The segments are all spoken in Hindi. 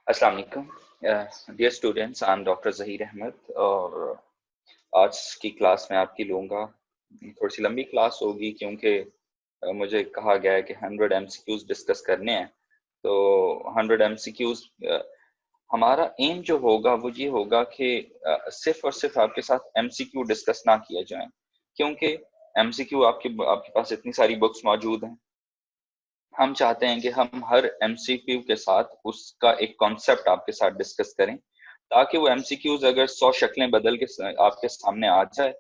अस्सलाम वालेकुम dear students, I am doctor Zaheer Ahmed और आज की क्लास में आपकी लूँगा। थोड़ी सी लंबी क्लास होगी क्योंकि मुझे कहा गया है कि 100 एमसीक्यूज डिस्कस करने हैं। तो 100 एमसीक्यूज हमारा एम जो होगा वो ये होगा कि सिर्फ और सिर्फ आपके साथ एमसीक्यू डिस्कस ना किया जाए, क्योंकि एमसीक्यू आपके पास इतनी सारी बुक्स मौजूद हैं। हम चाहते हैं कि हम हर एमसीक्यू के साथ उसका एक कॉन्सेप्ट आपके साथ डिस्कस करें, ताकि वो एमसीक्यूज अगर 100 शक्लें बदल के आपके सामने आ जाए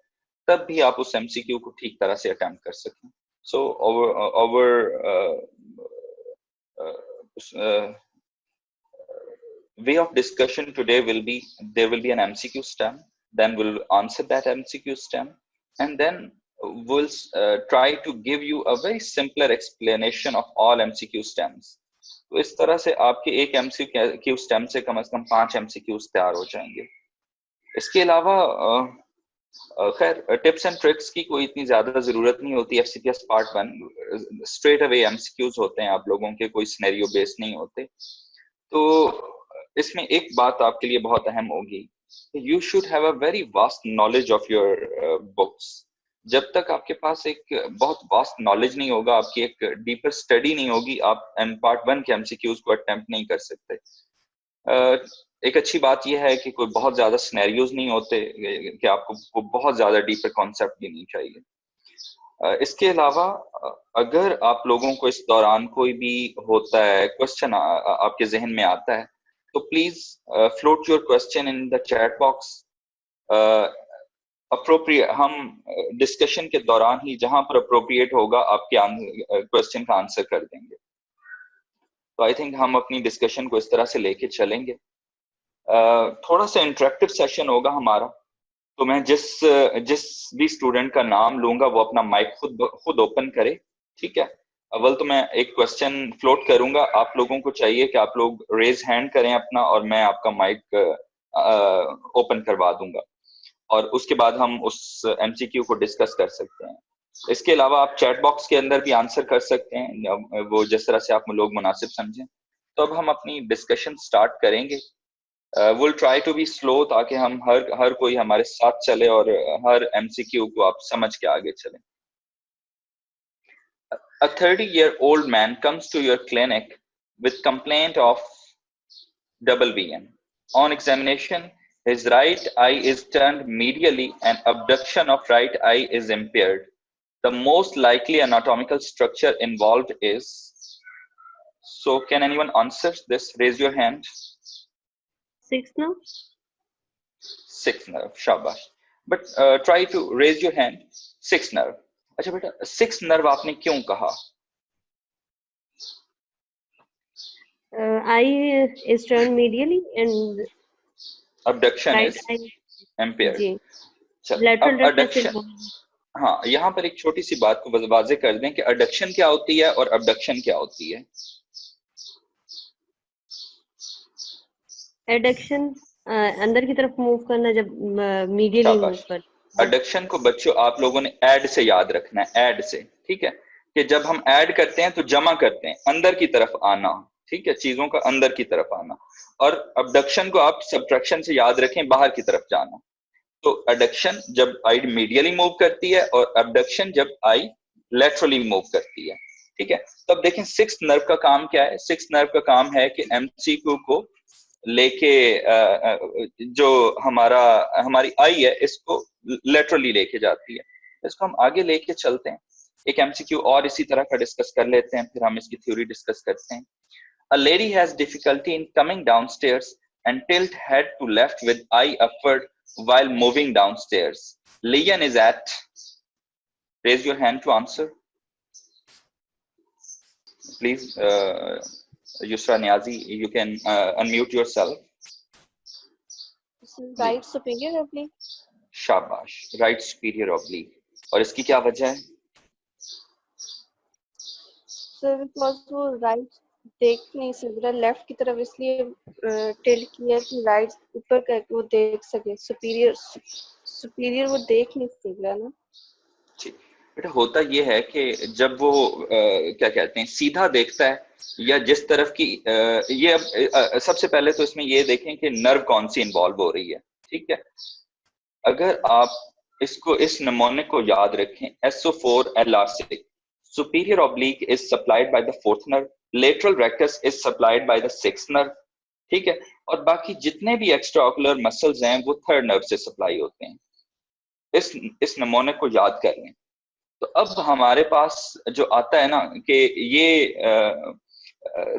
तब भी आप उस एमसीक्यू को ठीक तरह से अटेम्प्ट कर सकें। सो way of discussion today will be, there will be an MCQ stem, then we'll answer that MCQ stem, and then we'll try to give you a very simpler explanation of all MCQ stems. तो इस तरह से आपके एक MCQ स्टेम से कम 5 MCQs तैयार हो जाएंगे। इसके अलावा खैर टिप्स एंड ट्रिक्स की कोई इतनी ज्यादा जरूरत नहीं होती। FCPS part 1 straight away MCQs होते हैं आप लोगों के, कोई सिनेरियो बेस्ड नहीं होते। तो इसमें एक बात आपके लिए बहुत अहम होगी, you should have a very vast knowledge of your books. जब तक आपके पास एक बहुत वास्ट नॉलेज नहीं होगा, आपकी एक डीपर स्टडी नहीं होगी, आप पार्ट 1 के एमसीक्यूज को अटेम्प्ट नहीं कर सकते। एक अच्छी बात यह है कि कोई बहुत ज्यादा सिनेरियोज नहीं होते कि आपको बहुत ज्यादा डीपर कॉन्सेप्ट भी नहीं चाहिए। इसके अलावा अगर आप लोगों को इस दौरान कोई भी होता है क्वेश्चन आपके जहन में आता है, तो please float your question in the chat box. Appropriate हम डिस्कशन के दौरान ही जहां पर अप्रोप्रिएट होगा आपके क्वेश्चन का आंसर कर देंगे। तो आई थिंक हम अपनी डिस्कशन को इस तरह से लेके चलेंगे। थोड़ा सा इंटरेक्टिव सेशन होगा हमारा। तो मैं जिस भी स्टूडेंट का नाम लूंगा वो अपना माइक खुद ओपन करे, ठीक है। अव्वल तो मैं एक क्वेश्चन फ्लोट करूंगा, आप लोगों को चाहिए कि आप लोग रेज हैंड करें अपना, और मैं आपका माइक ओपन करवा दूंगा, और उसके बाद हम उस एमसीक्यू को डिस्कस कर सकते हैं। इसके अलावा आप चैट बॉक्स के अंदर भी आंसर कर सकते हैं, वो जिस तरह से आप लोग मुनासिब समझें। तो अब हम अपनी डिस्कशन स्टार्ट करेंगे। Will try to be slow, ताकि हम हर कोई हमारे साथ चले और हर एमसीक्यू को आप समझ के आगे चलें। A 30-year-old man comes to your clinic with complaint of double vision. On examination, his right eye is turned medially and abduction of right eye is impaired. The most likely anatomical structure involved is... So can anyone answer this? Raise your hand. Sixth nerve. Sixth nerve, shabash. But try to raise your hand. Sixth nerve. अच्छा बेटा, सिक्स नर्व आपने क्यों कहा? Eye is turned medially and abduction right is eye impaired. जी चल, lateral अब reflex adduction, हाँ, यहाँ पर एक छोटी सी बात को वाजे कर दें कि adduction क्या होती है और abduction क्या होती है। adduction अंदर की तरफ मूव करना, जब medially मूव कर। adduction को बच्चों आप लोगों ने add से याद रखना है, add से, ठीक है, कि जब हम ऐड करते हैं तो जमा करते हैं, अंदर की तरफ आना, ठीक है, चीजों का अंदर की तरफ आना। और अबडक्शन को आप सब्ट्रैक्शन से याद रखें, बाहर की तरफ जाना। तो अडक्शन जब आई मीडियली मूव करती है और अबडक्शन जब आई लेटरली मूव करती है, ठीक है। तो अब देखें सिक्स नर्व का काम क्या है। सिक्स नर्व का काम है कि एमसीक्यू को लेके जो हमारी आई है इसको लेटरली लेके जाती है। इसको हम आगे लेके चलते हैं, एक एमसीक्यू और इसी तरह का डिस्कस कर लेते हैं, फिर हम इसकी थ्योरी डिस्कस करते हैं। A lady has difficulty in coming downstairs and tilt head to left with eye upward while moving downstairs. Leon is at... Raise your hand to answer. Please, Yusra Niazi, you can unmute yourself. Right superior oblique. शाबाश, right superior oblique. और इसकी क्या वजह है? Sir, because वो right देख नहीं सक रहा लेफ्ट की तरफ, इसलिए टिल्ट किया कि राइट ऊपर करके वो देख सके। सुपीरियर वो देख नहीं सक रहा ना। ठीक, बेटा होता ये है कि जब वो क्या कहते हैं सीधा देखता है या जिस तरफ की ये अब सबसे पहले तो इसमें ये देखें कि नर्व कौन सी इन्वॉल्व हो रही है, ठीक है। अगर आप इसको इस नमूने को याद रखें, SO4-LR6 superior oblique is supplied by the fourth nerve, lateral rectus is supplied by the sixth nerve, ठीक है। और बाकी जितने भी एक्स्ट्रा ऑकुलर मसल्स हैं वो थर्ड नर्व से सप्लाई होते हैं। इस नमूने को याद कर लें। तो अब हमारे पास जो आता है ना कि ये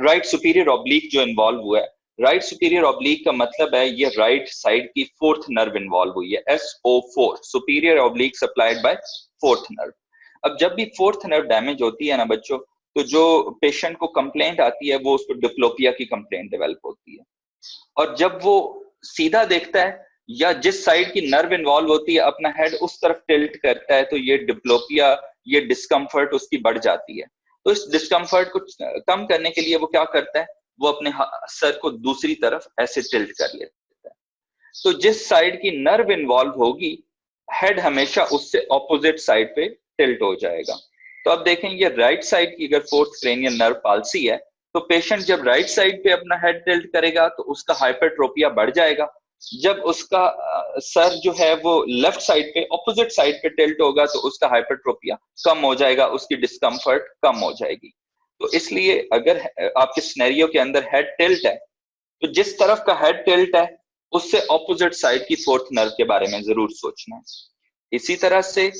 राइट सुपीरियर ऑब्लिक जो इन्वॉल्व हुआ है, राइट सुपीरियर ऑब्लिक का मतलब है ये राइट साइड की फोर्थ नर्व इन्वॉल्व हुई है, SO4 superior oblique supplied by fourth nerve. अब जब भी फोर्थ नर्व डैमेज होती है ना बच्चों, तो जो पेशेंट को कंप्लेंट आती है वो उसको डिप्लोपिया की कंप्लेंट डेवलप होती है। और जब वो सीधा देखता है या जिस साइड की नर्व इन्वॉल्व होती है अपना हेड उस तरफ टिल्ट करता है, तो ये डिप्लोपिया, ये डिस्कम्फर्ट उसकी बढ़ जाती है। तो इस डिस्कम्फर्ट को कम करने के लिए वो क्या करता है, वो अपने सर को दूसरी तरफ ऐसे टिल्ट कर लेता है। तो जिस साइड की नर्व इन्वॉल्व होगी, हेड हमेशा उससे ऑपोजिट साइड पे टिल्ट हो जाएगा। तो अब देखें ये राइट साइड की अगर फोर्थ क्रेनियल नर्व पाल्सी है, तो पेशेंट जब राइट साइड पे अपना हेड टिल्ट करेगा तो उसका हाइपरट्रोपिया बढ़ जाएगा। जब उसका सर जो है वो लेफ्ट साइड पे ऑपोजिट साइड पे टिल्ट होगा तो उसका हाइपरट्रोपिया कम हो जाएगा, उसकी डिस्कम्फर्ट कम हो जाएगी। तो इसलिए अगर आपके सिनेरियो के अंदर हेड टिल्ट है, तो जिस तरफ का हेड टिल्ट है उससे ऑपोजिट साइड की फोर्थ नर्व के बारे में जरूर सोचना है। इसी तरह से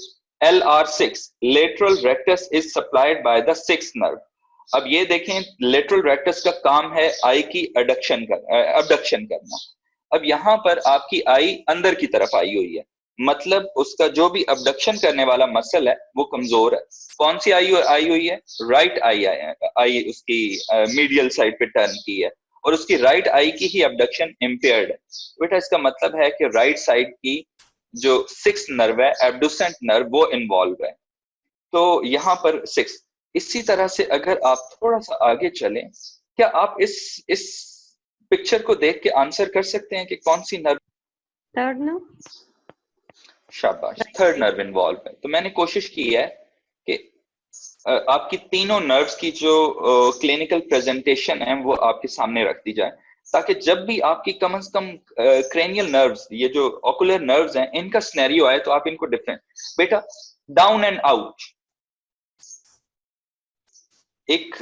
LR6 lateral rectus is supplied by the sixth nerve. अब ये देखें लेटरल रेक्टस का काम है आई की अबडक्शन करना। अब यहाँ पर आपकी आई अंदर की तरफ आई हुई है, मतलब उसका जो भी अबडक्शन करने वाला मसल है वो कमजोर है। कौन सी आई हुई है, राइट आई उसकी मीडियल साइड पे टर्न की है और उसकी राइट आई की ही अबडक्शन इम्पेयर्ड है। बेटा इसका मतलब है कि राइट साइड की जो सिक्स नर्व है, एब्डुसेंट नर्व, वो इन्वॉल्व है। तो यहाँ पर सिक्स। इसी तरह से अगर आप थोड़ा सा आगे चलें, क्या आप इस पिक्चर को देख के आंसर कर सकते हैं कि कौन सी नर्व? Third nerve. शाबाश, थर्ड नर्व इन्वॉल्व है। तो मैंने कोशिश की है कि आपकी तीनों नर्व्स की जो क्लिनिकल प्रेजेंटेशन है वो आपके सामने रख दी जाए, ताकि जब भी आपकी कम से कम क्रेनियल नर्व्स, ये जो ऑकुलर नर्व्स हैं, इनका सिनेरियो आए तो आप इनको डिफरेंट। बेटा डाउन एंड आउट, एक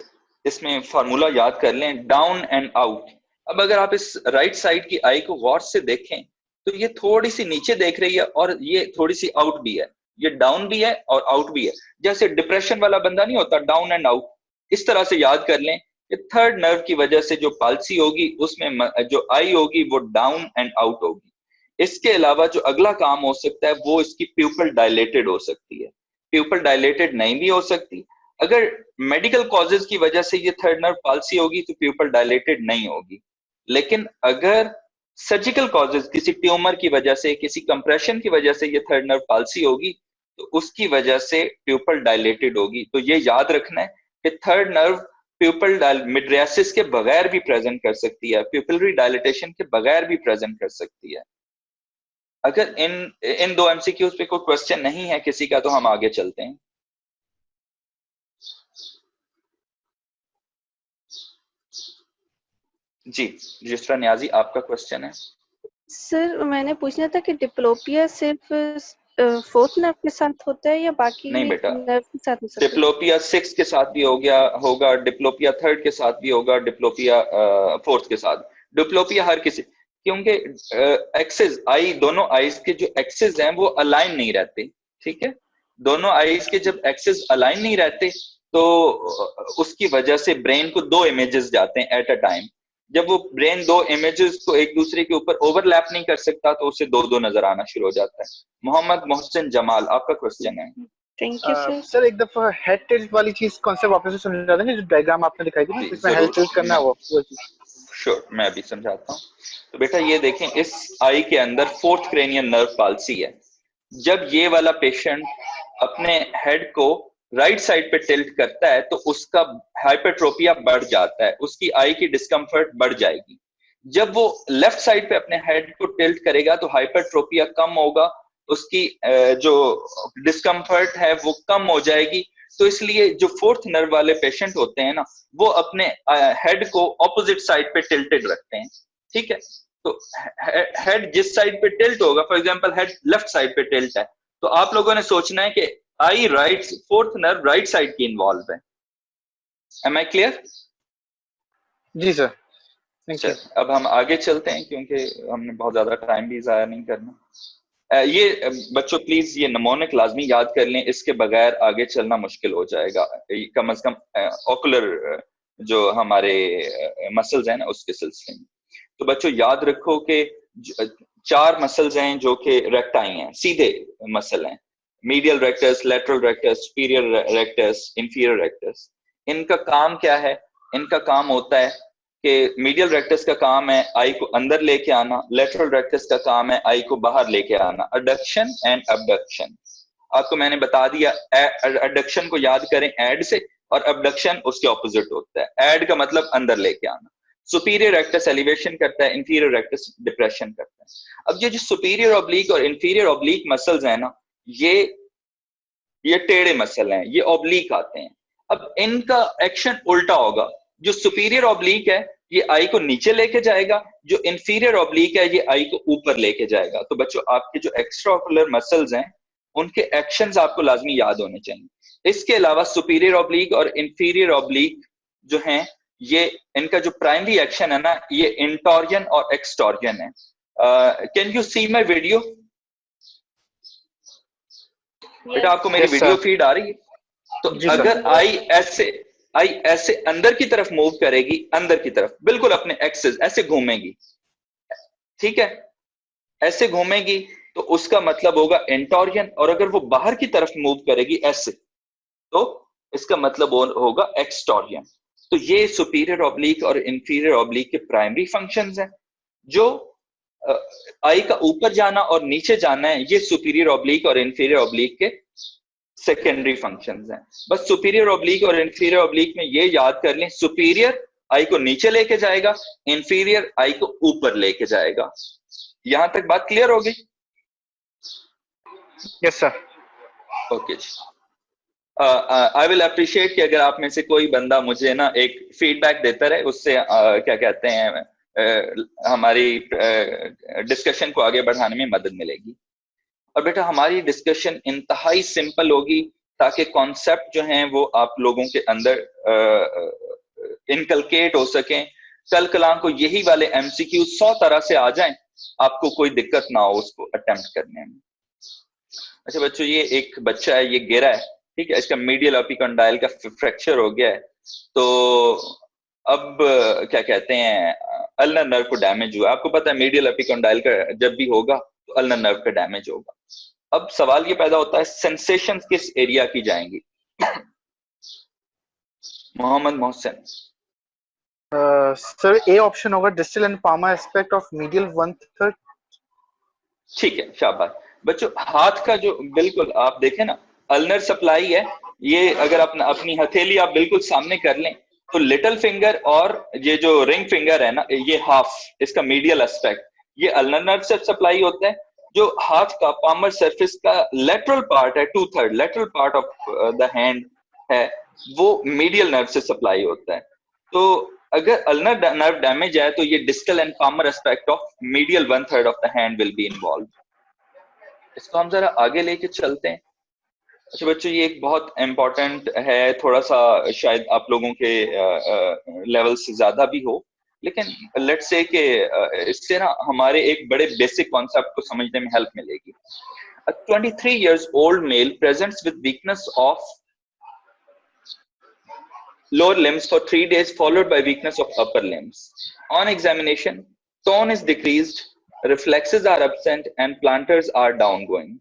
इसमें फार्मूला याद कर लें, डाउन एंड आउट। अब अगर आप इस राइट साइड की आई को गौर से देखें तो ये थोड़ी सी नीचे देख रही है और ये थोड़ी सी आउट भी है, ये डाउन भी है और आउट भी है। जैसे डिप्रेशन वाला बंदा नहीं होता, डाउन एंड आउट, इस तरह से याद कर लें कि थर्ड नर्व की वजह से जो पाल्सी होगी उसमें जो आई होगी वो डाउन एंड आउट होगी। इसके अलावा जो अगला काम हो सकता है वो इसकी प्यूपल डायलेटेड हो सकती है, प्यूपल डायलेटेड नहीं भी हो सकती। अगर मेडिकल कॉजेज की वजह से ये थर्ड नर्व पाल्सी होगी तो प्यूपल डायलेटेड नहीं होगी। लेकिन अगर सर्जिकल कॉजेज, किसी ट्यूमर की वजह से, किसी कंप्रेशन की वजह से ये थर्ड नर्व पाल्सी होगी तो उसकी वजह से प्यूपल डायलेटेड होगी। तो ये याद रखना है कि थर्ड नर्व प्यूपल मिड्रियासिस के बगैर भी प्रेजेंट कर सकती है, प्यूपिलरी डायलेटेशन के बगैर भी प्रेजेंट कर सकती है। अगर इन दो एमसीक्यूज पे कोई क्वेश्चन नहीं है किसी का तो हम आगे चलते हैं। जी रजिस्ट्रार नियाजी, आपका क्वेश्चन है। सर मैंने पूछना था कि डिप्लोपिया सिर्फ फोर्थ नर्व के साथ होता है या बाकी नहीं बेटा, नर्व के साथ हो सकता है? डिप्लोपिया सिक्स के साथ भी होगा, डिप्लोपिया थर्ड के साथ भी होगा, डिप्लोपिया फोर्थ के साथ, डिप्लोपिया हर किसी, क्योंकि एक्सेस आई, दोनों आईज के जो एक्सेस हैं वो अलाइन नहीं रहते, ठीक है। दोनों आईज के जब एक्सेस अलाइन नहीं रहते तो उसकी वजह से ब्रेन को दो इमेजेस जाते हैं एट अ टाइम। जब वो ब्रेन दो इमेजेस को एक दूसरे के ऊपर ओवरलैप नहीं कर सकता तो उसे दो दो नजर आना शुरू हो जाता है। मोहम्मद मोहसिन जमाल, आपका क्वेश्चन है। Thank you sir. सर एक दफा हेड टिल्ट वाली चीज कॉन्सेप्ट वापस से समझा देंगे, जो डायग्राम आपने दिखाई थी ना, इसमें हेड टिल्ट करना है वो चीज। श्योर, मैं अभी समझाता हूँ। तो बेटा ये देखें, इस आई के अंदर फोर्थ क्रेनियल नर्व पाल्सी है। जब ये वाला पेशेंट अपने हेड को राइट साइड पे टिल्ट करता है तो उसका हाइपरट्रोपिया बढ़ जाता है, उसकी आई की डिस्कम्फर्ट बढ़ जाएगी। जब वो लेफ्ट साइड पे अपने हेड को टिल्ट करेगा तो हाइपरट्रोपिया कम होगा, उसकी जो डिस्कम्फर्ट है वो कम हो जाएगी। तो इसलिए जो फोर्थ नर्व वाले पेशेंट होते हैं ना, वो अपने हेड को ऑपोजिट साइड पे टिल्टेड रखते हैं, ठीक है। तो हेड जिस साइड पे टिल्ट होगा, for example head left side पे टिल्ट है, तो आप लोगों ने सोचना है कि eye right, fourth nerve right side की इन्वॉल्व है। Am I clear? जी सर, थैंक यू। अब हम आगे चलते हैं क्योंकि हमने बहुत ज्यादा टाइम भी जाया नहीं करना। ये बच्चों प्लीज ये नमोनिक लाजमी याद कर लें, इसके बगैर आगे चलना मुश्किल हो जाएगा, कम से कम ऑकुलर जो हमारे मसल्स हैं ना उसके सिलसिले में। तो बच्चों याद रखो कि 4 मसल्स हैं जो कि रेक्टाई हैं, सीधे मसल हैं, medial rectus, lateral rectus, superior rectus, inferior rectus. इनका काम क्या है? इनका काम होता है कि मीडियल रेक्टस का काम है आई को अंदर लेके आना, लेटरल रेक्टस का काम है आई को बाहर लेके आना, अडक्शन एंड अबडक्शन। आपको मैंने बता दिया, अडक्शन को याद करें एड से, और अबडक्शन उसके ऑपोजिट होता है। एड का मतलब अंदर लेके आना। सुपीरियर रेक्टस एलिवेशन करता है, इंफीरियर रेक्टस डिप्रेशन करता है। अब ये जो सुपीरियर ऑब्लिक और इंफीरियर ऑब्लिक मसल्स हैं ना, ये टेढ़े मसल हैं, ये ऑब्लिक आते हैं। अब इनका एक्शन उल्टा होगा। जो सुपीरियर ऑब्लिक है ये आई को नीचे लेके जाएगा, जो इंफीरियर ऑब्लिक है ये आई को ऊपर लेके जाएगा। तो बच्चों आपके जो एक्स्ट्रा ऑकुलर मसल्स हैं उनके एक्शंस आपको लाजमी याद होने चाहिए। इसके अलावा सुपीरियर ऑब्लिक और इंफीरियर ऑब्लिक जो हैं, ये इनका जो प्राइमरी एक्शन है ना, ये इंटोरियन और एक्सटोरियन है। Can you see my video? बेटा आपको मेरी वीडियो फीड आ रही है? तो अगर आई ऐसे अंदर की तरफ मूव करेगी, अंदर की तरफ बिल्कुल अपने एक्सिस ऐसे घूमेगी, ठीक है, ऐसे घूमेगी, तो उसका मतलब होगा इंटोरियन। और अगर वो बाहर की तरफ मूव करेगी ऐसे, तो इसका मतलब होगा एक्सटोरियन। तो ये सुपीरियर ऑब्लिक और इंफीरियर ऑब्लिक के प्राइमरी फंक्शंस हैं। जो आई का ऊपर जाना और नीचे जाना है, ये सुपीरियर ऑब्लिक और इंफीरियर ऑब्लिक के सेकेंडरी फंक्शंस हैं। बस सुपीरियर ऑब्लिक और इंफीरियर ऑब्लिक में ये याद कर लें, सुपीरियर आई को नीचे लेके जाएगा, इंफीरियर आई को ऊपर लेके जाएगा। यहां तक बात क्लियर होगी? Yes sir. ओके जी। आई विल अप्रिशिएट कि अगर आप में से कोई बंदा मुझे ना एक फीडबैक देता रहे, उससे क्या कहते हैं हमारी डिस्कशन को आगे बढ़ाने में मदद मिलेगी। और बेटा हमारी डिस्कशन इंतहाई सिंपल होगी ताकि कॉन्सेप्ट जो हैं वो आप लोगों के अंदर इनकलकेट हो सकें। कल कलां को यही वाले एमसीक्यू 100 तरह से आ जाएं, आपको कोई दिक्कत ना हो उसको अटेम्प्ट करने में। अच्छा बच्चों, ये एक बच्चा है, ये गिरा है, ठीक है, इसका मीडियल एपिकॉन्डाइल का फ्रैक्चर हो गया है। तो अब क्या कहते हैं, अल्नर नर्व को डैमेज हुआ। आपको पता है मीडियल एपिकॉन्डाइल का जब भी होगा तो अल्नर नर्व का डैमेज होगा। अब सवाल ये पैदा होता है सेंसेशंस किस एरिया की जाएंगी? Mohammad Mohsin. Sir A option होगा, distal end palmar aspect of medial 1/3। ठीक है, शाबाश बच्चों। हाथ का जो बिल्कुल आप देखें ना, अल्नर सप्लाई है, ये अगर अपनी हथेली आप बिल्कुल सामने कर लें तो लिटिल फिंगर और ये जो रिंग फिंगर है ना, ये हाफ, इसका मीडियल एस्पेक्ट, ये अल्नर नर्व से सप्लाई होता है। जो हाथ का पामर सरफेस का लेटरल पार्ट है, 2/3 lateral part of the hand है, वो मीडियल नर्व से सप्लाई होता है। तो अगर अल्नर नर्व डैमेज है तो ये distal end palmar aspect of medial 1/3 of the hand will be involve. इसको हम जरा आगे लेके चलते हैं। अच्छा बच्चों, ये एक बहुत इंपॉर्टेंट है, थोड़ा सा शायद आप लोगों के लेवल से ज्यादा भी हो, लेकिन लेट्स से कि इससे ना हमारे एक बड़े बेसिक कॉन्सेप्ट को समझने में हेल्प मिलेगी। A 23 years old male presents with weakness of lower limbs for 3 days followed by weakness of upper limbs. On examination, tone is decreased, reflexes are absent and planters are downgoing.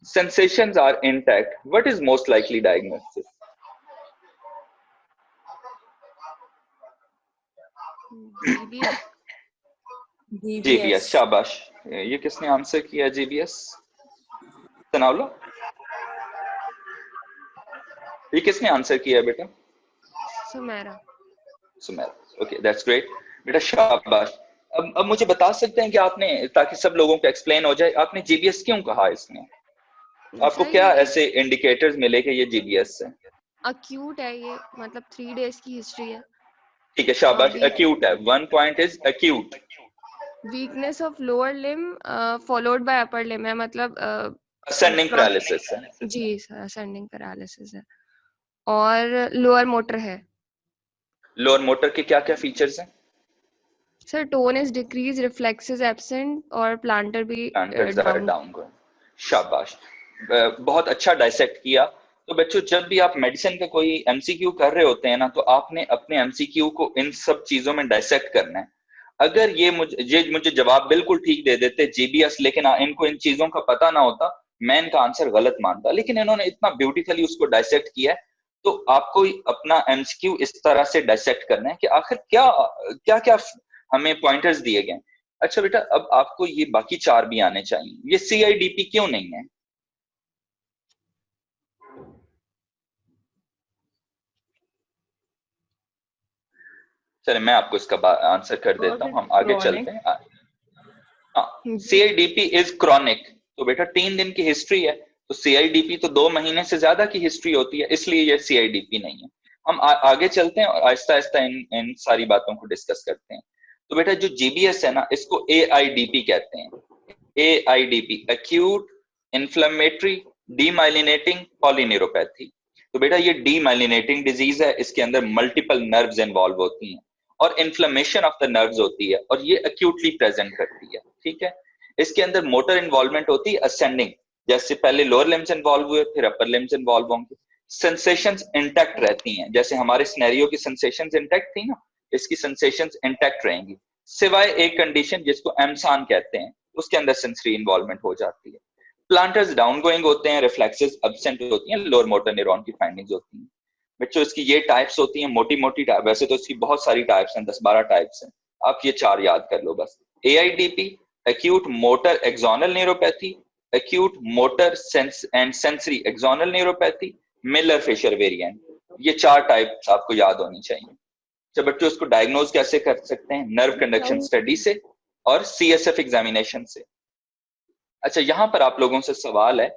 Sensations are intact. What is most likely diagnosis? GBS। शाबाश, ये किसने आंसर किया? GBS सुनाओ लो, ये किसने आंसर किया बेटा? सुमेरा। ओके, दैट्स ग्रेट बेटा, शाबाश। अब मुझे बता सकते हैं कि आपने, ताकि सब लोगों को एक्सप्लेन हो जाए, आपने GBS क्यों कहा इसमें? आपको सर क्या ये ऐसे इंडिकेटर्स मिले कि ये जीबीएस है? अक्यूट है, ये मतलब 3 डेज की हिस्ट्री है। ठीक है, शाबाश, वीक अक्यूट है, one point is acute. Weakness of lower limb followed by upper limb है, मतलब असेंडिंग पैरालिसिस है। जी सर, असेंडिंग पैरालिसिस है। और लोअर मोटर है लोअर मोटर के क्या क्या फीचर्स हैं? Sir. Tone is decrease, reflexes absent और प्लांटर भी plantars are down. Down going. शाबाश, बहुत अच्छा डाइसेक्ट किया। तो बच्चों, जब भी आप मेडिसिन का कोई एमसीक्यू कर रहे होते हैं ना, तो आपने अपने एमसीक्यू को इन सब चीजों में डाइसेक्ट करना है। अगर ये मुझे जवाब बिल्कुल ठीक दे देते जीबीएस, लेकिन इनको इन चीजों का पता ना होता, मैं इनका आंसर गलत मानता। लेकिन इन्होंने इतना ब्यूटीफुली उसको डाइसेक्ट किया है। तो आपको अपना एमसीक्यू इस तरह से डाइसेक्ट करना है कि आखिर क्या क्या क्या हमें पॉइंटर्स दिए गए। अच्छा बेटा, अब आपको ये बाकी चार भी आने चाहिए। ये सीआईडीपी क्यों नहीं है? चले, मैं आपको इसका आंसर कर देता हूँ, हम आगे चलते हैं। हाँ, सीआईडीपी इज क्रॉनिक। तो बेटा 3 दिन की हिस्ट्री है, तो सीआईडीपी तो 2 महीने से ज्यादा की हिस्ट्री होती है, इसलिए ये सीआईडीपी नहीं है। हम आगे चलते हैं और आहिस्ता आहिस्ता इन सारी बातों को डिस्कस करते हैं। तो बेटा जो जीबीएस है ना, इसको एआईडीपी कहते हैं। एआईडीपी, एक्यूट इन्फ्लेमेटरी डीमाइलिनेटिंग पॉलीन्यूरोपैथी। तो बेटा ये डीमाइलिनेटिंग डिजीज है, इसके अंदर मल्टीपल नर्व्स इन्वॉल्व होती हैं और इन्फ्लेमेशन ऑफ द नर्व्स होती है, और ये एक्यूटली प्रेजेंट करती है। ठीक है, इसके अंदर मोटर इन्वॉल्वमेंट होती है असेंडिंग, जैसे पहले लोअर लिम्स इन्वॉल्व हुए, फिर अपर लिम्स इन्वॉल्व होंगे। सेंसेशंस इंटैक्ट रहती हैं, जैसे हमारे सिनेरियो की सेंसेशंस इंटैक्ट थी ना, इसकी सेंसेशंस इंटैक्ट रहेंगी, सिवाय एक कंडीशन जिसको एमसान कहते हैं, उसके अंदर सेंसरी इन्वॉल्वमेंट हो जाती है। प्लांटर्स डाउन गोइंग होते हैं, रिफ्लेक्सेस एब्सेंट होती हैं, लोअर मोटर न्यूरॉन की फाइंडिंग्स होती हैं। बच्चों इसकी ये टाइप्स होती हैं, मोटी मोटी टाइप, वैसे तो इसकी बहुत सारी टाइप्स हैं, 10-12 टाइप्स हैं, आप ये 4 याद कर लो बस। AIDP, acute motor axonal neuropathy, acute motor sense and sensory axonal neuropathy, Miller Fisher variant. ये 4 टाइप्स आपको याद होनी चाहिए। जब बच्चों इसको डायग्नोज कैसे कर सकते हैं? नर्व कंडक्शन स्टडी से और सीएसएफ एग्जामिनेशन से। अच्छा, यहाँ पर आप लोगों से सवाल है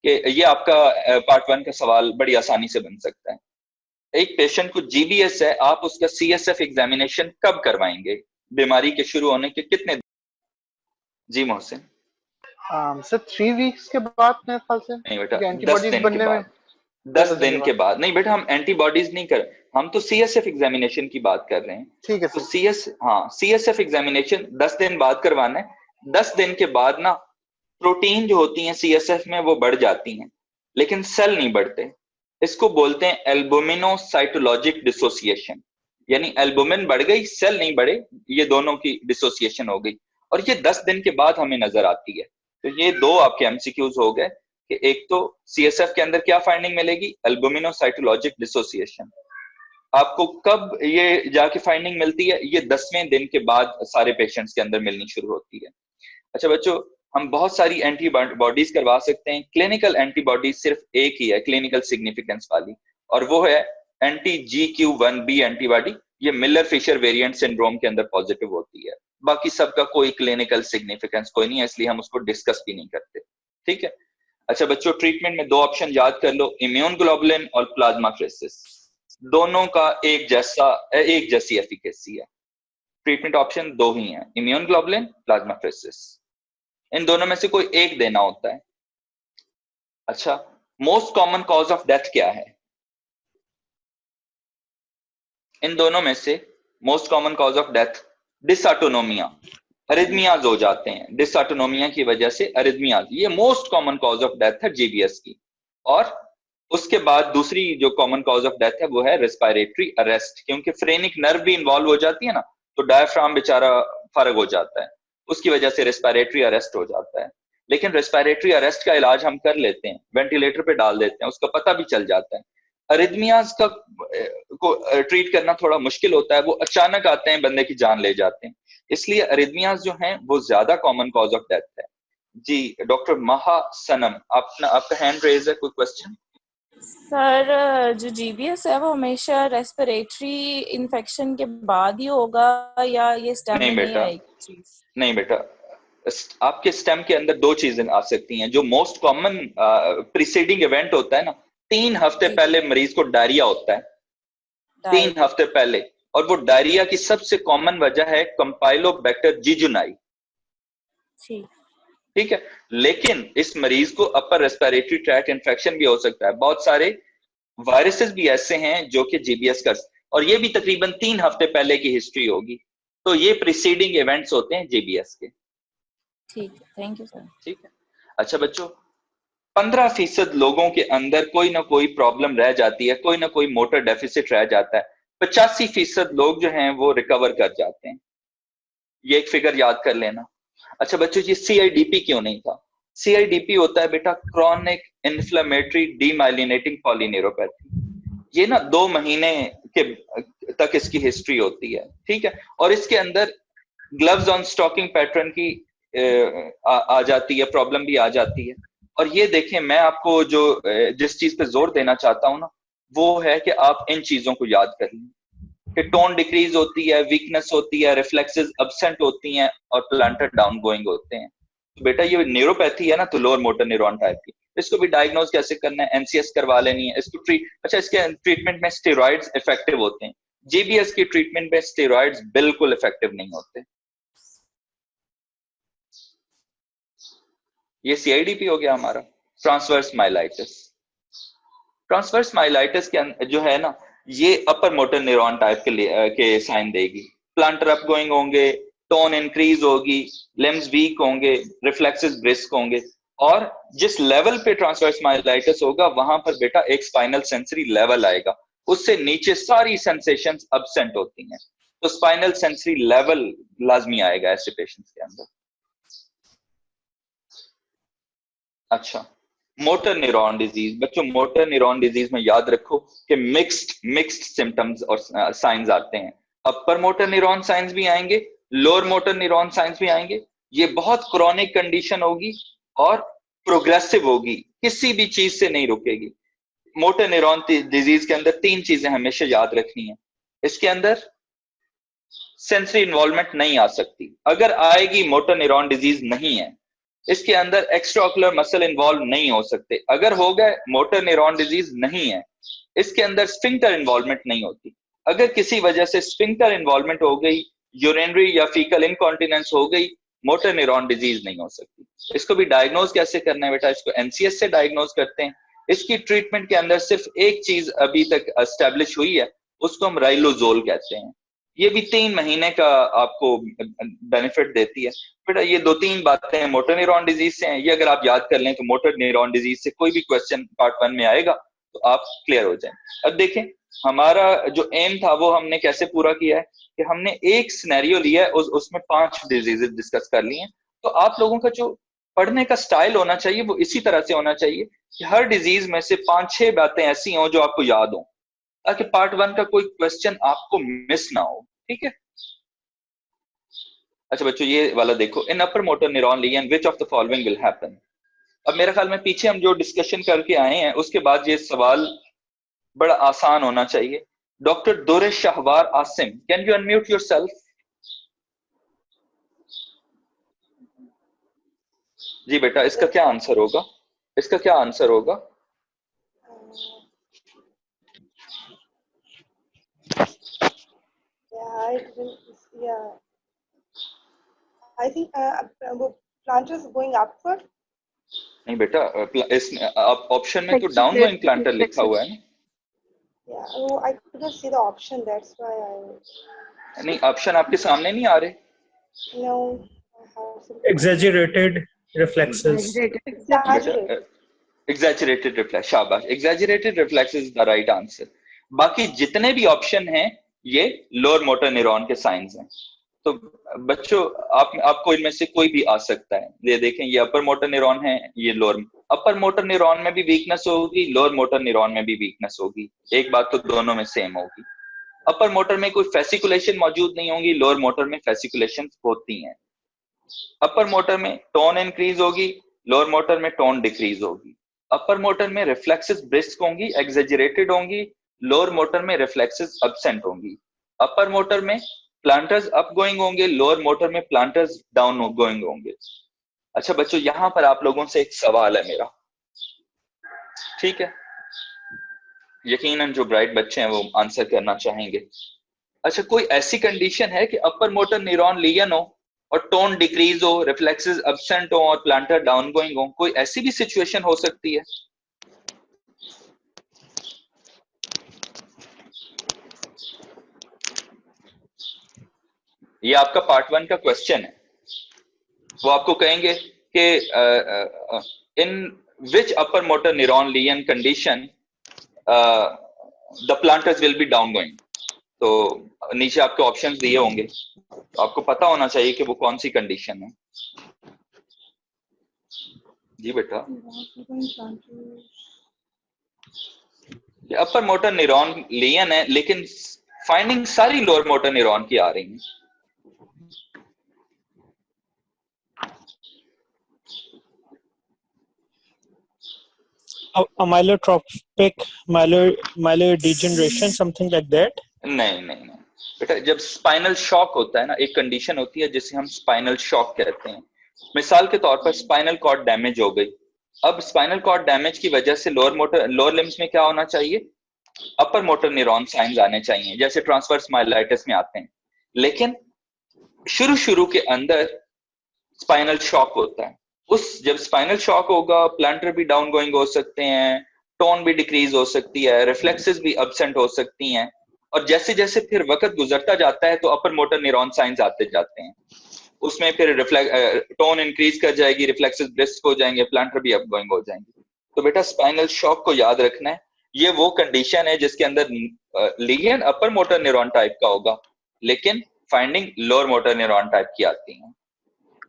कि ये आपका पार्ट 1 का सवाल बड़ी आसानी से बन सकता है। एक पेशेंट को जीबीएस है, आप उसका सीएसएफ एग्जामिनेशन कब करवाएंगे? बीमारी के शुरू होने के कितने? जी मोहसिन। सर 3 वीक्स के बाद मेरे ख्याल से। नहीं बेटा, 10 एंटीबॉडीज दिन के बनने में बाद। 10 दिन के बाद नहीं बेटा, हम एंटीबॉडीज नहीं कर, हम तो सीएसएफ एग्जामिनेशन की बात कर रहे हैं। ठीक है तो सर। सीएसएफ एग्जामिनेशन 10 दिन बाद करवाना है। 10 दिन के बाद ना प्रोटीन जो होती हैं सीएसएफ में वो बढ़ जाती हैं, लेकिन सेल नहीं बढ़ते। इसको बोलते हैं एल्बुमिनोसाइटोलॉजिक डिसोसिएशन, यानी एल्बुमिन बढ़ गई, सेल नहीं बढ़े, ये दोनों की डिसोसिएशन हो गई, और ये 10 दिन के बाद हमें नजर आती है। तो ये 2 आपके एमसीक्यूज हो गए कि एक तो सीएसएफ के अंदर क्या फाइंडिंग मिलेगी? एल्बुमिनोसाइटोलॉजिक डिसोसिएशन। आपको कब ये जाके फाइंडिंग मिलती है? ये 10वें दिन के बाद सारे पेशेंट्स के अंदर मिलनी शुरू होती है। अच्छा बच्चों, हम बहुत सारी एंटीबॉडीज करवा सकते हैं। क्लिनिकल एंटीबॉडी सिर्फ एक ही है क्लिनिकल सिग्निफिकेंस वाली, और वो है एंटी GQ1B एंटीबॉडी। ये मिलर फिशर वेरिएंट सिंड्रोम के अंदर पॉजिटिव होती है। बाकी सबका कोई क्लिनिकल सिग्निफिकेंस कोई नहीं है, इसलिए हम उसको डिस्कस भी नहीं करते। ठीक है। अच्छा बच्चों, ट्रीटमेंट में 2 ऑप्शन याद कर लो, इम्यून ग्लोबुलिन और प्लाज्माफेरेसिस। दोनों का एक जैसी एफिकेसी है। ट्रीटमेंट ऑप्शन 2 ही है, इम्यून ग्लोबुलिन, प्लाज्माफेरेसिस। इन दोनों में से कोई एक देना होता है। अच्छा, most common cause of death क्या है? इन दोनों में से most common cause of death dysautonomia, arrhythmias हो जाते हैं। डिसऑटोनोमिया की वजह से अरिथमियाज, ये most common cause of death है जीबीएस की। और उसके बाद दूसरी जो कॉमन कॉज ऑफ डेथ है वो है रेस्पिरेटरी अरेस्ट, क्योंकि फ्रेनिक नर्व भी इन्वॉल्व हो जाती है ना, तो डायफ्राम बेचारा फर्क हो जाता है, उसकी वजह से रेस्पिरेटरी अरेस्ट हो जाता है। लेकिन रेस्पिरेटरी अरेस्ट का इलाज हम कर लेते हैं, वेंटिलेटर पे डाल देते हैं, उसका पता भी चल जाता है। अरिथमियाज का को ट्रीट करना थोड़ा मुश्किल होता है, वो अचानक आते हैं, बंदे की जान ले जाते हैं, इसलिए अरिथमियाज जो हैं वो ज्यादा कॉमन कॉज ऑफ डेथ है। जी डॉक्टर महा सनम, आपका हैंड रेज है, कोई क्वेश्चन? सर जो जीबीएस है वो हमेशा रेस्पिरेटरी इन्फेक्शन के बाद ही होगा, या ये स्टेम में नहीं आएगी चीज? नहीं बेटा, आपके स्टेम के अंदर दो चीजें आ सकती हैं। जो मोस्ट कॉमन प्रीसीडिंग इवेंट होता है ना, 3 हफ्ते पहले मरीज को डायरिया होता है, 3 हफ्ते पहले, और वो डायरिया की सबसे कॉमन वजह है कंपाइलोबैक्टर जिजुनाई। ठीक है, लेकिन इस मरीज को अपर रेस्पिरेटरी ट्रैक्ट इन्फेक्शन भी हो सकता है। बहुत सारे वायरसेस भी ऐसे हैं जो कि जीबीएस कर, और ये भी तकरीबन 3 हफ्ते पहले की हिस्ट्री होगी। तो ये प्रीसीडिंग इवेंट्स होते हैं जीबीएस के। ठीक है, थैंक यू सर। ठीक है, अच्छा बच्चों, 15% लोगों के अंदर कोई ना कोई प्रॉब्लम रह जाती है, कोई ना कोई मोटर डेफिसिट रह जाता है। 85% लोग जो हैं वो रिकवर कर जाते हैं। ये एक फिगर याद कर लेना। अच्छा बच्चों, ये सीआईडीपी क्यों नहीं था? सीआईडीपी होता है बेटा क्रॉनिक इन्फ्लेमेटरी डीमाइलिनेटिंग पॉलीन्यूरोपैथी। ये ना 2 महीने के तक इसकी हिस्ट्री होती है। ठीक है, और इसके अंदर ग्लव्स ऑन स्टॉकिंग पैटर्न की आ जाती है, प्रॉब्लम भी आ जाती है। और ये देखें, मैं आपको जो जिस चीज पे जोर देना चाहता हूं ना, वो है कि आप इन चीजों को याद कर लें कि टोन डिक्रीज होती है, वीकनेस होती है, रिफ्लेक्सेस एब्सेंट होती हैं और प्लांटर डाउन गोइंग होते हैं। तो बेटा ये न्यूरोपैथी है ना, तो लोअर मोटर न्यूरॉन टाइप की। इसको भी डायग्नोज कैसे करना है? एनसीएस करवा लेनी है इसको। अच्छा, इसके ट्रीटमेंट में स्टेरॉइड्स इफेक्टिव होते हैं। जीबीएस की ट्रीटमेंट में स्टेरॉइड्स बिल्कुल इफेक्टिव नहीं होते। ये सीआईडीपी हो गया हमारा। ट्रांसवर्स माइलाइटिस, ट्रांसवर्स माइलाइटिस के जो है ना, ये अपर मोटर न्यूरॉन टाइप के साइन देगी। प्लांटर अप गोइंग होंगे, टोन इंक्रीज होगी, लिम्स वीक होंगे, रिफ्लेक्सेस ब्रिस्क होंगे। और जिस लेवल पे ट्रांसवर्स माइलाइटिस होगा वहां पर बेटा एक स्पाइनल सेंसरी लेवल आएगा, उससे नीचे सारी सेंसेशंस एब्सेंट होती हैं। तो स्पाइनल सेंसरी लेवल लाजमी आएगा ऐसे पेशेंट्स के अंदर। अच्छा, मोटर न्यूरॉन डिजीज। बच्चों मोटर न्यूरॉन डिजीज में याद रखो कि मिक्स्ड सिम्टम्स और साइंस आते हैं। अपर मोटर न्यूरॉन साइंस भी आएंगे, लोअर मोटर न्यूरॉन साइंस भी आएंगे। ये बहुत क्रॉनिक कंडीशन होगी और प्रोग्रेसिव होगी, किसी भी चीज से नहीं रुकेगी। मोटर न्यूरॉन डिजीज के अंदर 3 चीजें हमेशा याद रखनी है। इसके अंदर सेंसरी इन्वॉल्वमेंट नहीं आ सकती। अगर आएगी मोटर न्यूरॉन डिजीज नहीं है। इसके अंदर एक्स्ट्राओकुलर मसल इन्वॉल्व नहीं हो सकते। अगर हो गए मोटर न्यूरॉन डिजीज नहीं है। इसके अंदर स्फिंक्टर इन्वॉल्वमेंट नहीं होती। अगर किसी वजह से स्फिंक्टर इन्वॉल्वमेंट हो गई, यूरिनरी या फीकल इनकॉन्टिनेंस हो गई, मोटर न्यूरॉन डिजीज नहीं हो सकती। इसको भी डायग्नोज कैसे करना है बेटा? इसको एनसीएस से डायग्नोज करते हैं। इसकी ट्रीटमेंट के अंदर सिर्फ एक चीज अभी तक एस्टेब्लिश हुई है, उसको हम राइलोजोल कहते हैं। ये भी 3 महीने का आपको बेनिफिट देती है। बेटा ये 2-3 बातें मोटर न्यूरॉन डिजीज से हैं, ये अगर आप याद कर लें तो मोटर न्यूरॉन डिजीज से कोई भी क्वेश्चन पार्ट 1 में आएगा तो आप क्लियर हो जाएं। अब देखें हमारा जो एम था वो हमने कैसे पूरा किया है कि हमने एक सिनेरियो लिया है, उसमें 5 डिजीजेस डिस्कस कर लिए हैं। तो आप लोगों का जो पढ़ने का स्टाइल होना चाहिए वो इसी तरह से होना चाहिए कि हर डिजीज में से 5-6 बातें ऐसी हों जो आपको याद हो, ताकि पार्ट 1 का कोई क्वेश्चन आपको मिस ना हो। ठीक है, अच्छा बच्चों ये वाला देखो, in upper motor neuron lesion which of the following will happen. अब मेरे ख्याल में पीछे हम जो डिस्कशन करके आए हैं उसके बाद ये सवाल बड़ा आसान होना चाहिए। Doctor Dur Shahwar Asim, can you unmute yourself? जी बेटा, इसका क्या आंसर होगा? इसका क्या आंसर होगा? I think planter is going upward. नहीं बेटा, इस ऑप्शन में तो डाउन गोइंग प्लांटर लिखा हुआ है ना। Yeah, oh, I couldn't see the option. That's why I. नहीं, ऑप्शन आपके सामने नहीं आ रहे। No, I have some. Exaggerated reflexes. Exaggerated. Exaggerated reflex, शाबाश, exaggerated reflex is the right answer। बाकी जितने भी ऑप्शन हैं ये लोअर मोटर न्यूरॉन के साइंस हैं। तो बच्चों आपको इनमें से कोई भी आ सकता है। ये देखें, ये अपर मोटर न्यूरॉन है, ये लोअर। अपर मोटर न्यूरॉन में भी वीकनेस होगी, लोअर मोटर न्यूरॉन में भी वीकनेस होगी। एक बात तो दोनों में सेम होगी। अपर मोटर में कोई फेसिकुलेशन मौजूद नहीं होगी, लोअर मोटर में फेसिकुलेशन होती हैं। अपर मोटर में टोन इंक्रीज होगी, लोअर मोटर में टोन डिक्रीज होगी। अपर मोटर में रिफ्लेक्सेस ब्रिस्क होंगी, एग्जेजरेटेड होंगी, लोअर मोटर में रिफ्लेक्सेस एब्सेंट होंगी। अपर मोटर में प्लांटर्स अप गोइंग होंगे, लोअर मोटर में प्लांटर्स डाउन गोइंग होंगे। अच्छा बच्चों, यहां पर आप लोगों से एक सवाल है मेरा, ठीक है, यकीनन जो ब्राइट बच्चे हैं वो आंसर करना चाहेंगे। अच्छा, कोई ऐसी कंडीशन है कि अपर मोटर न्यूरॉन लियन हो और टोन डिक्रीज हो, रिफ्लेक्सेस एब्सेंट हो और प्लांटर डाउन गोइंग हो? कोई ऐसी भी सिचुएशन हो सकती है? ये आपका पार्ट 1 का क्वेश्चन है। वो आपको कहेंगे कि in which upper motor neuron lesion condition the plantars will be down going. तो नीचे आपके ऑप्शंस दिए होंगे, तो आपको पता होना चाहिए कि वो कौन सी कंडीशन है। जी बेटा, अपर मोटर न्यूरॉन लियन है लेकिन फाइंडिंग सारी लोअर मोटर न्यूरॉन की आ रही है। Amyotrophic myelodegeneration, something like that. नहीं नहीं नहीं बेटा, जब स्पाइनल शॉक होता है ना, एक कंडीशन होती है जिसे हम स्पाइनल शॉक कहते हैं। मिसाल के तौर पर स्पाइनल कॉर्ड डैमेज हो गई। अब स्पाइनल कॉर्ड डैमेज की वजह से लोअर लिम्स में क्या होना चाहिए? अपर मोटर न्यूरॉन साइंस आने चाहिए, जैसे ट्रांसवर्स माइलाइटिस में आते हैं। लेकिन शुरू के अंदर स्पाइनल शॉक होता है। जब स्पाइनल शॉक होगा, प्लांटर भी डाउन गोइंग हो सकते हैं, टोन भी डिक्रीज हो सकती है, रिफ्लेक्सेस भी एब्सेंट हो सकती हैं, और जैसे जैसे फिर वक्त गुजरता जाता है तो अपर मोटर न्यूरॉन साइंस आते जाते हैं। उसमें फिर टोन इंक्रीज कर जाएगी, रिफ्लेक्सेस ब्रिस्क हो जाएंगे, प्लांटर भी अप गोइंग हो जाएंगे। तो बेटा स्पाइनल शॉक को याद रखना है, ये वो कंडीशन है जिसके अंदर लियन अपर मोटर न्यूरॉन टाइप का होगा लेकिन finding lower motor neuron type की आती है।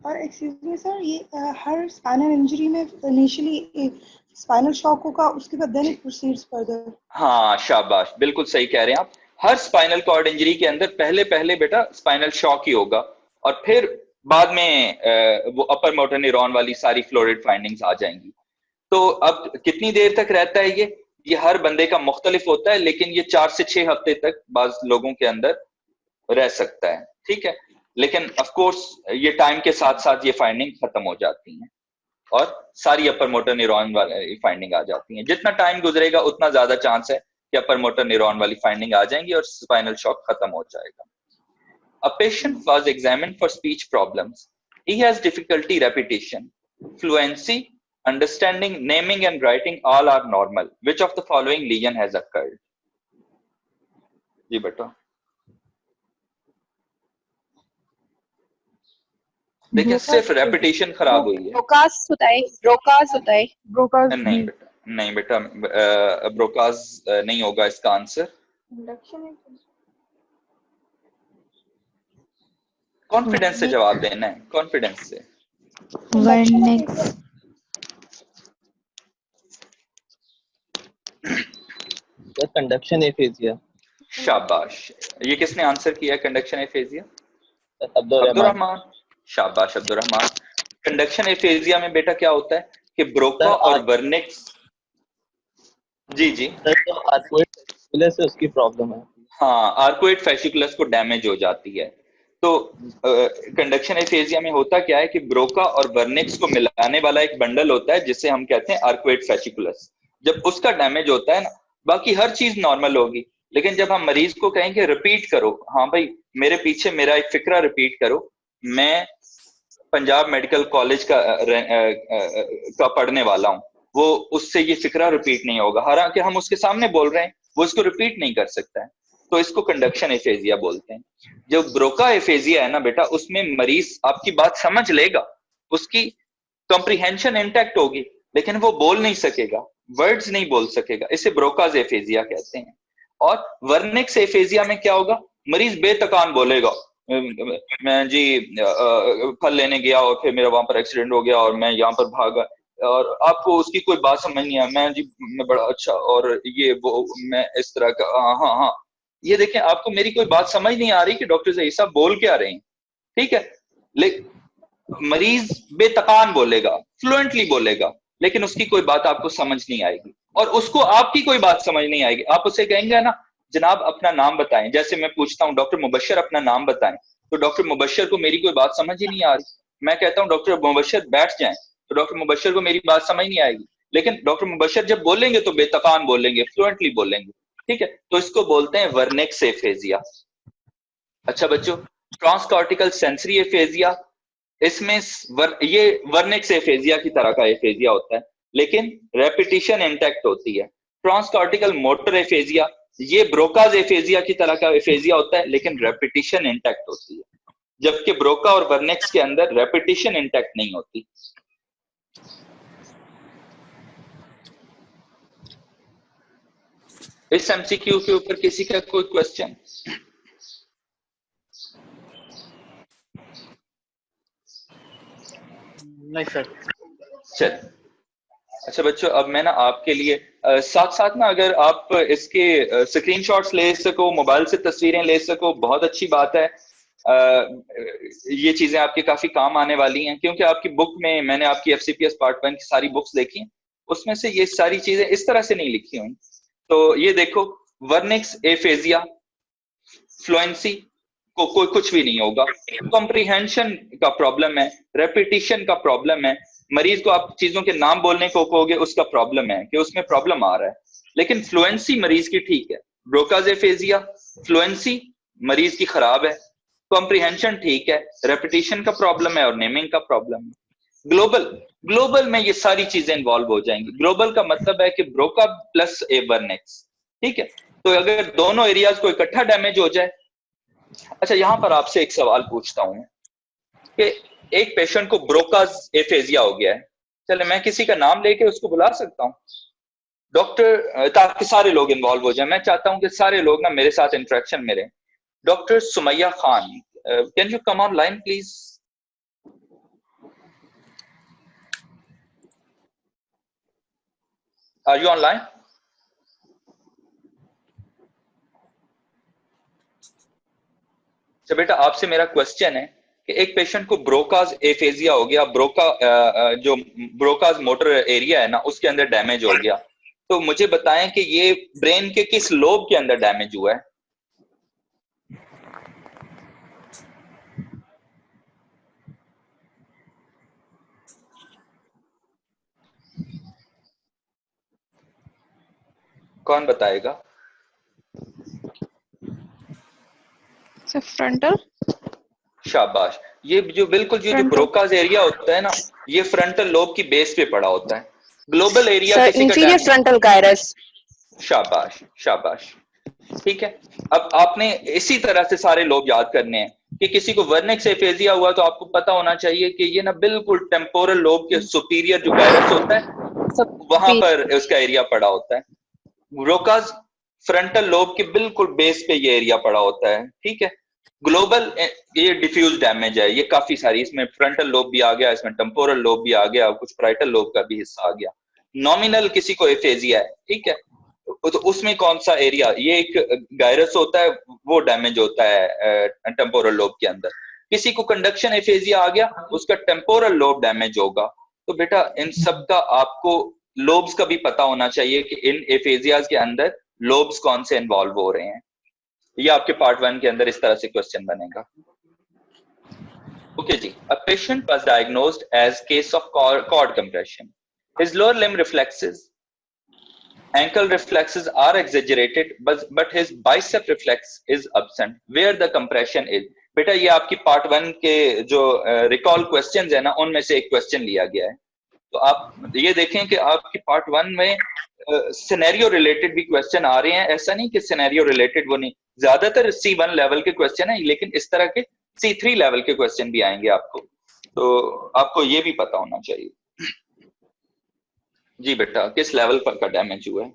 और एक्सक्यूज मी सर, ये हर स्पाइनल इंजरी में इनिशियली स्पाइनल शॉक होगा, उसके बाद देन इट प्रोसीड्स फर्दर? हाँ शाबाश, बिल्कुल सही कह रहे हैं आप। हर स्पाइनल कॉर्ड इंजरी के अंदर पहले बेटा स्पाइनल शॉक ही होगा और फिर बाद में वो अपर मोटर न्यूरॉन वाली सारी फ्लोरिड फाइंडिंग्स आ जाएंगी। तो अब कितनी देर तक रहता है ये हर बंदे का मुख्तलिफ होता है, लेकिन ये 4 से 6 हफ्ते तक बाज लोगों के अंदर रह सकता है, ठीक है। लेकिन ऑफ कोर्स ये टाइम के साथ साथ ये फाइंडिंग खत्म हो जाती हैं और सारी अपर मोटर न्यूरॉन वाली फाइंडिंग आ जाती हैं। जितना टाइम गुजरेगा उतना ज्यादा चांस है कि अपर मोटर न्यूरॉन वाली फाइंडिंग आ जाएंगी और स्पाइनल शॉक खत्म हो जाएगा। A patient was examined for speech problems. He has difficulty repetition, fluency, understanding, naming and writing all are normal. Which of the following lesion has occurred? जी बेटा, देखिए सिर्फ रेपिटेशन खराब हुई है। ब्रोकास होता है। नहीं बेटा ब्रोकास नहीं होगा इसका आंसर। कॉन्फिडेंस से जवाब देना है, कॉन्फिडेंस से। Conduction aphasia. शाबाश, ये किसने आंसर किया कंडक्शन एफेजिया? अब्दुर्रहमान। शाबाश अब्दुर्रहमान। कंडक्शन एफेजिया में बेटा क्या होता है कि ब्रोका और वर्निक्स, जी तो आर्कोइड फैसिकुलस से उसकी प्रॉब्लम है। हाँ, आर्कोइड फैसिकुलस को डैमेज हो जाती है। तो कंडक्शन एफेजिया में होता क्या है कि ब्रोका और वर्निक्स को मिलाने वाला एक बंडल होता है जिसे हम कहते हैं आर्कोइड फैसिकुलस। जब उसका डैमेज होता है ना, बाकी हर चीज नॉर्मल होगी, लेकिन जब हम मरीज को कहेंगे रिपीट करो, हाँ भाई मेरे पीछे मेरा एक फिक्रा रिपीट करो, मैं पंजाब मेडिकल कॉलेज का पढ़ने वाला हूँ, वो उससे ये फिक्रा रिपीट नहीं होगा, हालांकि हम उसके सामने बोल रहे हैं, वो इसको रिपीट नहीं कर सकता है। तो इसको कंडक्शन एफेजिया बोलते हैं। जो ब्रोका एफेजिया है ना बेटा, उसमें मरीज आपकी बात समझ लेगा, उसकी कॉम्प्रिहेंशन इंटैक्ट होगी, लेकिन वो बोल नहीं सकेगा, वर्ड्स नहीं बोल सकेगा, इसे ब्रोकाज एफेजिया कहते हैं। और वर्निक्स एफेजिया में क्या होगा, मरीज बेतकान बोलेगा, मैं जी फल लेने गया और फिर मेरा वहां पर एक्सीडेंट हो गया और मैं यहाँ पर भागा, और आपको उसकी कोई बात समझ नहीं है, मैं जी मैं बड़ा अच्छा और ये वो मैं इस तरह का, हाँ ये देखें आपको मेरी कोई बात समझ नहीं आ रही कि डॉक्टर ज़हीर साहब बोल क्या रहे हैं, ठीक है। लेकिन मरीज बेतकान बोलेगा, फ्लुएंटली बोलेगा, लेकिन उसकी कोई बात आपको समझ नहीं आएगी और उसको आपकी कोई बात समझ नहीं आएगी। आप उसे कहेंगे ना जनाब अपना नाम बताएं। जैसे मैं पूछता हूँ डॉक्टर मुबशर अपना नाम बताएं, तो डॉक्टर मुबशर को मेरी कोई बात समझ ही नहीं आ रही। मैं कहता हूँ डॉक्टर मुबशर बैठ जाएं, तो डॉक्टर मुबशर को मेरी बात समझ नहीं आएगी। लेकिन डॉक्टर मुबशर जब बोलेंगे तो बेतकान बोलेंगे, फ्लुएंटली बोलेंगे, ठीक है। तो इसको बोलते हैं वर्निक्स एफेजिया। अच्छा बच्चों, ट्रांसकॉर्टिकल सेंसरी एफेजिया, इसमें ये वर्निक्स एफेजिया की तरह का एफेजिया होता है, लेकिन रेपिटिशन इंटैक्ट होती है। ट्रांसकॉर्टिकल मोटर एफेजिया, ये ब्रोकाज एफेजिया की तरह का एफेजिया होता है, लेकिन रेपिटिशन इंटैक्ट होती है, जबकि ब्रोका और वर्निक्स के अंदर रेपिटिशन इंटैक्ट नहीं होती। इस एमसीक्यू के ऊपर किसी का कोई क्वेश्चन? नहीं सर। चल अच्छा बच्चों, अब मैं ना आपके लिए साथ साथ ना अगर आप इसके स्क्रीनशॉट्स ले सको, मोबाइल से तस्वीरें ले सको, बहुत अच्छी बात है। ये चीजें आपके काफी काम आने वाली हैं, क्योंकि आपकी बुक में मैंने आपकी FCPS पार्ट 1 की सारी बुक्स देखी हैं, उसमें से ये सारी चीजें इस तरह से नहीं लिखी हुई। तो ये देखो, वर्निक्स एफेजिया, फ्लुएंसी को कोई कुछ भी नहीं होगा, कॉम्प्रिहेंशन का प्रॉब्लम है, रेपिटिशन का प्रॉब्लम है, मरीज को आप चीजों के नाम बोलने को कहोगे उसका प्रॉब्लम है कि उसमें प्रॉब्लम आ रहा है, लेकिन फ्लुएंसी मरीज की ठीक है। ब्रोकाज एफेजिया, फ्लुएंसी मरीज की खराब है, कॉम्प्रिहेंशन ठीक है, रेपिटिशन का प्रॉब्लम है और नेमिंग का प्रॉब्लम है। ग्लोबल में ये सारी चीजें इन्वॉल्व हो जाएंगी। ग्लोबल का मतलब है कि ब्रोका प्लस ए वर्निक्स, ठीक है। तो अगर दोनों एरियाज को इकट्ठा डैमेज हो जाए। अच्छा, यहां पर आपसे एक सवाल पूछता हूं कि एक पेशेंट को ब्रोकाज एफेजिया हो गया है, चले मैं किसी का नाम लेके उसको बुला सकता हूं डॉक्टर, ताकि सारे लोग इन्वॉल्व हो जाए। मैं चाहता हूं कि सारे लोग ना मेरे साथ इंटरेक्शन में रहें। Doctor Sumaiya Khan, can you come on line please? Are you online? अच्छा बेटा, आपसे मेरा क्वेश्चन है कि एक पेशेंट को ब्रोकाज एफेजिया हो गया, जो ब्रोकाज मोटर एरिया है ना उसके अंदर डैमेज हो गया, तो मुझे बताएं कि ये ब्रेन के किस लोब के अंदर डैमेज हुआ है? कौन बताएगा? फ्रंटल। शाबाश। ये जो बिल्कुल जो ब्रोकाज एरिया होता है ना, ये फ्रंटल लोब की बेस पे पड़ा होता है। ग्लोबल एरिया किसी का इंफीरियर फ्रंटल गायरस। शाबाश शाबाश, ठीक है। अब आपने इसी तरह से सारे लोब याद करने हैं कि किसी को वर्निक्स एफेजिया हुआ तो आपको पता होना चाहिए कि ये ना बिल्कुल टेम्पोरल लोब के सुपीरियर जो गायरस होता है वहां पर उसका एरिया पड़ा होता है। ब्रोकाज फ्रंटल लोब के बिल्कुल बेस पे ये एरिया पड़ा होता है, ठीक है। ग्लोबल ये डिफ्यूज डैमेज है, ये काफी सारी, इसमें फ्रंटल लोब भी आ गया, इसमें टेम्पोरल लोब भी आ गया, कुछ पैराइटल लोब का भी हिस्सा आ गया। नॉमिनल किसी को एफेजिया है, ठीक है, तो उसमें कौन सा एरिया, ये एक गायरस होता है वो डैमेज होता है टेम्पोरल लोब के अंदर। किसी को कंडक्शन एफेजिया आ गया, उसका टेम्पोरल लोब डैमेज होगा। तो बेटा इन सब का आपको लोब्स का भी पता होना चाहिए कि इन एफेजियाज के अंदर लोब्स कौन से इन्वॉल्व हो रहे हैं। ये आपके पार्ट 1 के अंदर इस तरह से क्वेश्चन बनेगा। ओके जी, a patient was diagnosed as case of cord compression. His lower limb reflexes, ankle reflexes are exaggerated, but his bicep reflex is absent. Where the compression is? बेटा ये आपकी पार्ट 1 के जो रिकॉल क्वेश्चंस है ना, उनमें से एक क्वेश्चन लिया गया है। तो आप ये देखें कि आपकी पार्ट 1 में सिनेरियो रिलेटेड भी क्वेश्चन आ रहे हैं। ऐसा नहीं कि सिनेरियो रिलेटेड वो नहीं, ज्यादातर C1 लेवल के क्वेश्चन है, लेकिन इस तरह के C3 लेवल के क्वेश्चन भी आएंगे आपको, तो आपको ये भी पता होना चाहिए। जी बेटा, किस लेवल पर का डैमेज हुआ है?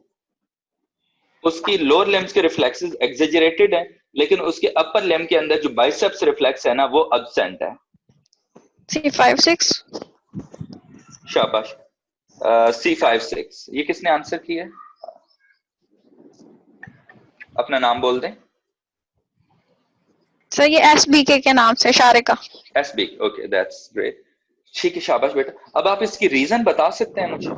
उसकी लोअर लिम्स के रिफ्लेक्सेस एग्जेजरेटेड है, लेकिन उसके अपर लिम्ब के अंदर जो बाइसेप्स रिफ्लेक्स है ना वो एब्सेंट है। C5-6। शाबाश, C5-6। ये किसने आंसर किया? अपना नाम बोल दें सर। ये SBK के नाम से, Sharika. SBK, okay, that's great, ठीक है, शाबाश बेटा। अब आप इसकी रीजन बता सकते हैं मुझे?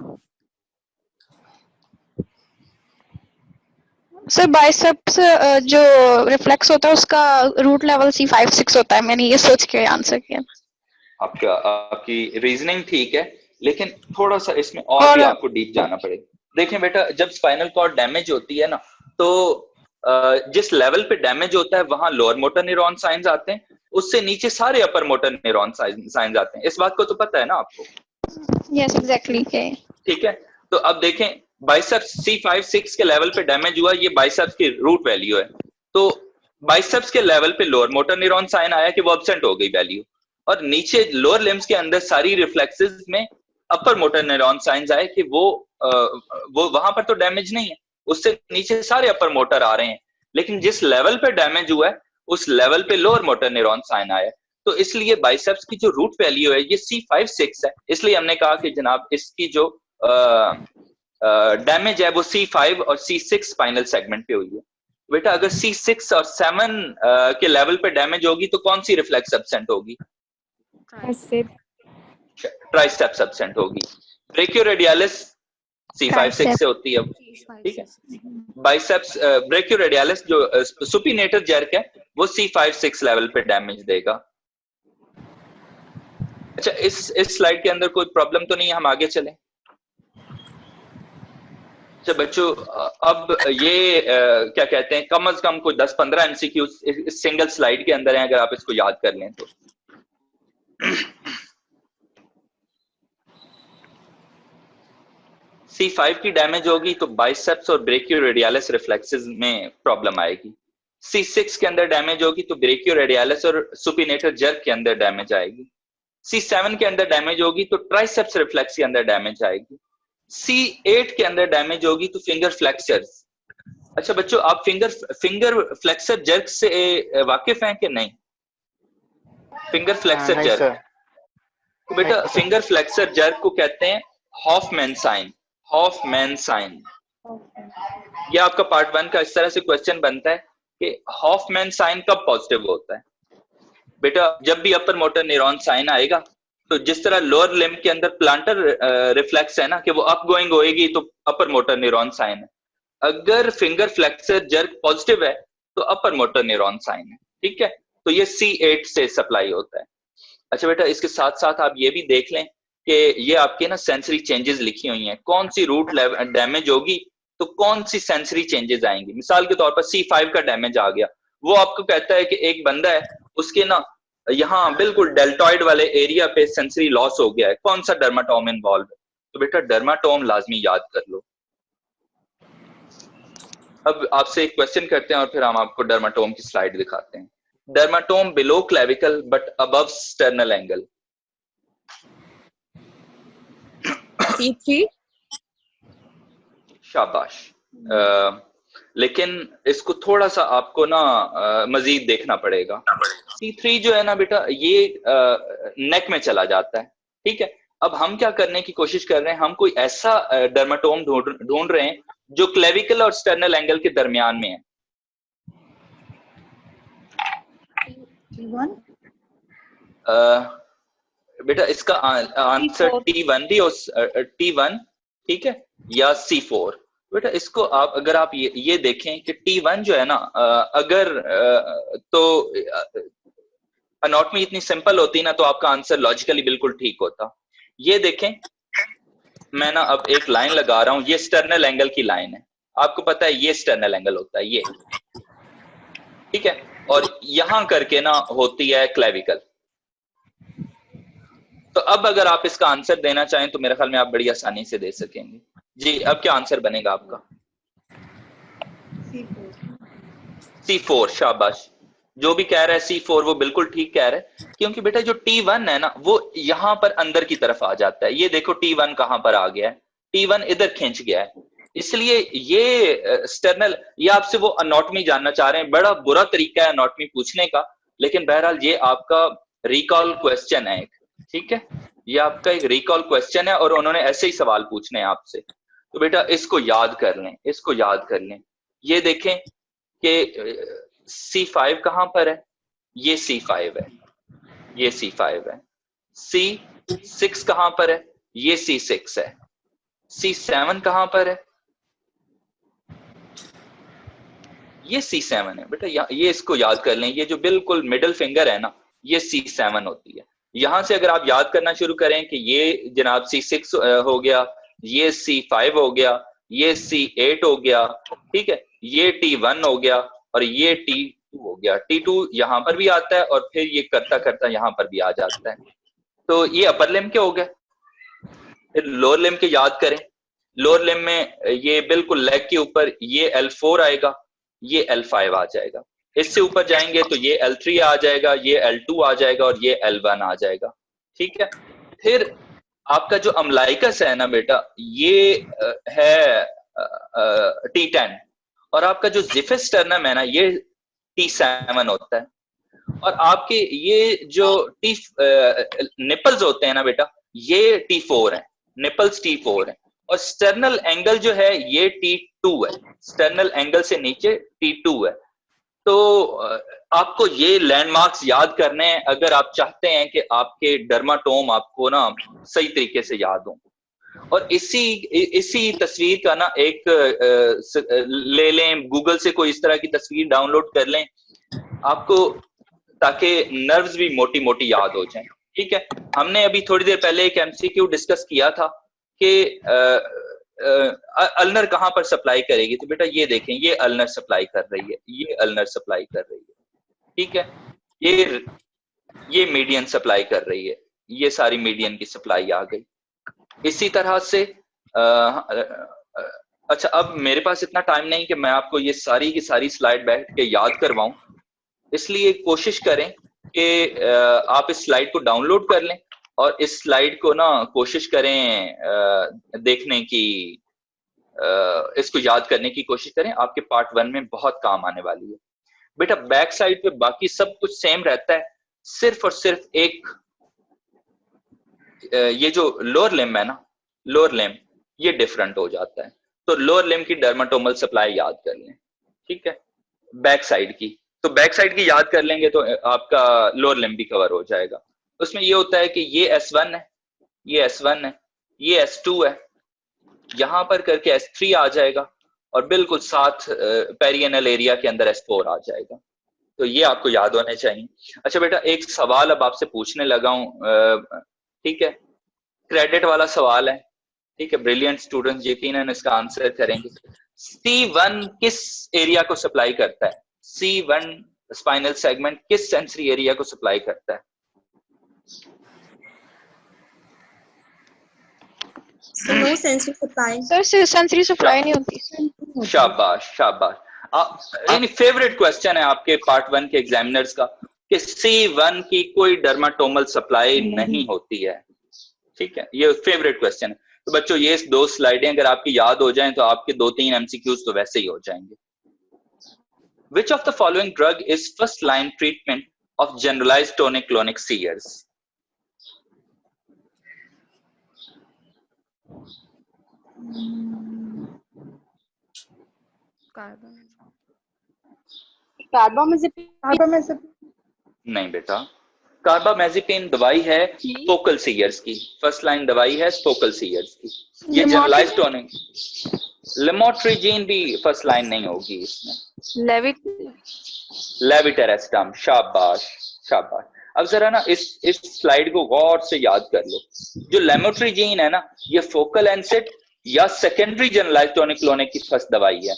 सर बाइसेप्स जो रिफ्लेक्स होता है उसका रूट लेवल C5-6 होता है, मैंने ये सोच के आंसर किया। आपकी रीजनिंग ठीक है, लेकिन थोड़ा सा इसमें और भी आपको डीप जाना पड़ेगा। देखें बेटा, जब स्पाइनल कॉर्ड डैमेज होती है ना, तो जिस लेवल पे डैमेज होता है वहां लोअर मोटर न्यूरॉन साइंस आते हैं, उससे नीचे सारे अपर मोटर न्यूरॉन साइंस आते हैं। इस बात को तो पता है ना आपको? Yes exactly. ठीक है, तो अब देखें बाइसेप्स C5-6 के लेवल पे डैमेज हुआ, ये बाइसेप्स की रूट वैल्यू है। तो बाइसेप्स के लेवल पे लोअर मोटर न्यूरॉन साइन आया कि वो एब्सेंट हो गई वैल्यू, और नीचे लोअर लिम्स के अंदर सारी रिफ्लेक्सेस में अपर मोटर न्यूरॉन साइंस आए कि वो वहां पर तो डैमेज नहीं है, उससे नीचे सारे अपर मोटर आ रहे हैं, लेकिन जिस लेवल पे डैमेज हुआ है उस लेवल पे लोअर मोटर न्यूरॉन साइन आया। तो इसलिए बाइसेप्स की जो रूट वैल्यू है ये C5-6 है। इसलिए हमने कहा कि जनाब इसकी जो डैमेज है वो C5 और C6 स्पाइनल सेगमेंट पे हुई है। बेटा अगर C6 और 7 के लेवल पे डैमेज होगी तो कौन सी रिफ्लेक्स एब्सेंट होगी? ट्राइसेप्स एब्सेंट होगी। ब्रेकियोरेडियलिस C5-6 से होती है, ठीक है। बाइसेप्स ब्रेकियोरेडियलिस जो सुपिनेटर जर्क है वो C5-6 लेवल पे डैमेज देगा। अच्छा, इस स्लाइड के अंदर कोई प्रॉब्लम तो नहीं है? हम आगे चलें। अच्छा बच्चों, अब ये क्या कहते हैं, कम से कम कोई 10-15 MCQ इस सिंगल स्लाइड के अंदर है, अगर आप इसको याद कर लें तो। C5 की डैमेज होगी तो बाइसेप्स और ब्रेकियोरेडियलिस रिफ्लेक्सेस में प्रॉब्लम आएगी। C6 के अंदर डैमेज होगी तो ब्रेकियोरेडियलिस और सुपिनेटर जर्क के अंदर डैमेज आएगी। C7 के अंदर डैमेज होगी तो ट्राइसेप्स रिफ्लेक्स के अंदर डैमेज आएगी। C8 के अंदर डैमेज होगी तो फिंगर फ्लेक्सर्स। अच्छा बच्चों, आप फिंगर फ्लेक्सर जर्क से वाकिफ हैं कि नहीं? फिंगर फ्लेक्सर जर्क, तो बेटा फिंगर फ्लेक्सर जर्क को कहते हैं हॉफमैन साइन। हॉफमैन साइन, ये आपका पार्ट 1 का इस तरह से क्वेश्चन बनता है कि हॉफमैन साइन कब पॉजिटिव होता है? बेटा जब भी अपर मोटर न्यूरॉन साइन आएगा, तो जिस तरह लोअर लिम्ब के अंदर प्लांटर रिफ्लेक्स है ना कि वो अप गोइंग होएगी तो अपर मोटर न्यूरॉन साइन है, अगर फिंगर फ्लेक्सर जर्क पॉजिटिव है तो अपर मोटर न्यूरॉन साइन है, ठीक है। तो ये C8 से सप्लाई होता है। अच्छा बेटा, इसके साथ साथ आप ये भी देख लें कि ये आपके ना सेंसरी चेंजेस लिखी हुई हैं, कौन सी रूट डैमेज होगी तो कौन सी सेंसरी चेंजेस आएंगी। मिसाल के तौर पर C5 का डैमेज आ गया, वो आपको कहता है कि एक बंदा है उसके ना यहाँ बिल्कुल डेल्टॉइड वाले एरिया पे सेंसरी लॉस हो गया है, कौन सा डर्माटोम इन्वॉल्व है? तो बेटा डर्माटोम लाजमी याद कर लो। अब आपसे एक क्वेश्चन करते हैं और फिर हम आपको डर्माटोम की स्लाइड दिखाते हैं। Dermatome below clavicle but above sternal angle. T3। शाबाश। लेकिन इसको थोड़ा सा आपको ना मजीद देखना पड़ेगा। T3 जो है ना बेटा, ये नेक में चला जाता है, ठीक है। अब हम क्या करने की कोशिश कर रहे हैं, हम कोई ऐसा डर्माटोम ढूंढ रहे हैं जो क्लेविकल और स्टर्नल एंगल के दरमियान में है। T1? बेटा इसका आंसर T1 भी और T1, ठीक है, या C4। बेटा इसको आप अगर आप ये देखें कि T1 जो है ना, अगर तो एनाटॉमी इतनी सिंपल होती ना तो आपका आंसर लॉजिकली बिल्कुल ठीक होता। ये देखें, मैं ना अब एक लाइन लगा रहा हूं, ये स्टर्नल एंगल की लाइन है, आपको पता है ये स्टर्नल एंगल होता है ये, ठीक है, और यहां करके ना होती है क्लेविकल। तो अब अगर आप इसका आंसर देना चाहें तो मेरे ख्याल में आप बड़ी आसानी से दे सकेंगे। जी, अब क्या आंसर बनेगा आपका? C4। शाबाश, जो भी कह रहा है C4 वो बिल्कुल ठीक कह रहा है, क्योंकि बेटा जो T1 है ना वो यहां पर अंदर की तरफ आ जाता है। ये देखो T1 कहां पर आ गया है, T1 इधर खींच गया है, इसलिए ये स्टर्नल, ये आपसे वो एनाटॉमी जानना चाह रहे हैं। बड़ा बुरा तरीका है एनाटॉमी पूछने का, लेकिन बहरहाल ये आपका रिकॉल क्वेश्चन है, ठीक है, ये आपका एक रिकॉल क्वेश्चन है और उन्होंने ऐसे ही सवाल पूछने हैं आपसे। तो बेटा इसको याद कर लें, इसको याद कर लें। ये देखें कि C5 कहां पर है, ये C5 है, ये C5 है। C6 कहां पर है, ये C6 है। C7 कहां पर है, ये C7 है बेटा, ये इसको याद कर लें, ये जो बिल्कुल मिडिल फिंगर है ना, ये C7 होती है। यहां से अगर आप याद करना शुरू करें कि ये जनाब C6 हो गया, ये C5 हो गया, ये C8 हो गया, ठीक है, ये T1 हो गया और ये T2 हो गया। T2 यहाँ पर भी आता है और फिर ये करता करता यहाँ पर भी आ जाता है। तो ये अपर लिम्ब के हो गए। फिर लोअर लिम्ब के याद करें। लोअर लिम्ब में ये बिल्कुल लेग के ऊपर ये L4 आएगा, ये L5 आ जाएगा। इससे ऊपर जाएंगे तो ये L3 आ जाएगा, ये L2 आ जाएगा और ये L1 आ जाएगा, ठीक है। फिर आपका जो अम्लाइकस है ना बेटा, ये है T10 और आपका जो जिफस स्टर्नम है ना, ये T7 होता है। और आपके ये जो निपल्स होते हैं ना बेटा, ये T4 है, निपल्स T4 है। और स्टर्नल एंगल जो है ये T2 है, स्टर्नल एंगल से नीचे T2 है। तो आपको ये लैंडमार्क्स याद करने हैं अगर आप चाहते हैं कि आपके डर्माटोम आपको ना सही तरीके से याद हो। और इसी तस्वीर का ना एक ले लें, गूगल से कोई इस तरह की तस्वीर डाउनलोड कर लें आपको, ताकि नर्व्स भी मोटी मोटी याद हो जाएं, ठीक है। हमने अभी थोड़ी देर पहले एक MCQ डिस्कस किया था कि अल्नर कहां पर सप्लाई करेगी। तो बेटा ये देखें, ये अल्नर सप्लाई कर रही है, ये अल्नर सप्लाई कर रही है, ठीक है। ये मीडियन सप्लाई कर रही है, ये सारी मीडियन की सप्लाई आ गई। इसी तरह से अच्छा, अब मेरे पास इतना टाइम नहीं कि मैं आपको ये सारी की सारी स्लाइड बैठ के याद करवाऊं, इसलिए कोशिश करें कि आप इस स्लाइड को डाउनलोड कर लें और इस स्लाइड को ना कोशिश करें देखने की, इसको याद करने की कोशिश करें। आपके पार्ट 1 में बहुत काम आने वाली है बेटा। बैक साइड पे बाकी सब कुछ सेम रहता है, सिर्फ और सिर्फ एक ये जो लोअर लिम्ब है ना, लोअर लिम्ब ये डिफरेंट हो जाता है। तो लोअर लिम्ब की डर्माटोमल सप्लाई याद कर लें, ठीक है। बैक साइड की, तो बैक साइड की याद कर लेंगे तो आपका लोअर लिम्ब भी कवर हो जाएगा। उसमें ये होता है कि ये S1 है, ये S1 है, ये S2 है, यहां पर करके S3 आ जाएगा और बिल्कुल साथ पेरियनल एरिया के अंदर S4 आ जाएगा। तो ये आपको याद होने चाहिए। अच्छा बेटा, एक सवाल अब आपसे पूछने लगा हूं, ठीक है, क्रेडिट वाला सवाल है, ठीक है। ब्रिलियंट स्टूडेंट्स यकीनन इसका आंसर करेंगे। C1 किस एरिया को सप्लाई करता है? C1 स्पाइनल सेगमेंट किस सेंसरी एरिया को सप्लाई करता है? No sensory supply sir, sensory supply नहीं होती। शाबाश शाबाश। यानी फेवरेट क्वेश्चन है आपके पार्ट 1 के एग्जामिनर्स का कि C1 की कोई डर्माटोमल सप्लाई नहीं होती है, ठीक है। ये फेवरेट क्वेश्चन है। तो बच्चों ये 2 स्लाइडें अगर आपकी याद हो जाएं तो आपके 2-3 MCQs तो वैसे ही हो जाएंगे। Which of the following drug is first line treatment of generalized tonic-clonic seizures? Carbamazepine नहीं बेटा, कार्बामेज़ेपिन दवाई है फोकल सीयर्स की, फर्स्ट लाइन दवाई है फोकल सीयर्स की। ये जनरलाइज्ड टोनिक, लेमोट्रिजीन भी फर्स्ट लाइन नहीं होगी इसमें। लेविटेरेस्टम, शाबाश शाबाश। अब जरा ना इस स्लाइड को गौर से याद कर लो। जो लेमोट्रिजीन है ना, ये फोकल एनसेट या सेकेंडरी जनरलाइज्ड टोनिक क्लोनिक की फर्स्ट दवाई है।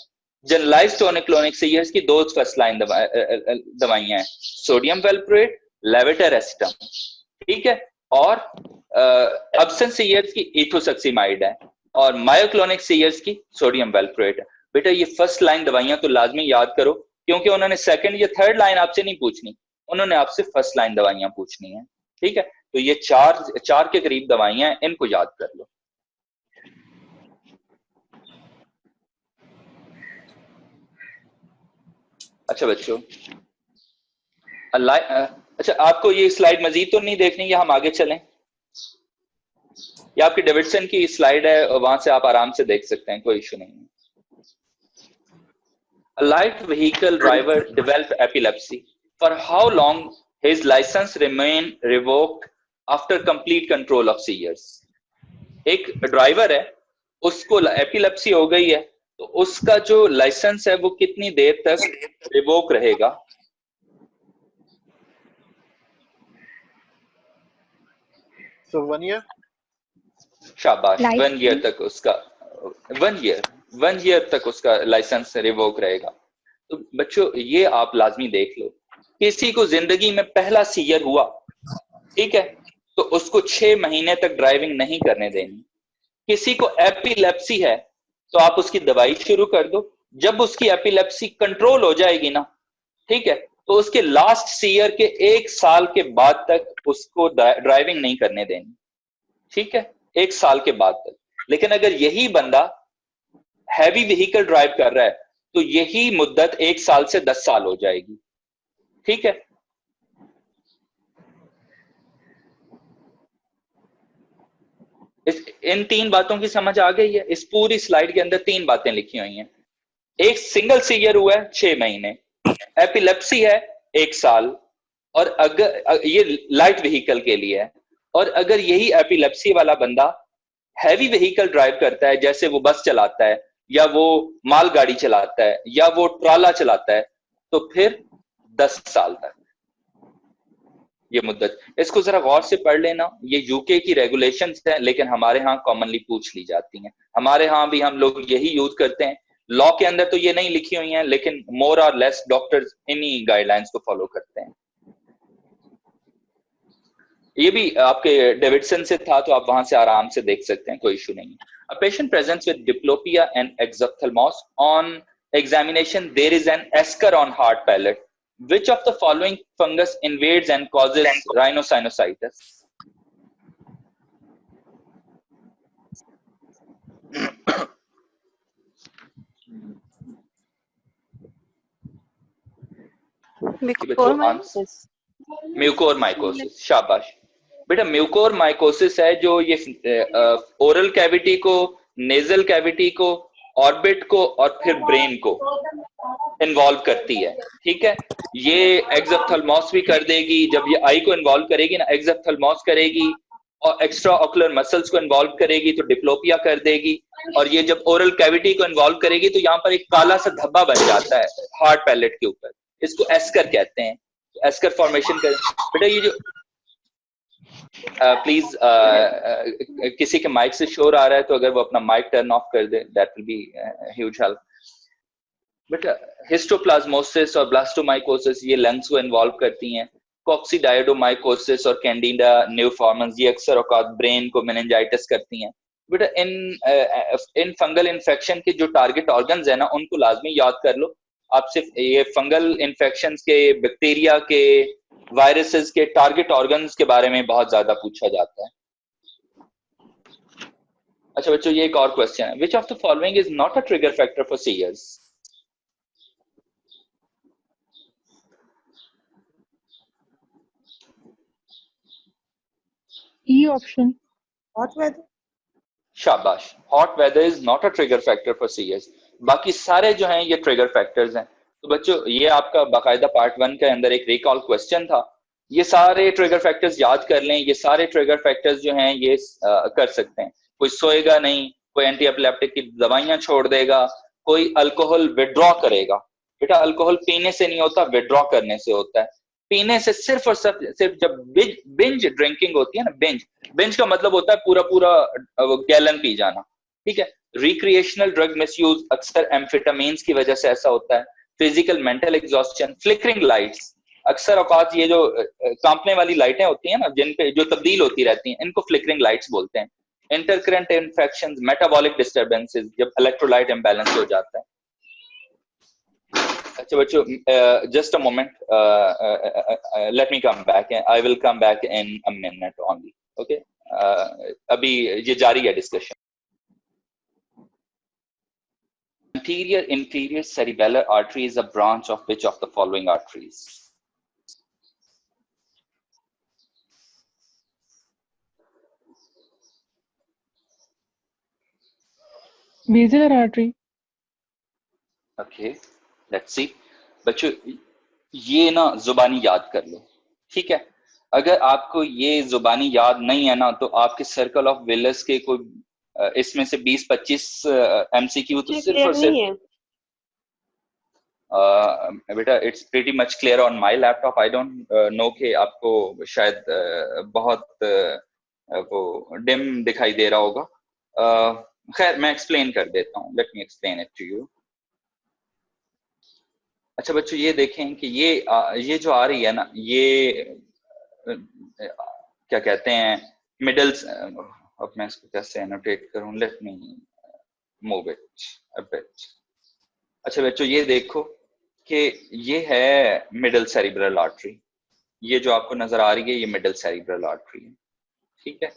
जनरलाइज्ड टोनिक क्लोनिक सीयर्स की 2 फर्स्ट लाइन दवाइयां हैं, सोडियम वेलप्रोएट, लेविटेरेस्टम, ठीक है। और अब्सेंट सीयर्स की इथोसक्सीमाइड है और मायोक्लोनिक सीयर्स की सोडियम वेलप्रोएट है। बेटा ये फर्स्ट लाइन दवाइयां तो लाजमी याद करो, क्योंकि उन्होंने सेकंड या थर्ड लाइन आपसे नहीं पूछनी, उन्होंने आपसे फर्स्ट लाइन दवाइयां पूछनी है, ठीक है। तो ये चार के करीब दवाइयां हैं, इनको याद कर लो। अच्छा बच्चों, अच्छा आपको ये स्लाइड मजीद तो नहीं देखनी, या हम आगे चलें? ये आपकी डेविडसन की स्लाइड है, वहां से आप आराम से देख सकते हैं, कोई इशू नहीं है। A light vehicle driver developed epilepsy. For how long his license remained revoked after complete control of seizures? एक ड्राइवर है, उसको एपिलेप्सी हो गई है, तो उसका जो लाइसेंस है वो कितनी देर तक रिवोक रहेगा? So 1 year. शाबाश, 1 ईयर तक उसका 1 ईयर तक उसका लाइसेंस रिवोक रहेगा। तो बच्चों ये आप लाजमी देख लो, किसी को जिंदगी में पहला सीजर हुआ, ठीक है, तो उसको 6 महीने तक ड्राइविंग नहीं करने देनी। किसी को एपिलेप्सी है तो आप उसकी दवाई शुरू कर दो, जब उसकी एपिलेप्सी कंट्रोल हो जाएगी ना, ठीक है, तो उसके लास्ट सीयर के 1 साल के बाद तक उसको ड्राइविंग नहीं करने देनी, ठीक है, 1 साल के बाद तक। लेकिन अगर यही बंदा हैवी व्हीकल ड्राइव कर रहा है तो यही मुद्दत 1 साल से 10 साल हो जाएगी, ठीक है। इन 3 बातों की समझ आ गई है? इस पूरी स्लाइड के अंदर 3 बातें लिखी हुई हैं। एक सिंगल सीजर हुआ है 6 महीने, एपिलेप्सी है 1 साल, और अगर ये लाइट व्हीकल के लिए है, और अगर यही एपिलेप्सी वाला बंदा हैवी व्हीकल ड्राइव करता है, जैसे वो बस चलाता है या वो मालगाड़ी चलाता है या वो ट्राला चलाता है, तो फिर 10 साल तक ये मुद्दत। इसको जरा गौर से पढ़ लेना, ये यूके की रेगुलेशंस है, लेकिन हमारे यहाँ कॉमनली पूछ ली जाती हैं। हमारे यहाँ भी हम लोग यही यूज करते हैं। लॉ के अंदर तो ये नहीं लिखी हुई हैं, लेकिन मोर और लेस डॉक्टर्स इन्हीं गाइडलाइंस को फॉलो करते हैं। ये भी आपके डेविडसन से था, तो आप वहां से आराम से देख सकते हैं, कोई इशू नहीं है। A patient presents with diplopia and exophthalmos. On examination, there is an eschar on hard palate. Which of the following fungus invades and causes rhinosinusitis? Mucormycosis. शाबाश बेटा, म्यूकोरमाइकोसिस है जो ये ओरल कैविटी को, नेजल कैविटी को, ऑर्बिट को और फिर ब्रेन को इन्वॉल्व करती है, ठीक है। ये एक्सोप्थेल्मोस भी कर देगी, जब ये आई को इन्वॉल्व करेगी ना, एक्सोप्थेल्मोस करेगी, और एक्स्ट्रा ऑकुलर मसल्स को इन्वॉल्व करेगी तो डिप्लोपिया कर देगी, और ये जब ओरल कैविटी को इन्वॉल्व करेगी तो यहाँ पर एक काला सा धब्बा बन जाता है हार्ड पैलेट के ऊपर, इसको एस्कर कहते हैं। एस्कर फॉर्मेशन कर बेटा, ये जो प्लीज किसी के माइक से शोर आ रहा है तो अगर वो अपना माइक टर्न ऑफ कर दे, that will be huge help. बेटा हिस्टोप्लाज्मोसिस और ब्लास्टोमाइकोसिस ये लंग्स को इन्वॉल्व करती हैं। कॉक्सीडायोडोमाइकोसिस और कैंडिडा न्यूफॉर्मन्स ये अक्सर औकात ब्रेन को मेनिंजाइटिस करती हैं। बेटा इन फंगल इन्फेक्शन के जो टारगेट ऑर्गन्स है ना, उनको लाजमी याद कर लो। आपसे ये फंगल इन्फेक्शंस के, बैक्टीरिया के, वायरसेस के टारगेट ऑर्गन्स के बारे में बहुत ज्यादा पूछा जाता है। अच्छा बच्चों, ये एक और क्वेश्चन है, which of the following is not a trigger factor for seizures? E option. Hot weather. शाबाश, hot weather is not a trigger factor for seizures. बाकी सारे जो हैं ये ट्रिगर फैक्टर्स हैं। तो बच्चों ये आपका बाकायदा पार्ट 1 के अंदर एक रिकॉल क्वेश्चन था। ये सारे ट्रिगर फैक्टर्स याद कर लें। ये सारे ट्रिगर फैक्टर्स जो हैं ये कर सकते हैं। कोई सोएगा नहीं, कोई एंटी एपिलेप्टिक की दवाइयां छोड़ देगा, कोई अल्कोहल विड्रॉ करेगा। बेटा अल्कोहल पीने से नहीं होता, विड्रॉ करने से होता है। पीने से सिर्फ और सिर्फ जब बिंज ड्रिंकिंग होती है ना, बिंज का मतलब होता है पूरा पूरा गैलन पी जाना, ठीक है। रिक्रिएशनल ड्रग मिसयूज अक्सर एम्फेटामीन्स की वजह से ऐसा होता है। Physical mental exhaustion, flickering lights, अक्सर औकात ये जो कांपने वाली लाइटें होती हैं ना, जिन पे जो तब्दील होती रहती हैं, इनको फ्लिकरिंग लाइट्स बोलते हैं। इंटरकरेंट इन्फेक्शंस, मेटाबॉलिक डिस्टर्बेंसेस, जब इलेक्ट्रोलाइट इम्बैलेंस हो जाता है। अच्छा बच्चों, just a moment, let me come back. I will come back in a minute only. Okay? अभी ये जारी है discussion. Anterior inferior cerebellar artery is a branch of which of the following arteries? Basilar artery. Okay, let's see. बच्चों ये ना जुबानी याद कर लो, ठीक है। अगर आपको ये जुबानी याद नहीं है ना, तो आपके सर्कल ऑफ विलियस के कोई इसमें से 20-25 MCQ तो सिर्फ क्लियर और सिर्फ नहीं है। बेटा it's pretty much clear on my laptop. I don't know कि आपको शायद बहुत वो डिम दिखाई दे रहा होगा। खैर मैं एक्सप्लेन कर देता हूँ, let me explain it to you. अच्छा बच्चों ये देखें कि ये जो आ रही है ना, ये क्या कहते हैं मिडल्स। अब मैं इसको कैसे एनोटेट करूं, let me move it a bit. अच्छा बच्चों ये देखो कि ये है मिडल सेरिब्रल आर्टरी, ये जो आपको नजर आ रही है ये मिडल सेरिब्रल आर्टरी है, ठीक है।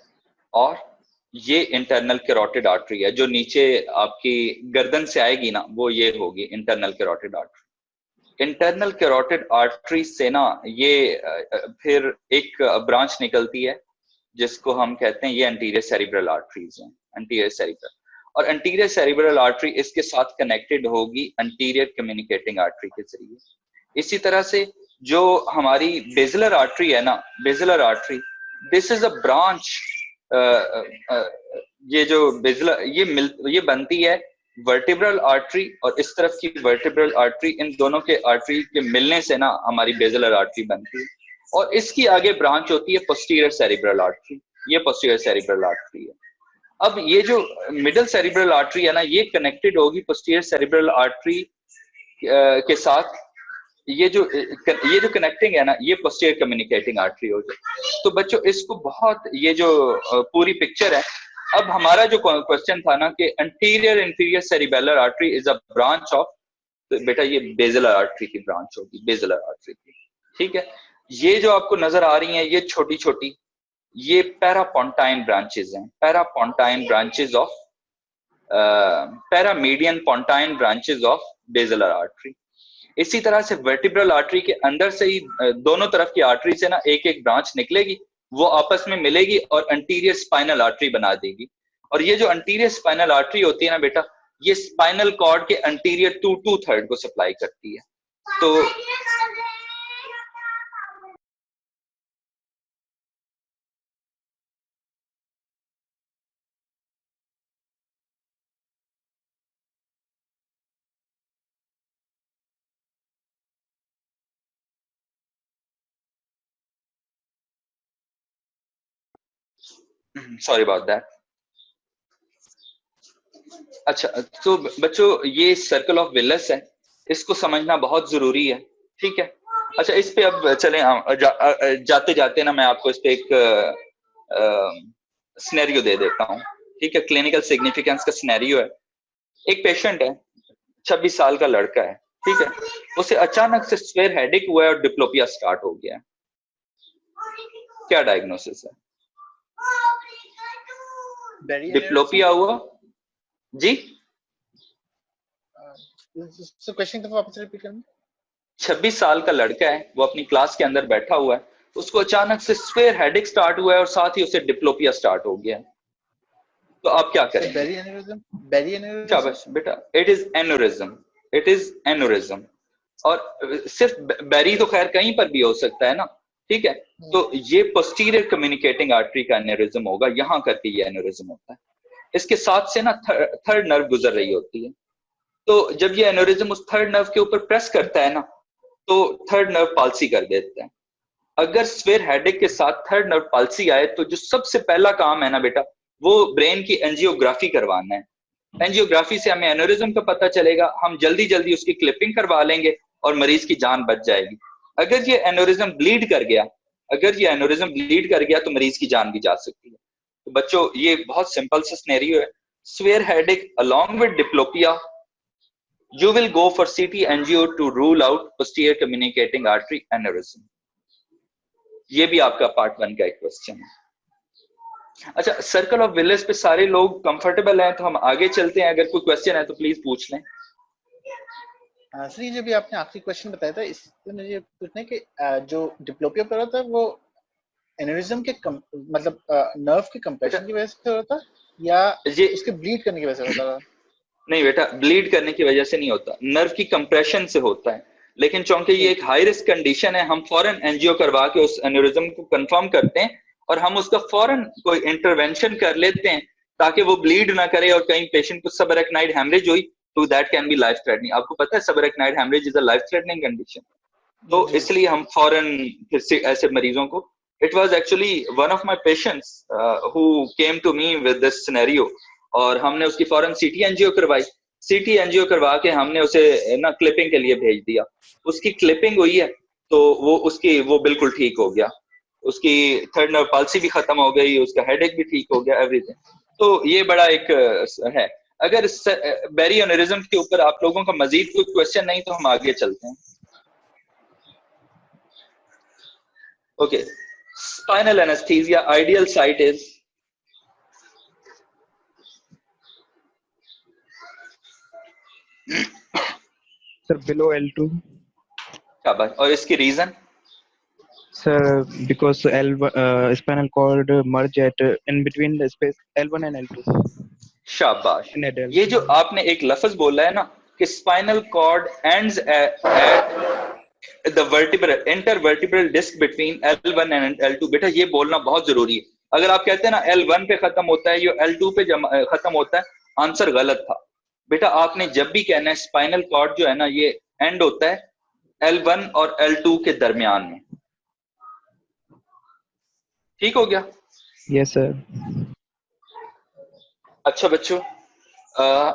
और ये इंटरनल कैरोटिड आर्टरी है, जो नीचे आपकी गर्दन से आएगी ना वो ये होगी internal carotid artery. Internal carotid artery से ना ये फिर एक ब्रांच निकलती है जिसको हम कहते हैं ये एंटीरियर सेरिब्रल आर्टरीज हैं, एंटीरियर सेरिब्रल। और एंटीरियर सेरिब्रल आर्टरी इसके साथ कनेक्टेड होगी एंटीरियर कम्युनिकेटिंग आर्टरी के जरिए। इसी तरह से जो हमारी बेसिलर आर्टरी है ना, basilar artery this is a branch. ये जो बेसिलर ये बनती है वर्टिब्रल आर्टरी और इस तरफ की वर्टिब्रल आर्टरी, इन दोनों के आर्टरी के मिलने से ना हमारी बेसिलर आर्टरी बनती है। और इसकी आगे ब्रांच होती है पोस्टीरियर सेरिब्रल आर्टरी, ये पोस्टीरियर सेरिब्रल आर्टरी है। अब ये जो मिडल सेरिब्रल आर्टरी है ना ये कनेक्टेड होगी पोस्टीरियर सेरिब्रल आर्टरी के साथ। ये जो कनेक्टिंग है ना ये पोस्टीरियर कम्युनिकेटिंग आर्टरी हो जाए। तो बच्चों इसको बहुत, ये जो पूरी पिक्चर है। अब हमारा जो क्वेश्चन था ना कि anterior inferior cerebellar artery is a branch of, तो बेटा ये बेसिलर आर्टरी की ब्रांच होगी, बेसिलर आर्टरी की, ठीक है। ये जो आपको नजर आ रही हैं ये छोटी छोटी, ये पैरापोंटाइन ब्रांचेस हैं, parapontine branches of paramedian pontine branches of basilar artery. इसी तरह से वर्टिब्रल आर्टरी के अंदर से ही दोनों तरफ की आर्टरी से ना एक एक ब्रांच निकलेगी, वो आपस में मिलेगी और एंटीरियर स्पाइनल आर्टरी बना देगी। और ये जो एंटीरियर स्पाइनल आर्टरी होती है ना बेटा, ये स्पाइनल कॉर्ड के एंटीरियर 2/3 को सप्लाई करती है। तो सॉरी अबाउट दैट। अच्छा तो बच्चों ये सर्कल ऑफ विलिस है, इसको समझना बहुत जरूरी है, ठीक है। अच्छा इस पे अब चलें, जाते जाते ना मैं आपको इस पे एक सिनेरियो दे देता हूँ, ठीक है। क्लिनिकल सिग्निफिकेंस का सिनेरियो है। एक पेशेंट है, 26 साल का लड़का है, ठीक है। उसे अचानक से स्वेयर हेडेक हुआ है और डिप्लोपिया स्टार्ट हो गया है। क्या डायग्नोसिस है? डिप्लोपिया हुआ जी। क्वेश्चन को वापस रिपीट करना। 26 साल का लड़का है, वो अपनी क्लास के अंदर बैठा हुआ है, उसको अचानक से स्वेयर हेडेक स्टार्ट हुआ है और साथ ही उसे डिप्लोपिया स्टार्ट हो गया है। तो आप क्या करें? बेरी एन्यूरिज्म बस बेटा it is aneurysm, it is aneurysm. और सिर्फ बेरी तो खैर कहीं पर भी हो सकता है ना, ठीक है। तो ये पोस्टीरियर कम्युनिकेटिंग आर्टरी का एन्यूरिज्म होगा, यहाँ करके ये एन्यूरिज्म होता है। इसके साथ से ना थर्ड नर्व गुजर रही होती है। तो जब ये एन्यूरिज्म उस थर्ड नर्व के ऊपर प्रेस करता है ना तो थर्ड नर्व पाल्सी कर देता है। अगर स्वेयर हेडेक के साथ थर्ड नर्व पाल्सी आए तो जो सबसे पहला काम है ना बेटा वो ब्रेन की एंजियोग्राफी करवाना है। एंजियोग्राफी से हमें एन्यूरिज्म का पता चलेगा, हम जल्दी जल्दी उसकी क्लिपिंग करवा लेंगे और मरीज की जान बच जाएगी। अगर ये एन्यूरिज्म ब्लीड कर गया, अगर ये एन्यूरिज्म ब्लीड कर गया तो मरीज की जान भी जा सकती है। तो बच्चों ये बहुत सिंपल सा सिनेरियो है। Swear headache along with diplopia, you will go for CT angio to rule out posterior communicating artery aneurysm. ये भी आपका पार्ट 1 का एक क्वेश्चन है। अच्छा सर्कल ऑफ विलिस पे सारे लोग कंफर्टेबल हैं तो हम आगे चलते हैं। अगर कोई क्वेश्चन है तो प्लीज पूछ लें। सर ये जो भी आपने आखिरी क्वेश्चन बताया था इसमें मुझे पूछना है कि जो डिप्लोपिया पर होता है वो एन्यूरिज्म के मतलब नर्व के कंप्रेशन की वजह से होता है या ये उसके ब्लीड करने की वजह से होता है? नहीं बेटा ब्लीड करने की वजह से नहीं होता, नर्व की कंप्रेशन से होता है। लेकिन चूंकि ये एक हाई रिस्क कंडीशन है, हम फौरन एंजियो करवा के उस एन्यूरिज्म को कंफर्म करते हैं और हम उसका फौरन कोई इंटरवेंशन कर लेते हैं ताकि वो ब्लीड ना करे और कहीं पेशेंट को सबरेक्नाइड हेमरेज हुई तो that can be life threatening. आपको पता है subarachnoid haemorrhage is a life threatening condition. तो इसलिए हम फौरन फिर से ऐसे मरीजों को, it was actually one of my patients who came to me with this scenario, और हमने उसकी फौरन सीटी एंजियो करवाई। सीटी एंजियो करवा के हमने उसे ना क्लिपिंग के लिए भेज दिया। उसकी क्लिपिंग हुई है तो वो बिल्कुल ठीक हो गया, उसकी थर्ड नर्व पल्सी भी खत्म हो गई, उसका हेडेक भी ठीक हो गया, एवरीथिंग। तो ये बड़ा एक है। अगर बैरी एनेरिज्म के ऊपर आप लोगों का मजीद कोई क्वेश्चन नहीं तो हम आगे चलते हैं। Okay, spinal anaesthesia ideal site is Sir, below L2. शाबाश। और इसकी reason? Sir, because spinal cord merge in between the space L1 and L2. शाबाश। ये जो आपने एक लफ्ज बोला है ना कि spinal cord ends at the vertebral intervertebral disc between L1 and L2, बेटा ये बोलना बहुत जरूरी है। अगर आप कहते हैं ना L1 पे खत्म होता है, ये L2 पे खत्म होता है, आंसर गलत था बेटा। आपने जब भी कहना है स्पाइनल कॉर्ड जो है ना ये एंड होता है L1 और L2 के दरमियान में। ठीक हो गया? Yes sir. अच्छा बच्चों,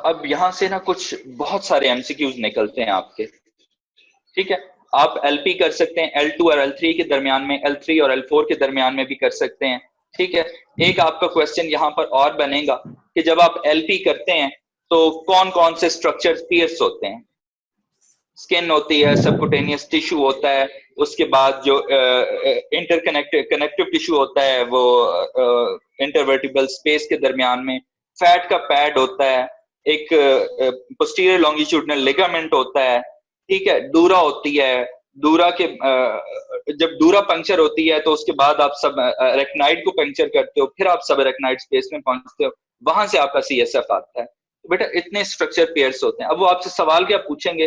अब यहां से ना कुछ बहुत सारे एमसीक्यूज निकलते हैं आपके। ठीक है, आप एलपी कर सकते हैं L2 और L3 के दरमियान में, L3 और L4 के दरमियान में भी कर सकते हैं। ठीक है, एक आपका क्वेश्चन यहाँ पर और बनेगा कि जब आप एलपी करते हैं तो कौन कौन से स्ट्रक्चर्स पियर्स होते हैं? स्किन होती है, सबकुटेनियस टिश्यू होता है, उसके बाद जो कनेक्टिव टिश्यू होता है वो इंटरवर्टिब्रल स्पेस के दरमियान में, फैट का पैड होता है, एक पोस्टीरियर लॉन्गिट्यूडिनल लिगामेंट होता है। ठीक है, दूरा होती है, दूरा के जब दूरा पंक्चर होती है तो उसके बाद आप सब रेक्नाइड को पंक्चर करते हो, फिर आप सब रेक्नाइड स्पेस में पहुंचते हो, वहां से आपका सीएसएफ आता है। तो बेटा इतने स्ट्रक्चर पेयर्स होते हैं। अब वो आपसे सवाल क्या पूछेंगे,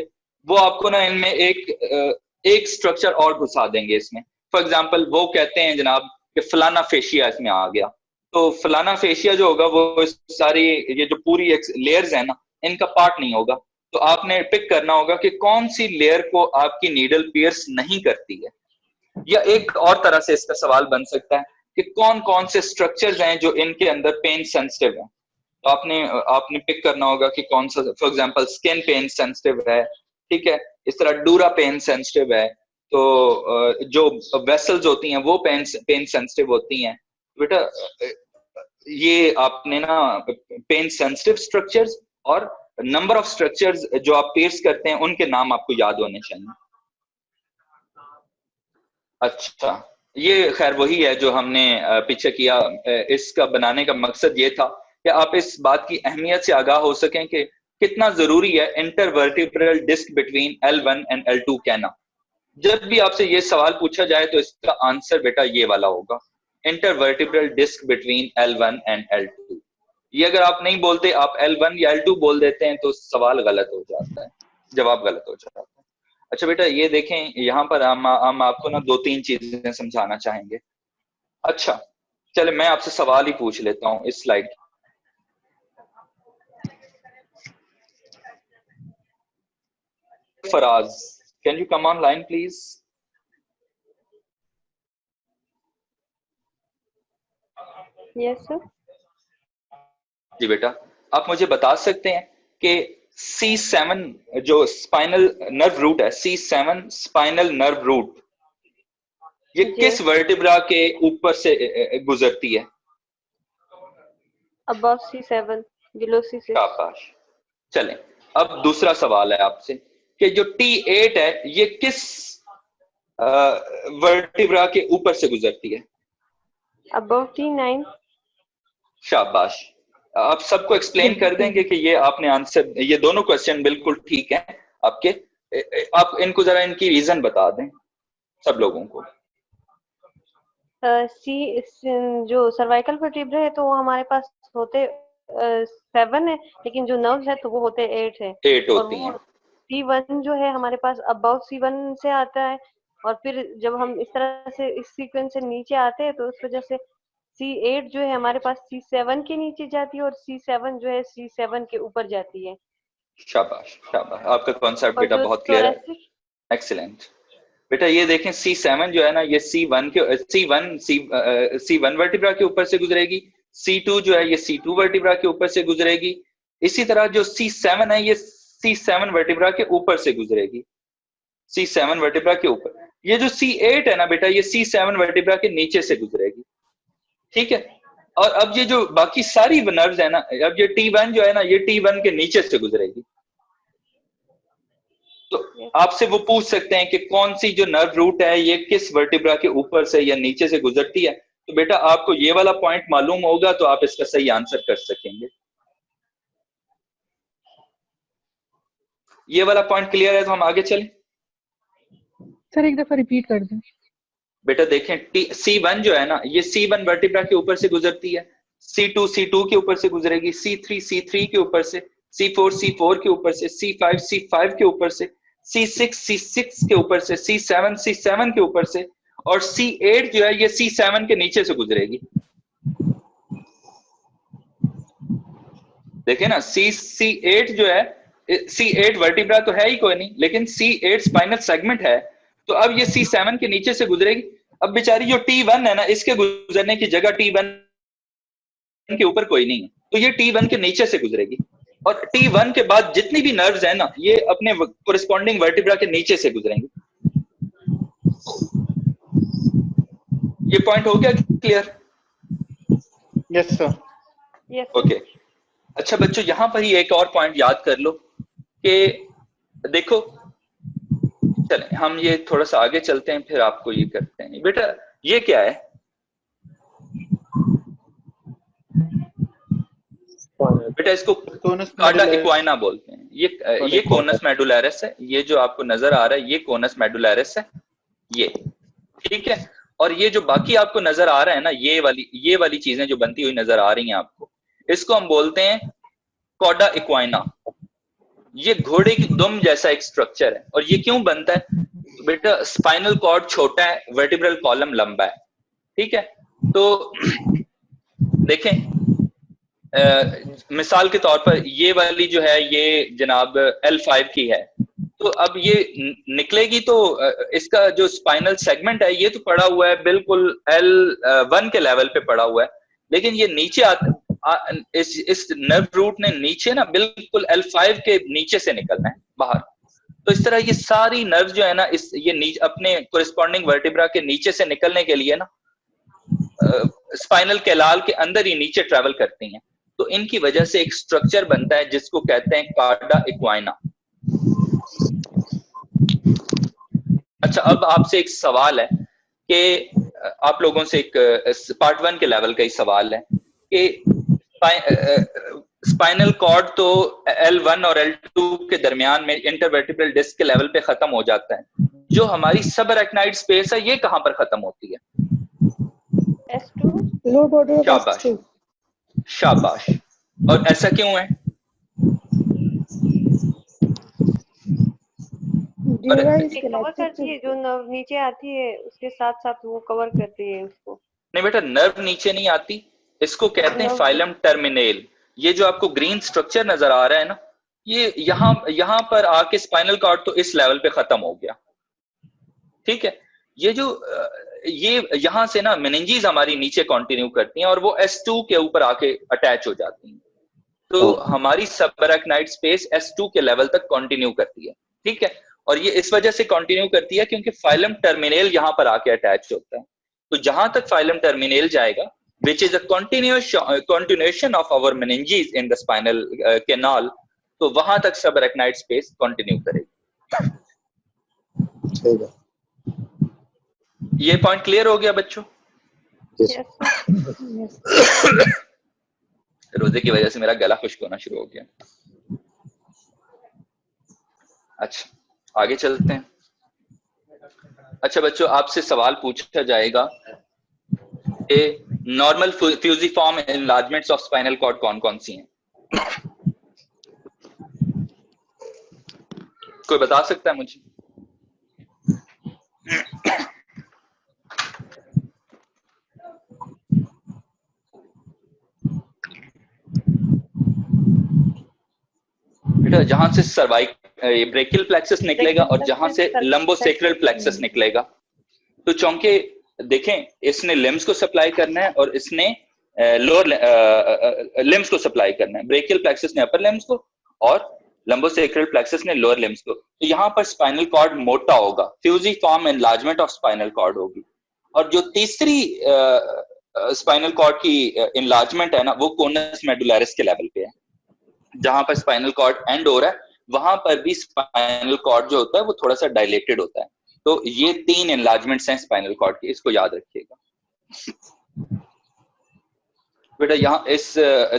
वो आपको ना इनमें एक स्ट्रक्चर और घुसा देंगे इसमें। फॉर एग्जांपल वो कहते हैं जनाब कि फलाना फेशिया इसमें आ गया, तो फलाना फेशिया जो होगा वो सारी ये जो पूरी लेयर्स है ना इनका पार्ट नहीं होगा। तो आपने पिक करना होगा कि कौन सी लेयर को आपकी नीडल पियर्स नहीं करती है। या एक और तरह से इसका सवाल बन सकता है कि कौन कौन से स्ट्रक्चर्स हैं जो इनके अंदर पेन सेंसिटिव है। तो आपने पिक करना होगा कि कौन सा, for example skin pain sensitive है, ठीक है, इस तरह डूरा पेन सेंसिटिव है, तो जो वेसल्स होती हैं वो पेन सेंसिटिव होती हैं। बेटा ये आपने ना पेन सेंसिटिव स्ट्रक्चर्स और नंबर ऑफ स्ट्रक्चर्स जो आप पेयर्स करते हैं उनके नाम आपको याद होने चाहिए। अच्छा, ये खैर वही है जो हमने पीछे किया। इसका बनाने का मकसद ये था कि आप इस बात की अहमियत से आगाह हो सकें कि कितना जरूरी है intervertebral disc between L1 and L2 कहना। जब भी आपसे ये सवाल पूछा जाए तो इसका आंसर बेटा ये वाला होगा, intervertebral disc between L1 and L2। ये अगर आप नहीं बोलते, आप L1 या L2 बोल देते हैं तो सवाल गलत हो जाता है, जवाब गलत हो जाता है। अच्छा बेटा ये देखें, यहाँ पर हम आपको ना 2-3 चीजें समझाना चाहेंगे। अच्छा चले मैं आपसे सवाल ही पूछ लेता हूँ इस slide. Faraz, can you come online please? Yes sir. जी बेटा, आप मुझे बता सकते हैं कि C7 जो स्पाइनल नर्व रूट है, C7 स्पाइनल नर्व रूट, ये किस वर्टिब्रा के ऊपर से गुजरती है? Above C7, below C6. शाबाश। चलें, अब दूसरा सवाल है आपसे कि जो T8 है ये किस वर्टिब्रा के ऊपर से गुजरती है? Above T9. शाबाश। आप सबको एक्सप्लेन कर देंगे कि ये आपने आंसर, ये दोनों क्वेश्चन बिल्कुल ठीक हैं आपके। आप इनको जरा इनकी रीजन बता दें सब लोगों को। जो सर्वाइकल वर्टिब्रा है तो वो हमारे पास होते 7 है, लेकिन जो नर्व्स है तो वो होते 8 है। 8 होती हैं। C1 जो है हमारे पास अबव C1 से आता है, और फिर जब हम इस तरह से इस सीक्वेंस से नीचे आते हैं तो उस वजह से C8 जो है हमारे पास C7 के नीचे जाती है और C7 जो है C7 के ऊपर जाती है। शाबाश शाबाश, आपका कॉन्सेप्ट और बेटा जो बहुत क्लियर है। thoracic एक्सीलेंट बेटा। ये देखें C7 जो है ना, ये C1 वर्टिब्रा के ऊपर से गुजरेगी, C2 जो है ये C2 वर्टिब्रा के ऊपर से गुजरेगी, इसी तरह जो C7 है ये C7 वर्टिब्रा के ऊपर से गुजरेगी, C7 वर्टिब्रा के ऊपर। ये जो C8 है ना बेटा, ये C7 वर्टिब्रा के नीचे से गुजरेगी, ठीक है। और अब ये जो बाकी सारी नर्व्स है ना, अब ये T1 जो है ना, ये T1 के नीचे से गुजरेगी। तो आपसे वो पूछ सकते हैं कि कौन सी जो नर्व रूट है ये किस वर्टिब्रा के ऊपर से या नीचे से गुजरती है। तो बेटा आपको ये वाला पॉइंट मालूम होगा तो आप इसका सही आंसर कर सकेंगे। ये वाला पॉइंट क्लियर है तो हम आगे चलें। सर एक दफा रिपीट कर दें। बेटा देखें C1 जो है ना, ये C1 वर्टिब्रा के ऊपर से गुजरती है, C2 C2 के ऊपर से गुजरेगी, C3 C3 के ऊपर से, C4 C4 के ऊपर से, C5 C5 के ऊपर से, C6 C6 के ऊपर से, C7 C7 के ऊपर से, और C8 जो है ये C7 के नीचे से गुजरेगी। देखें ना, C8 जो है, C8 वर्टिब्रा तो है ही कोई नहीं, लेकिन C8 स्पाइनल सेगमेंट है, तो अब ये C7 के नीचे से गुजरेगी। अब बेचारी जो T1 है ना, इसके गुजरने की जगह T1 के ऊपर कोई नहीं है, तो ये T1 के नीचे से गुजरेगी। और T1 के बाद जितनी भी नर्व्स हैं ना, ये अपने कोरिस्पॉन्डिंग वर्टिब्रा के नीचे से गुजरेंगी। ये पॉइंट हो गया clear? Yes sir. Yes okay. अच्छा बच्चों, यहां पर ही एक और पॉइंट याद कर लो कि देखो, चलें हम ये थोड़ा सा आगे चलते हैं, फिर आपको ये करते हैं। बेटा ये क्या है? बेटा इसको कार्डा इक्वाइना बोलते हैं। ये कोनस मेडुलैरिस है, ये जो आपको नजर आ रहा है ये कोनस मेडुलैरिस है, ये ठीक है। और ये जो बाकी आपको नजर आ रहा है ना, ये वाली चीजें जो बनती हुई नजर आ रही हैं आपको, इसको हम बोलते हैं कॉर्डा इक्वाइना। ये घोड़े की दुम जैसा एक स्ट्रक्चर है। और ये क्यों बनता है? बेटा स्पाइनल कॉर्ड छोटा है, वर्टिब्रल कॉलम लंबा है, ठीक है। तो देखें मिसाल के तौर पर ये वाली जो है ये जनाब L5 की है, तो अब ये निकलेगी तो इसका जो स्पाइनल सेगमेंट है ये तो पड़ा हुआ है बिल्कुल L1 के लेवल पे पड़ा हुआ है, लेकिन ये नीचे इस नर्व रूट ने नीचे ना बिल्कुल L5 के नीचे से निकलना है बाहर। तो इस तरह ये सारी नर्व जो है ना, ये अपने कोरिस्पॉन्डिंग वर्टिब्रा के नीचे से निकलने के लिए ना स्पाइनल कैनाल के अंदर ही नीचे ट्रेवल करती हैं। तो इनकी वजह से एक स्ट्रक्चर बनता है जिसको कहते हैं कार्डा इक्वाइना। अच्छा, अब आपसे एक सवाल है कि आप लोगों से एक पार्ट 1 के लेवल का ही सवाल है कि स्पाइनल कॉर्ड तो L1 और L2 के दरमियान में इंटरवर्टिब्रल डिस्क के लेवल पे खत्म हो जाता है, जो हमारी सबअरेक्नाइड स्पेस है ये कहां पर खत्म होती है? S2 लो बॉर्डर। शाबाश शाबाश। और ऐसा क्यों है? कवर करती है, जो नर्व नीचे आती है उसके साथ साथ वो कवर करती है उसको। नहीं बेटा, नर्व नीचे नहीं आती, इसको कहते हैं फाइलम टर्मिनेल। ये जो आपको ग्रीन स्ट्रक्चर नजर आ रहा है ना, ये यहाँ पर आके स्पाइनल कॉर्ड तो इस लेवल पे खत्म हो गया, ठीक है। ये जो ये यहां से ना मेनिंजीज हमारी नीचे कंटिन्यू करती हैं और वो S2 के ऊपर आके अटैच हो जाती हैं, तो हमारी सबअरेक्नाइड स्पेस S2 के लेवल तक कंटिन्यू करती है, ठीक है। और ये इस वजह से कंटिन्यू करती है क्योंकि फाइलम टर्मिनेल यहाँ पर आके अटैच होता है। तो जहां तक फाइलम टर्मिनेल जाएगा, which is a continuation of our meninges in the spinal canal, तो वहां तक subarachnoid space कंटिन्यू करेगी। ठीक है, ये पॉइंट क्लियर हो गया बच्चों? रोजे की वजह से मेरा गला खुश्क होना शुरू हो गया। अच्छा आगे चलते हैं। अच्छा बच्चों, आपसे सवाल पूछा जाएगा कि normal fusiform enlargements of spinal cord कौन कौन सी हैं? कोई बता सकता है मुझे? बेटा जहां से ब्रेकियल प्लेक्सस निकलेगा और जहां से लंबोसेक्रल प्लेक्सस निकलेगा। तो चौंके देखें, इसने लिम्स को सप्लाई करना है और इसने लोअर लिम्स को सप्लाई करना है। ब्रेकियल प्लेक्सस ने अपर लिम्स को और लंबोसेक्रल प्लेक्सस ने लोअर लिम्स को। तो यहाँ पर स्पाइनल कॉर्ड मोटा होगा, fusiform enlargement of spinal cord होगी। और जो तीसरी स्पाइनल कॉर्ड की एनलार्जमेंट है ना, वो कोनस मेडुलरिस के लेवल पे है। जहां पर स्पाइनल कॉर्ड एंड हो रहा है वहां पर भी स्पाइनल कॉर्ड जो होता है वो थोड़ा सा डायलेटेड होता है। तो ये 3 एनलार्जमेंट्स हैं स्पाइनल कॉर्ड की, इसको याद रखिएगा। बेटा यहाँ इस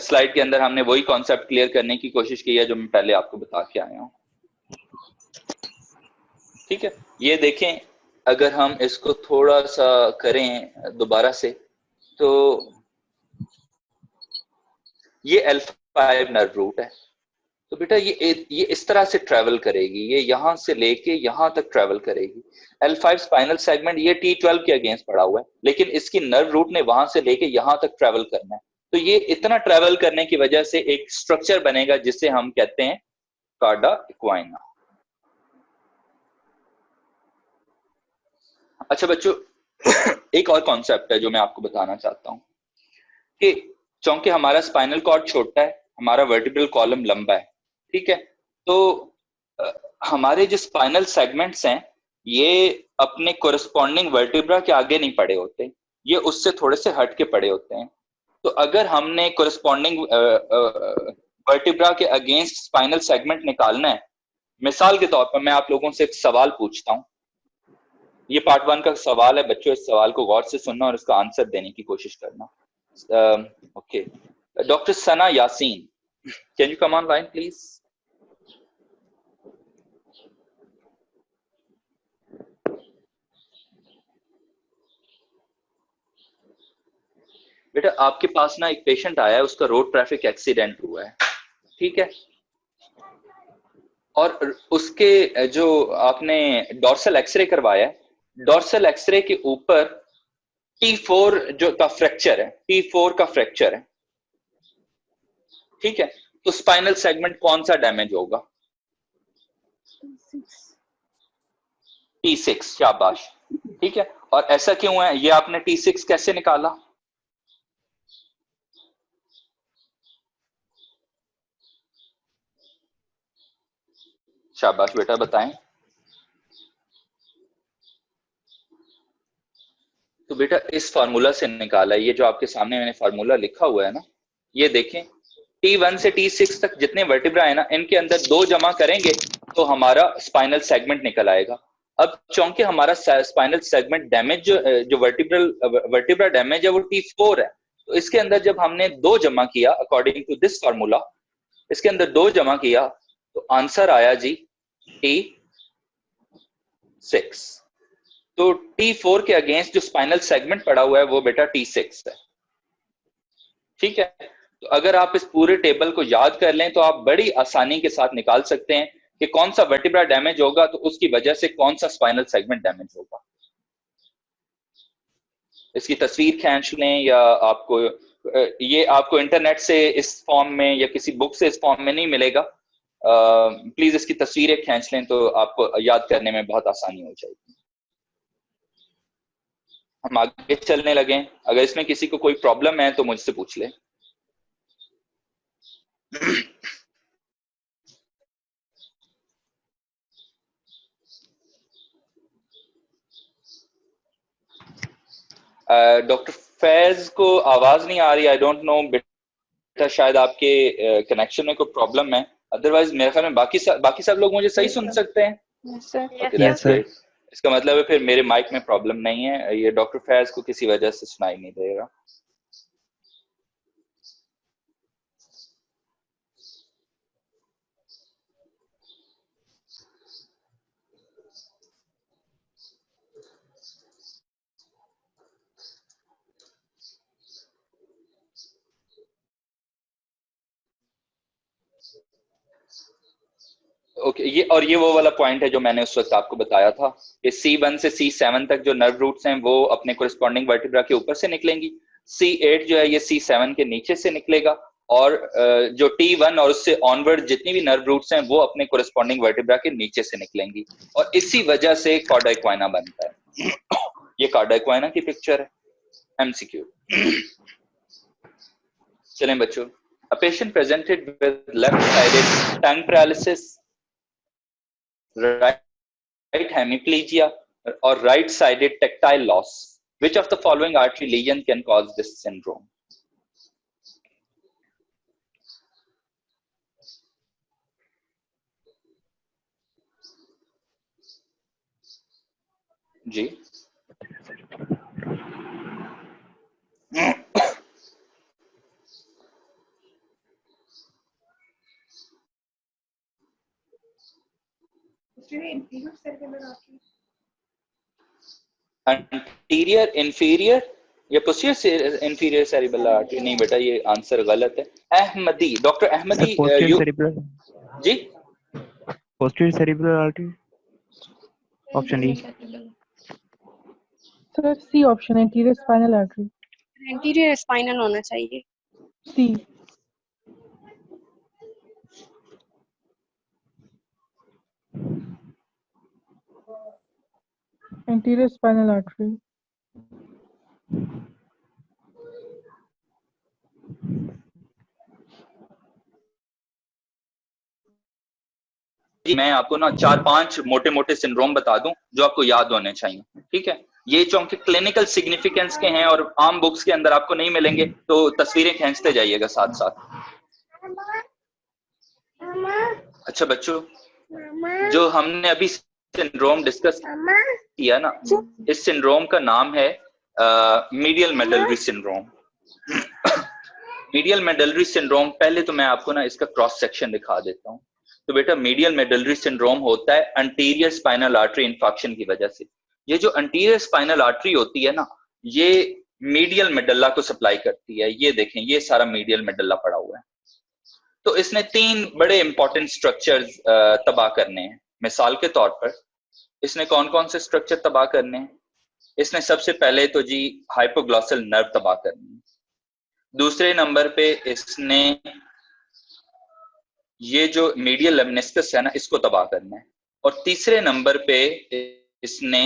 स्लाइड के अंदर हमने वही कॉन्सेप्ट क्लियर करने की कोशिश की है जो मैं पहले आपको बता के आया हूँ। ठीक है, ये देखें, अगर हम इसको थोड़ा सा करें दोबारा से, तो ये L5 नर्व रूट है। तो बेटा ये इस तरह से ट्रेवल करेगी, ये यहां से लेके यहां तक ट्रेवल करेगी। L5 स्पाइनल सेगमेंट ये T12 के अगेंस्ट पड़ा हुआ है, लेकिन इसकी नर्व रूट ने वहां से लेके यहां तक ट्रेवल करना है। तो ये इतना ट्रेवल करने की वजह से एक स्ट्रक्चर बनेगा जिसे हम कहते हैं कार्डा इक्वाइना। अच्छा बच्चों, एक और कॉन्सेप्ट है जो मैं आपको बताना चाहता हूं कि चूंकि हमारा स्पाइनल कॉर्ड छोटा है, हमारा वर्टिब्रल कॉलम लंबा है, ठीक है, तो हमारे जो स्पाइनल सेगमेंट्स हैं ये अपने कोरस्पॉन्डिंग वर्टिब्रा के आगे नहीं पड़े होते, ये उससे थोड़े से हट के पड़े होते हैं। तो अगर हमने कोरस्पॉन्डिंग वर्टिब्रा के अगेंस्ट स्पाइनल सेगमेंट निकालना है, मिसाल के तौर पर मैं आप लोगों से एक सवाल पूछता हूं, ये पार्ट 1 का सवाल है बच्चों, इस सवाल को गौर से सुनना और इसका आंसर देने की कोशिश करना। Okay, doctor Sana Yasin, can you come on line please? बेटा आपके पास ना एक पेशेंट आया है, उसका रोड ट्रैफिक एक्सीडेंट हुआ है, ठीक है, और उसके जो आपने डॉर्सल एक्सरे करवाया है, डॉर्सल एक्सरे के ऊपर T4 जो का फ्रैक्चर है, T4 का फ्रैक्चर है, ठीक है, तो स्पाइनल सेगमेंट कौन सा डैमेज होगा? T6, शाबाश, ठीक है। और ऐसा क्यों है, ये आपने T6 कैसे निकाला? शाबाश बेटा, बताएं। तो बेटा इस फार्मूला से निकाला, ये जो आपके सामने मैंने फार्मूला लिखा हुआ है ना, ये देखें, T1 से T6 तक जितने वर्टिब्रा है ना, इनके अंदर 2 जमा करेंगे तो हमारा स्पाइनल सेगमेंट निकल आएगा। अब चूंकि हमारा स्पाइनल सेगमेंट डैमेज जो वर्टिब्रा डैमेज है वो T4 है, तो इसके अंदर जब हमने 2 जमा किया अकॉर्डिंग टू दिस फार्मूला, इसके अंदर 2 जमा किया तो आंसर आया जी T6। तो T4 के अगेंस्ट जो स्पाइनल सेगमेंट पड़ा हुआ है वो बेटा T6 है, ठीक है। तो अगर आप इस पूरे टेबल को याद कर लें तो आप बड़ी आसानी के साथ निकाल सकते हैं कि कौन सा वर्टिब्रा डैमेज होगा तो उसकी वजह से कौन सा स्पाइनल सेगमेंट डैमेज होगा। इसकी तस्वीर खींच लें, या आपको ये आपको इंटरनेट से इस फॉर्म में या किसी बुक से इस फॉर्म में नहीं मिलेगा, प्लीज इसकी तस्वीरें खींच लें तो आपको याद करने में बहुत आसानी हो जाएगी। हम आगे चलने लगे, अगर इसमें किसी को कोई प्रॉब्लम है तो मुझसे पूछ ले। डॉक्टर फैज को आवाज नहीं आ रही, आई डोंट नो बेटा, शायद आपके कनेक्शन में कोई प्रॉब्लम है, अदरवाइज मेरे ख्याल में बाकी सब लोग मुझे सही सुन सकते हैं। Yes, sir. इसका मतलब है फिर मेरे माइक में प्रॉब्लम नहीं है, ये डॉक्टर फैज को किसी वजह से सुनाई नहीं देगा। ओके, ये वो वाला पॉइंट है जो मैंने उस वक्त आपको बताया था कि C1 से C7 तक जो नर्व रूट्स हैं वो अपने कोरस्पॉन्डिंग वर्टिब्रा के ऊपर से निकलेंगी, C8 जो है ये C7 के नीचे से निकलेगा, और जो T1 और उससे ऑनवर्ड जितनी भी नर्व रूट्स हैं वो अपने कोरेस्पॉन्डिंग वर्टिब्रा के नीचे से निकलेंगी और इसी वजह से कॉर्डा इक्वाइना बनता है। ये कॉर्डा इक्वाइना की पिक्चर है, MCQ। चलें बच्चों, a patient presented with left-sided tongue paralysis, right hemiplegia or right-sided tactile loss. Which of the following artery lesion can cause this syndrome? Ji anterior inferior या posterior inferior cerebral artery? नहीं बेटा, ये आंसर गलत है। अहमदी, डॉक्टर अहमदी, जी posterior cerebral artery, option D. Sir C option, anterior spinal artery. Anterior spinal होना चाहिए। सी। Anterior spinal artery. मैं आपको ना 4-5 मोटे मोटे सिंड्रोम बता दूं जो आपको याद होने चाहिए, ठीक है? ये जो उनके क्लिनिकल सिग्निफिकेंस के हैं और आम बुक्स के अंदर आपको नहीं मिलेंगे, तो तस्वीरें खींचते जाइएगा साथ साथ। अच्छा बच्चों, जो हमने अभी सिंड्रोम डिस्कस किया ना, इस सिंड्रोम का नाम है medial medullary syndrome. Medial medullary syndrome, पहले तो मैं आपको ना इसका क्रॉस सेक्शन दिखा देता हूँ। तो बेटा मीडियल मेडलरी सिंड्रोम होता है अंटीरियर स्पाइनल आर्टरी इंफेक्शन की वजह से। ये जो अंटीरियर स्पाइनल आर्टरी होती है ना, ये मीडियल मेडल्ला को सप्लाई करती है। ये देखें, ये सारा मीडियल मेडल्ला पड़ा हुआ है। तो इसने 3 बड़े इंपॉर्टेंट स्ट्रक्चर्स तबाह करने हैं। मिसाल के तौर पर इसने कौन कौन से स्ट्रक्चर तबाह करने हैं? इसने सबसे पहले तो जी हाइपोग्लॉसल नर्व तबाह करनी है। दूसरे नंबर पे इसने ये जो मीडियल लेमनिस्कस है ना, इसको तबाह करना है। और तीसरे नंबर पे इसने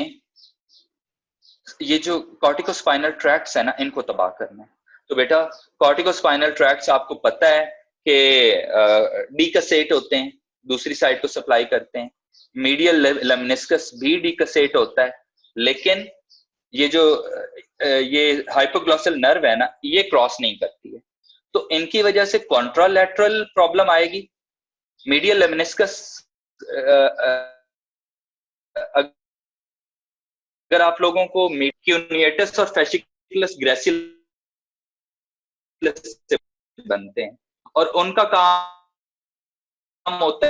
ये जो कॉर्टिकोस्पाइनल ट्रैक्ट्स है ना, इनको तबाह करना है। तो बेटा कॉर्टिकोस्पाइनल ट्रैक्ट्स आपको पता है कि डीकसेट होते हैं, दूसरी साइड को सप्लाई करते हैं। मीडियल लेमनिस्कस भी डीकसेट होता है, लेकिन ये जो ये हाइपोग्लॉसल नर्व है ना, ये क्रॉस नहीं करती है। तो इनकी वजह से कॉन्ट्रालैटरल प्रॉब्लम आएगी। मीडियल लेमनिस्कस अगर आप लोगों को क्यूनिएटस और फैसिकुलस ग्रेसिलस से बनते हैं और उनका काम होता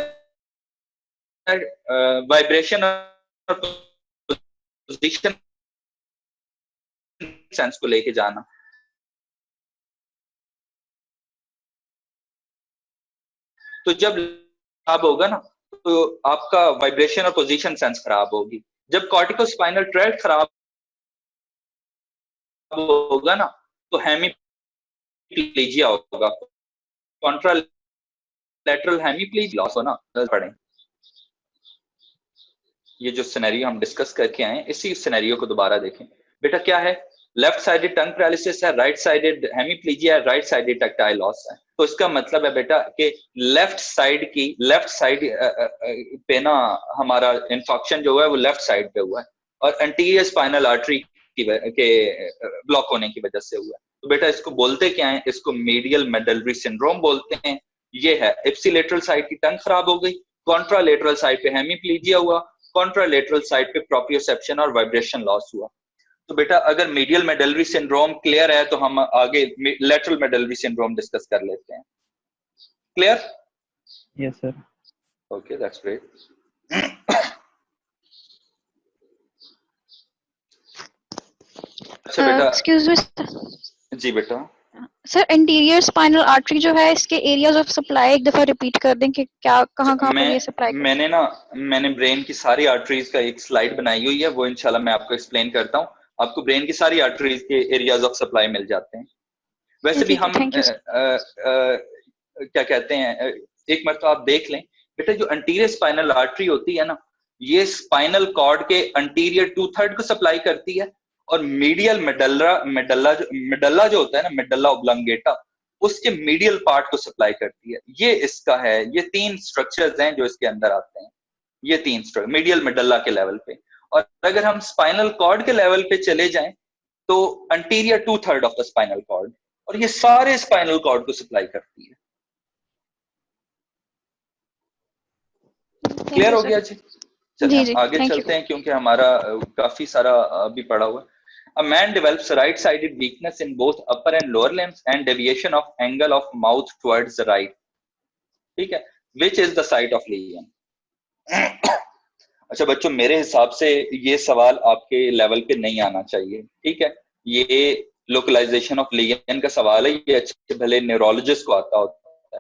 है वाइब्रेशन और पोजीशन सेंस को लेके जाना। तो जब खराब होगा ना, तो आपका वाइब्रेशन और पोजीशन सेंस खराब होगी। जब कॉर्टिकोस्पाइनल ट्रैक्ट खराब होगा ना, तो हेमीप्लीजिया होगा, कॉन्ट्रालैटरल हेमीप्लीजिया लॉस होना पड़े। ये जो सिनेरियो हम डिस्कस करके आए, इसी सिनेरियो को दोबारा देखें। बेटा क्या है? लेफ्ट साइडेड टंग पैरालिसिस है, राइट साइडेड हेमीप्लीजिया है, राइट साइडेड टैक्टाइल लॉस है। तो इसका मतलब है बेटा कि लेफ्ट साइड पे ना हमारा इंफेक्शन जो है वो लेफ्ट साइड पे हुआ है और एंटीरियर स्पाइनल आर्टरी के ब्लॉक होने की वजह से हुआ है। तो बेटा इसको बोलते क्या है? इसको मीडियल मेडलरी सिंड्रोम बोलते हैं। ये है इप्सिलेटरल साइड की टंग खराब हो गई, कॉन्ट्रालेटरल साइड पे हेमीप्लीजिया हुआ, कॉन्ट्रालेटरल साइड पे प्रोप्रियोसेप्शन और वाइब्रेशन लॉस हुआ। तो बेटा अगर मीडियल मेडलरी सिंड्रोम क्लियर है तो हम आगे लेटरल मेडलरी सिंड्रोम डिस्कस कर लेते हैं। Clear? Yes sir. Okay, that's great. अच्छा बेटा, एक्सक्यूज मी जी बेटा। सर एंटीरियर स्पाइनल आर्टरी जो है, इसके एरियाज ऑफ सप्लाई एक दफा रिपीट कर दें कि क्या कहाँ पर ये सप्लाई मैंने ब्रेन की सारी आर्टरीज का एक स्लाइड बनाई हुई है, वो इंशाल्लाह मैं आपको एक्सप्लेन करता हूँ। आपको ब्रेन की सारी आर्टरीज के एरियाज ऑफ सप्लाई मिल जाते हैं। वैसे भी ठीक है, हम thank you, sir. क्या कहते हैं, एक मरतबा आप देख लें बेटा, जो अंटीरियर स्पाइनल आर्टरी होती है ना, ये स्पाइनल कॉर्ड के अंटीरियर 2/3 को सप्लाई करती है, और मीडियल मेडल्ला जो होता है ना, मेडल्ला ओब्लंगेटा, उसके मीडियल पार्ट को सप्लाई करती है। ये इसका है, ये 3 स्ट्रक्चर्स हैं जो इसके अंदर आते हैं, ये 3 स्ट्रक्चर मीडियल मेडल्ला के लेवल पे। और अगर हम स्पाइनल कॉर्ड के लेवल पे चले जाएं तो anterior 2/3 of the spinal cord, और ये सारे स्पाइनल कॉर्ड को सप्लाई करती है। क्लियर हो गया जी? चलिए हम आगे चलते हैं क्योंकि हमारा काफी सारा अभी पड़ा हुआ है। A man develops right-sided weakness in both upper and lower limbs and deviation of angle of mouth towards the right. ठीक है, which is the site of lesion? अच्छा बच्चों, मेरे हिसाब से ये सवाल आपके लेवल पे नहीं आना चाहिए, ठीक है। ये लोकलाइजेशन ऑफ लीजन का सवाल है, ये अच्छे भले न्यूरोलॉजिस्ट को आता होता है,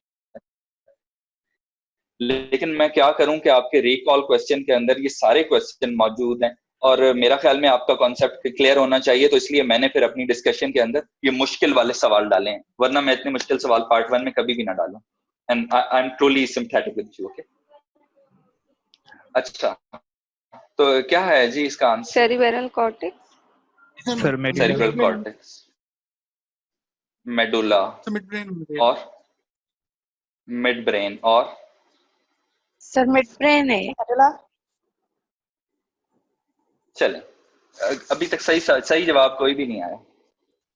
लेकिन मैं क्या करूं कि आपके रिकॉल क्वेश्चन के अंदर ये सारे क्वेश्चन मौजूद हैं, और मेरा ख्याल में आपका कॉन्सेप्ट क्लियर होना चाहिए, तो इसलिए मैंने फिर अपनी डिस्कशन के अंदर ये मुश्किल वाले सवाल डाले हैं, वरना मैं इतने मुश्किल सवाल पार्ट 1 में कभी भी ना डालूं। And I am truly sympathetic with you, okay. अच्छा, तो क्या है जी इसका आंसर? Cerebral cortex, cerebral cortex, medulla और मिड ब्रेन, और सर मिड ब्रेन है। चले, अभी तक सही जवाब कोई भी नहीं आया।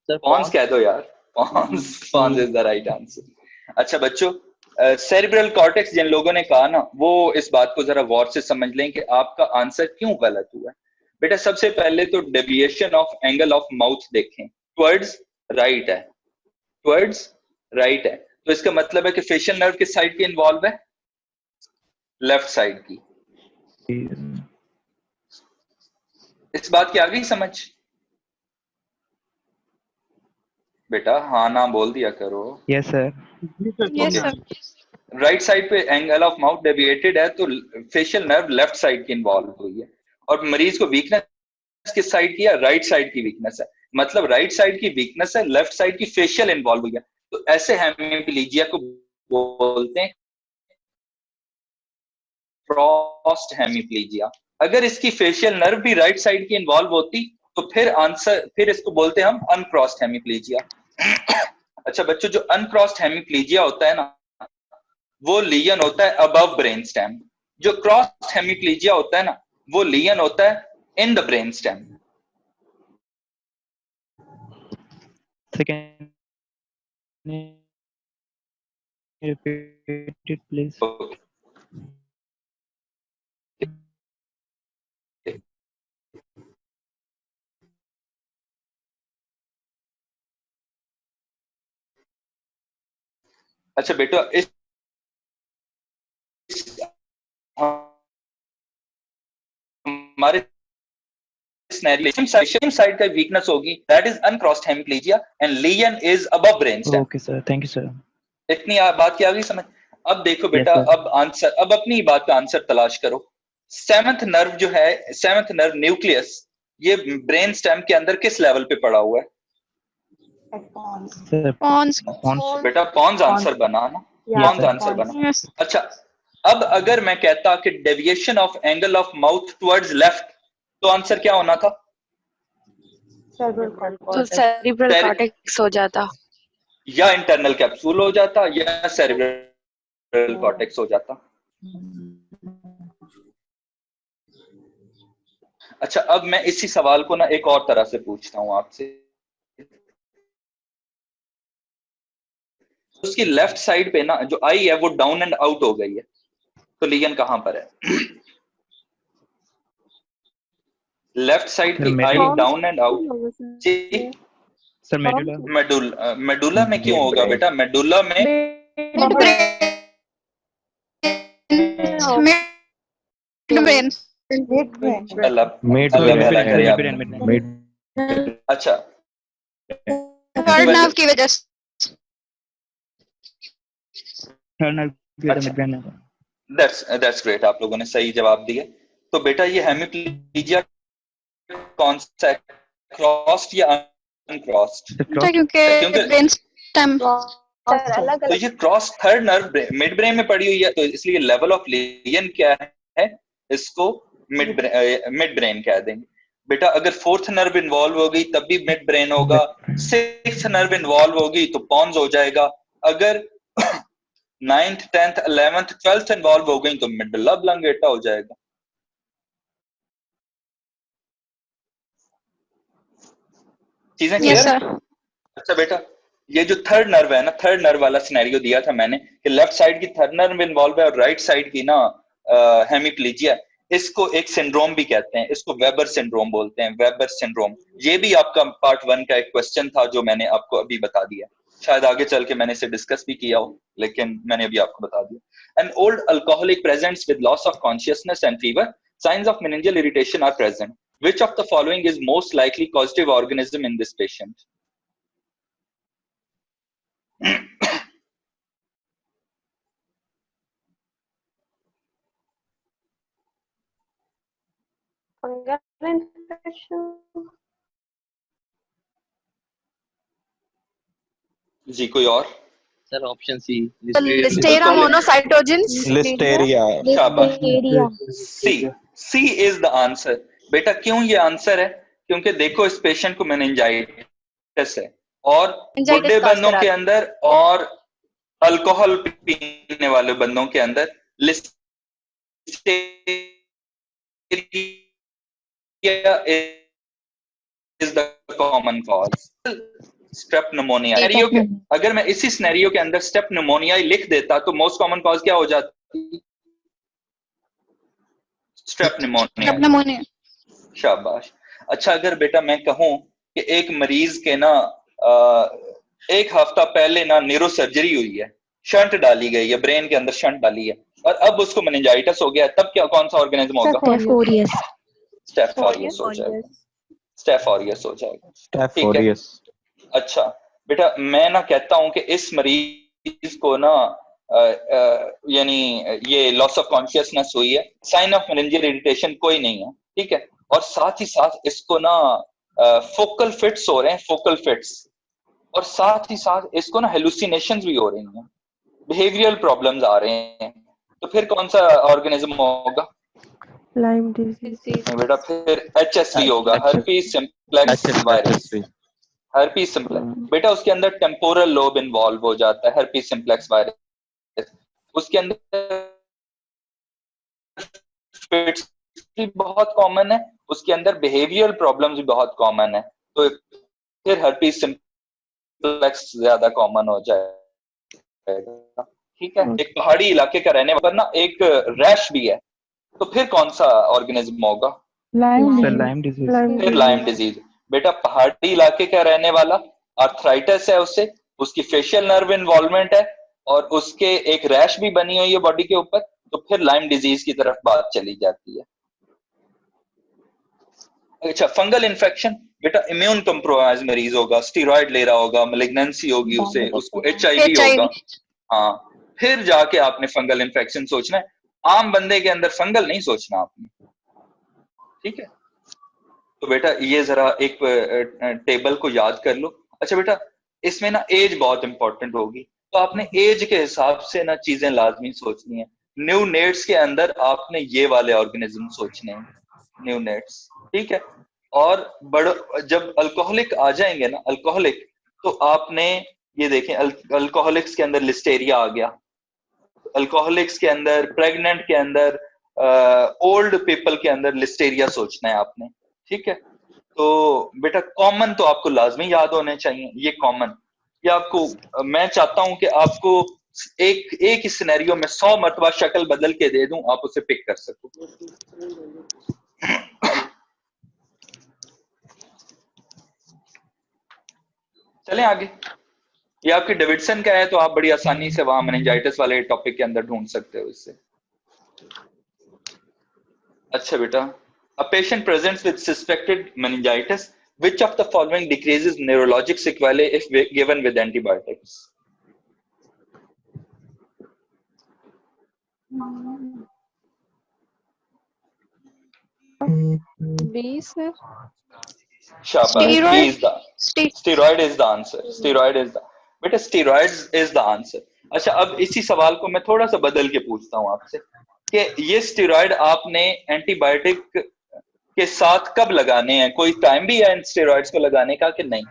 सर पॉन्स कह दो यार, pons is the right answer. अच्छा बच्चों, सेरिब्रल कॉर्टेक्स जिन लोगों ने कहा ना, वो इस बात को जरा गौर से समझ लें कि आपका आंसर क्यों गलत हुआ है। बेटा सबसे पहले तो deviation of angle of mouth देखें, टुवर्ड्स राइट है, टुवर्ड्स राइट है, तो इसका मतलब है कि फेशियल नर्व किस साइड की इन्वॉल्व है? लेफ्ट साइड की। इस बात की आ गई समझ? बेटा हाँ ना बोल दिया करो। Yes sir. Yes sir. Right side पे एंगल ऑफ माउथ डेविएटेड है, तो फेशियल नर्व लेफ्ट साइड की इन्वॉल्व हुई है, और मरीज को वीकनेस किस साइड की है? राइट साइड की वीकनेस है, मतलब राइट साइड की वीकनेस है, लेफ्ट साइड की फेशियल इन्वॉल्व हुई है, तो ऐसे हेमिप्लीजिया को बोलते हैं क्रॉस्ड हेमिप्लीजिया। अगर इसकी फेशियल नर्व भी राइट साइड की इन्वॉल्व होती तो फिर इसको बोलते हैं हम अनक्रॉस्ड हेमिप्लीजिया। अच्छा बच्चों, जो अनक्रॉस्ड हेमिप्लीजिया होता है ना, वो लीजन होता है अबव ब्रेन स्टेम। जो क्रॉस्ड हेमिप्लीजिया होता है ना, वो लीजन होता है in the brain stem. Second, repeat it please. Okay. अच्छा बेटा, इस हमारे साइड का वीकनेस होगी, that is uncrossed hemiplegia and lesion is above brain stem. Okay sir, thank you sir. इतनी बात की आ गई समझ? अब देखो बेटा, अब अपनी बात का आंसर तलाश करो। सेवंथ नर्व जो है, सेवंथ नर्व न्यूक्लियस, ये ब्रेन स्टेम के अंदर किस लेवल पे पड़ा हुआ है? पॉन्स। बेटा पॉन्स आंसर बना ना, पॉन्स आंसर बना। अच्छा, अब अगर मैं कहता कि deviation of angle of mouth towards left, तो आंसर क्या होना था? तो सेरिब्रल कॉर्टेक्स हो जाता, या इंटरनल कैप्सूल हो जाता, या सेरिब्रल कॉर्टेक्स हो जाता। अच्छा, अब मैं इसी सवाल को ना एक और तरह से पूछता हूं आपसे। उसकी लेफ्ट साइड पे ना जो आई है वो डाउन एंड आउट हो गई है, तो लीजन कहां पर है? लेफ्ट साइड की आई डाउन एंड आउट जी सर। मेडुला। मेडुला में क्यों होगा बेटा? मेडुला में अच्छा थर्ड नर्व की वजह से। दैट्स ग्रेट, आप लोगों ने सही जवाब दिया। तो बेटा ये हेमिप्लीजिया कौन सा है, क्रॉस्ड या अनक्रॉस्ड? क्योंकि ब्रेन Stem. सर अलग तो ये cross third nerve mid brain में पड़ी हुई है, तो इसलिए लेवल ऑफ लीजन क्या है, इसको मिड ब्रेन कह देंगे। बेटा अगर फोर्थ नर्व इन्वॉल्व हो गई तब भी मिड ब्रेन होगा, सिक्स्थ नर्व इन्वॉल्व होगी तो पॉन्स हो जाएगा, अगर 9th 10th 11th 12th involve हो गई तो मिडल ऑब्लांगेटा हो जाएगा। चीजें क्लियर है? अच्छा बेटा ये जो थर्ड नर्व है ना, थर्ड नर्व वाला सिनेरियो दिया था मैंने कि लेफ्ट साइड की थर्ड नर्व इन्वॉल्व है और राइट साइड की ना हेमिप्लीजिया, इसको एक सिंड्रोम भी कहते हैं, इसको वेबर सिंड्रोम बोलते हैं, वेबर सिंड्रोम। ये भी आपका पार्ट 1 का एक क्वेश्चन था जो मैंने आपको अभी बता दिया, शायद आगे चल के मैंने इसे डिस्कस भी किया हो, लेकिन मैंने अभी आपको बता दिया। An old alcoholic presents with loss of consciousness and fever. Signs of meningeal irritation are present. Which of the following is most likely causative organism in this patient? Fungal infection. जी कोई और? Sir option C, listeria monocytogenes. Listeria. शाबाश, सी इज द आंसर। बेटा क्यों ये आंसर है? क्योंकि देखो इस पेशेंट को मेनिंजाइटिस है और बुढ़े बंदों के अंदर और अल्कोहल पीने वाले बंदों के अंदर listeria is the common cause. Strep pneumonia अगर मैं इसी सिनेरियो के अंदर स्टेप निमोनिया लिख देता तो मोस्ट कॉमन कॉज क्या हो जाती? Strep pneumonia. शाबाश। अच्छा अगर बेटा मैं कहूं कि एक मरीज के ना एक हफ्ता पहले ना न्यूरो सर्जरी हुई है, शंट डाली गई है, ब्रेन के अंदर शंट डाली है और अब उसको मेनिंजाइटिस हो गया, तब क्या कौन सा ऑर्गेनिज्म होगा? स्टेफ ऑरियस हो जाएगा, स्टेफ ऑरियस हो जाएगा। ठीक है। अच्छा बेटा मैं ना कहता हूं कि इस मरीज को ना यानी ये लॉस ऑफ कॉन्शियसनेस हुई है, साइन ऑफ मेनिंजियल इरिटेशन कोई नहीं है, ठीक है, और साथ ही साथ इसको ना फोकल फिट्स हो रहे हैं, फोकल फिट्स, और साथ ही साथ इसको ना हेलुसिनेशंस भी हो रही हैं, बिहेवियरल प्रॉब्लम्स आ रहे हैं, तो फिर कौन सा ऑर्गेनिज्म होगा? Lyme disease. बेटा फिर HSV होगा, herpes simplex virus. Herpes simplex बेटा उसके अंदर टेम्पोरल लोब इन्वॉल्व हो जाता है, हर्पीज सिम्प्लेक्स वायरस, उसके अंदर फिट्स भी बहुत कॉमन है, उसके अंदर बिहेवियरल प्रॉब्लम्स भी बहुत कॉमन है, तो फिर हर्पीज सिम्प्लेक्स ज्यादा कॉमन हो जाएगा। ठीक है। एक पहाड़ी इलाके का रहने वाला ना एक रैश भी है, तो फिर कौन सा ऑर्गेनिज्म होगा? Lyme disease. फिर लाइम डिजीज। बेटा पहाड़ी इलाके का रहने वाला, आर्थराइटिस है उससे, उसकी फेशियल नर्व इन्वॉल्वमेंट है और उसके एक रैश भी बनी हुई है बॉडी के ऊपर, तो फिर लाइम डिजीज की तरफ बात चली जाती है। अच्छा फंगल इन्फेक्शन बेटा इम्यून कंप्रोमाइज मरीज होगा, स्टीरॉयड ले रहा होगा, मैलिग्नेंसी होगी उसे, उसको HIV होगा, हाँ, फिर जाके आपने फंगल इन्फेक्शन सोचना है, आम बंदे के अंदर फंगल नहीं सोचना आपने। ठीक है, तो बेटा ये जरा एक टेबल को याद कर लो। अच्छा बेटा इसमें ना एज बहुत इंपॉर्टेंट होगी, तो आपने एज के हिसाब से ना चीजें लाजमी सोचनी है। न्यू नेट्स के अंदर आपने ये वाले ऑर्गेनिज्म सोचने हैं, न्यू नेट्स, ठीक है। और बड़ो जब अल्कोहलिक आ जाएंगे ना, अल्कोहलिक, तो आपने ये देखें अल्कोहलिक्स के अंदर लिस्टेरिया आ गया, अल्कोहलिक्स के अंदर, प्रेग्नेंट के अंदर, ओल्ड पीपल के अंदर लिस्टेरिया सोचना है आपने। ठीक है, तो बेटा कॉमन तो आपको लाजमी याद होने चाहिए, ये कॉमन, ये आपको मैं चाहता हूं कि आपको एक ही सिनेरियो में 100 मरतबा शक्ल बदल के दे दूं, आप उसे पिक कर सको। चलें आगे। ये आपकी डेविडसन का है, तो आप बड़ी आसानी से वहां मेनिंजाइटिस वाले टॉपिक के अंदर ढूंढ सकते हो इससे। अच्छा बेटा, a patient presents with suspected meningitis, which of the following decreases neurologic sequelae if given with antibiotics? B sir. Shabash, B is the steroid is the answer. Steroid is the बेटा स्टेरॉइड्स इज द आंसर। अच्छा अब इसी सवाल को मैं थोड़ा सा बदल के पूछता हूँ आपसे कि ये स्टेरॉइड आपने एंटीबायोटिक के साथ कब लगाने हैं? कोई टाइम भी है इन स्टेरॉइड्स को लगाने का कि नहीं?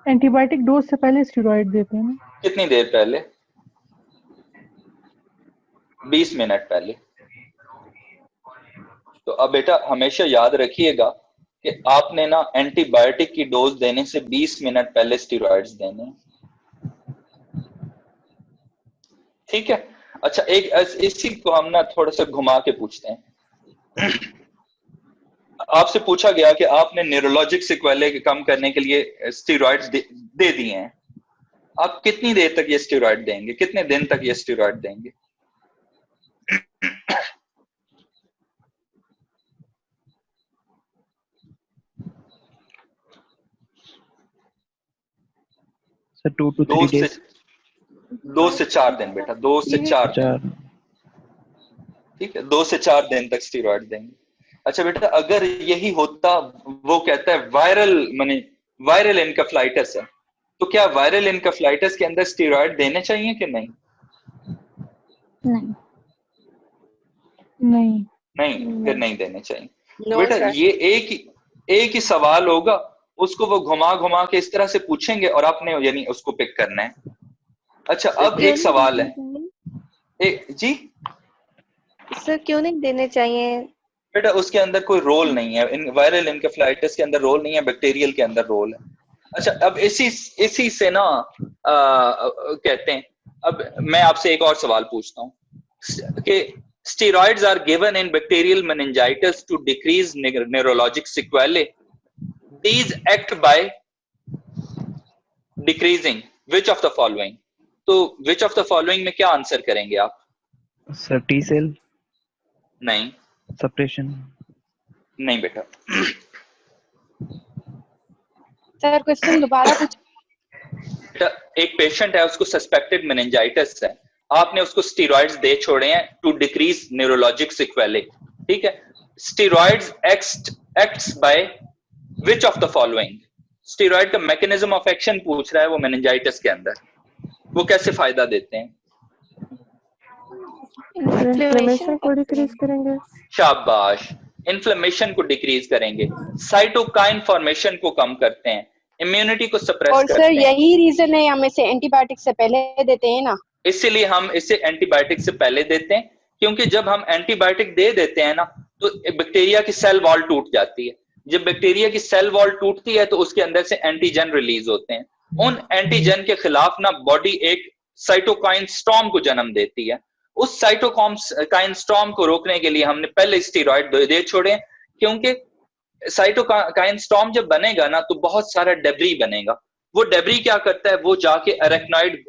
एंटीबायोटिक डोज से पहले स्टेरॉइड देते हैं ना? कितनी देर पहले? 20 मिनट पहले। तो अब बेटा हमेशा याद रखिएगा कि आपने ना एंटीबायोटिक की डोज देने से 20 मिनट पहले स्टेरॉइड्स देने हैं, ठीक है? अच्छा एक इसी को हम ना थोड़ा सा घुमा के पूछते हैं। आपसे पूछा गया कि आपने न्यूरोलॉजिक सिक्वेले कम करने के लिए स्टेरॉइड्स दे दिए हैं, आप कितनी देर तक ये स्टेरॉइड देंगे, कितने दिन तक ये स्टेरॉइड देंगे? Sir 2 to 3 days। 2 से 4 दिन बेटा, 2 से 4 दिन, ठीक है? 2 से 4 दिन तक स्टेरॉइड देंगे। अच्छा बेटा अगर यही होता, वो कहता है वायरल इनकेफेलाइटिस है, तो क्या वायरल इनकेफेलाइटिस के अंदर स्टेरॉइड देने चाहिए कि नहीं? नहीं फिर नहीं देने चाहिए। बेटा ये एक ही सवाल होगा, उसको वो घुमा घुमा के इस तरह से पूछेंगे और आपने यानी उसको पिक करना है। अच्छा अब एक सवाल है जी सर, क्यों नहीं देने चाहिए? बेटा उसके अंदर कोई रोल नहीं है, वायरल इनकेफेलाइटिस के अंदर रोल नहीं है, बैक्टीरियल के अंदर रोल है। अच्छा अब इसी से ना कहते हैं, अब मैं आपसे एक और सवाल पूछता हूँ कि steroids are given in bacterial meningitis to decrease neurologic sequelae, these act by decreasing which of the following? तो which of the following में क्या आंसर करेंगे आप? सर टी सेल नहीं, सप्रेशन नहीं बेटा। सर क्वेश्चन दोबारा पूछ। बेटा एक पेशेंट है, उसको सस्पेक्टेड मेनिंजाइटिस है, आपने उसको स्टेरॉइड्स दे छोड़े हैं टू डिक्रीज न्यूरोलॉजिक सिक्वेले, ठीक है? Steroids acts by Which of the following? Steroid का मैकेनिज्म ऑफ एक्शन पूछ रहा है वो मेनिंजाइटिस के अंदर, वो कैसे फायदा देते हैं? इन्फ्लेमेशन को डिक्रीज करेंगे। शाबाश, इन्फ्लेमेशन को डिक्रीज करेंगे, साइटोकाइन फॉर्मेशन को कम करते हैं, इम्यूनिटी को सप्रेस करते हैं। और सर यही रीजन है हम इसे एंटीबायोटिक से पहले देते हैं ना, इसीलिए हम इसे एंटीबायोटिक से पहले देते हैं, क्योंकि जब हम एंटीबायोटिक दे देते हैं ना तो बैक्टीरिया की सेल वॉल टूट जाती है। जब बैक्टीरिया की सेल वॉल टूटती है तो उसके अंदर से एंटीजन रिलीज होते हैं, उन एंटीजन के खिलाफ ना बॉडी एक साइटोकाइन स्टॉर्म को जन्म देती है। उस साइटोकाइन स्टॉर्म को रोकने के लिए हमने पहले स्टेरॉइड दे छोड़े, क्योंकि साइटोकाइन स्टॉर्म जब बनेगा ना तो बहुत सारा डेब्री बनेगा। वो डेब्री क्या करता है, वो जाके अरेक्नॉइड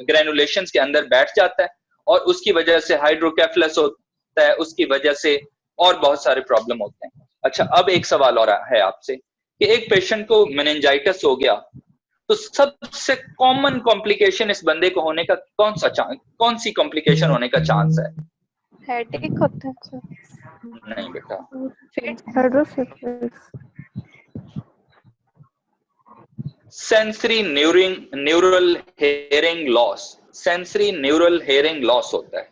ग्रेनुलेशंस के अंदर बैठ जाता है और उसकी वजह से हाइड्रोकेफलस होता है, उसकी वजह से और बहुत सारे प्रॉब्लम होते हैं। अच्छा अब एक सवाल और है आपसे कि एक पेशेंट को मेनिंजाइटिस हो गया तो सबसे कॉमन कॉम्प्लिकेशन इस बंदे को होने का कौन सी कॉम्प्लिकेशन होने का चांस है? हेडेक होता है सर। नहीं बेटा, sensory neural hearing loss, sensory neural hearing loss होता है।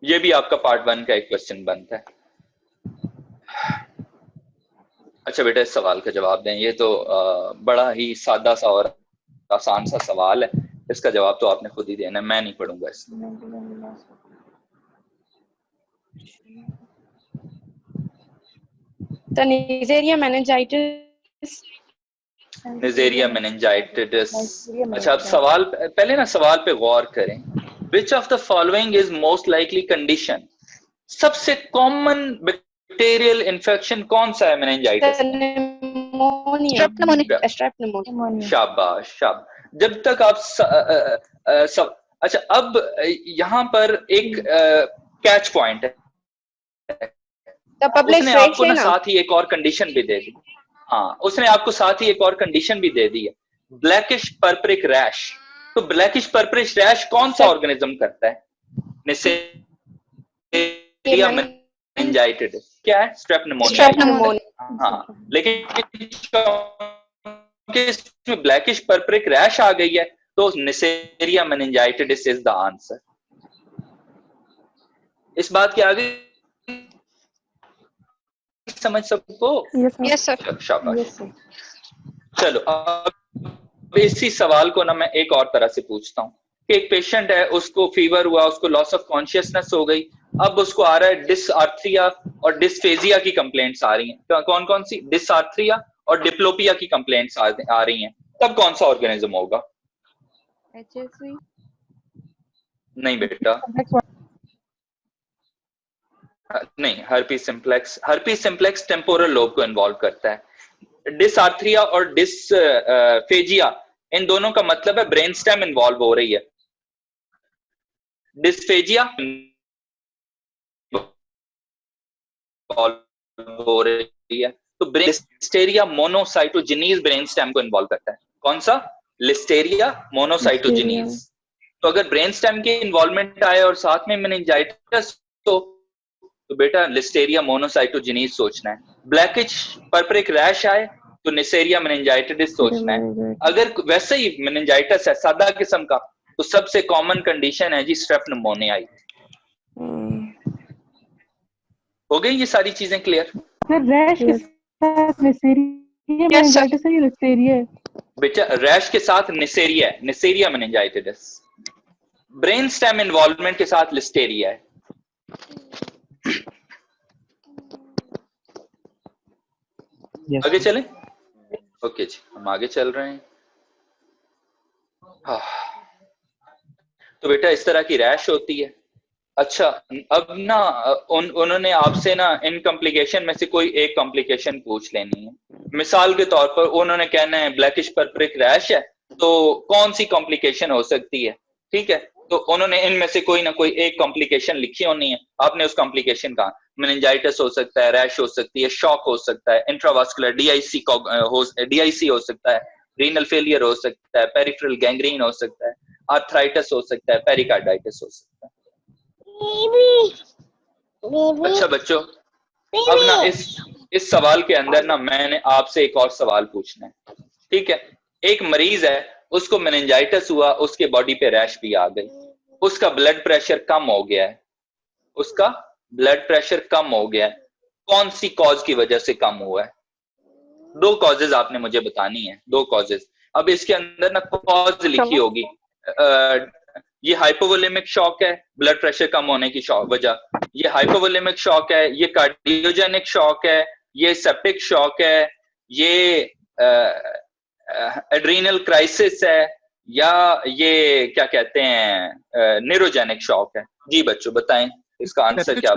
ये भी आपका पार्ट 1 का एक क्वेश्चन बनता है। अच्छा बेटा इस सवाल का जवाब दें, ये तो बड़ा ही सादा सा और आसान सा सवाल है, इसका जवाब तो आपने खुद ही देना है, मैं नहीं पढ़ूंगा इसमें। तो निजेरिया मेनिंजाइटिस। अच्छा अब सवाल पहले ना सवाल पे गौर करें। Which of the following is most likely condition? सबसे कॉमन बैक्टीरियल इन्फेक्शन कौन सा है मेनिंजाइटिस? शाबाश। जब तक आप अच्छा अब यहाँ पर एक कैच पॉइंट है, उसने आपको ना साथ ही एक और कंडीशन भी दे दी। हाँ उसने आपको साथ ही एक और कंडीशन भी दे दी है, ब्लैकिश पर्परिक रैश। तो ब्लैकिश पर्परिश रैश कौन सा ऑर्गेनिज्म करता है? नेसेरिया मेनिंजाइटिस क्या है? Strep pneumonia. हाँ, लेकिन इसमें ब्लैकिश पर्परिक रैश आ गई है तो Neisseria meningitis is the answer. इस बात के आगे समझ सबको? Yes sir. शाबाश। चलो अब इसी सवाल को ना मैं एक और तरह से पूछता हूँ कि एक पेशेंट है, उसको फीवर हुआ, उसको लॉस ऑफ कॉन्शियसनेस हो गई, अब उसको आ रहा है डिसआर्थरिया और डिस्फेजिया की कंप्लेंट्स आ रही हैं। कौन कौन सी? डिसआर्थरिया और डिप्लोपिया की कंप्लेंट्स आ रही हैं। तब कौन सा ऑर्गेनिज्म होगा? HSV? नहीं बेटा, नहीं। हर्पीस सिंप्लेक्स टेम्पोरल लोब को इन्वॉल्व करता है। डिसआर्थरिया और डिसफेजिया, इन दोनों का मतलब है ब्रेन स्टेम इन्वॉल्व हो रही है। डिस्फेजिया हो रही है तो ब्रेन लिस्टेरिया मोनोसाइटोजेनीज ब्रेन स्टेम को इन्वॉल्व करता है। कौन सा? लिस्टेरिया मोनोसाइटोजेनीज। तो अगर ब्रेन स्टेम की इन्वॉल्वमेंट आए और साथ में मेनिंजाइटिस तो बेटा लिस्टेरिया मोनोसाइटोजेनीज सोचना है। ब्लैकिश पर्परिक रैश आए तो नेसेरिया मेनिंजाइटिस सोचना है। अगर वैसे ही मेनिंजाइटिस है सादा किस्म का तो सबसे कॉमन कंडीशन है जी स्ट्रेप निमोनिया। हो गई ये सारी चीजें क्लियर? सर रैश के साथ नेसेरिया मेनिंजाइटिस है या लिस्टेरिया है? बेटा रैश के साथ नेसेरिया है, Neisseria meningitis. Brain stem involvement के साथ लिस्टेरिया है। आगे चलें? ओके जी, हम आगे चल रहे हैं। तो बेटा इस तरह की रैश होती है। अच्छा, अब ना उन्होंने आपसे ना इन कॉम्प्लिकेशन में से कोई एक कॉम्प्लिकेशन पूछ लेनी है। मिसाल के तौर पर उन्होंने कहना है ब्लैकिश पर्परिक रैश है तो कौन सी कॉम्प्लिकेशन हो सकती है? ठीक है, तो उन्होंने इनमें से कोई ना कोई एक कॉम्प्लिकेशन लिखी होनी है। आपने उस कॉम्प्लिकेशन का मेनिंजाइटिस हो सकता है, रैश हो सकती है, शॉक हो सकता है, इंट्रावास्कुलर DIC हो सकता है, रीनल फेलियर हो सकता है, पेरिफेरल गैंग्रीन हो सकता है, आर्थराइटिस हो सकता है, पेरिकार्डाइटिस हो सकता है। अच्छा बच्चों, अब ना इस सवाल के अंदर ना मैंने आपसे एक और सवाल पूछना है। ठीक है, एक मरीज है, उसको मेनिंजाइटिस हुआ, उसके बॉडी पे रैश भी आ गई, उसका ब्लड प्रेशर कम हो गया है, उसका ब्लड प्रेशर कम हो गया है। कौन सी कॉज की वजह से कम हुआ है? दो कॉजेज आपने मुझे बतानी है, दो कॉजेज। अब इसके अंदर ना कॉज लिखी होगी। ये हाइपोवोलेमिक शॉक है, ब्लड प्रेशर कम होने की वजह, ये हाइपोवोलेमिक शॉक है, ये कार्डियोजेनिक शॉक है, ये सेप्टिक शॉक है, ये एड्रीनल क्राइसिस है, या ये क्या कहते हैं न्यूरोजेनिक शॉक है? जी बच्चों बताएं इसका आंसर क्या?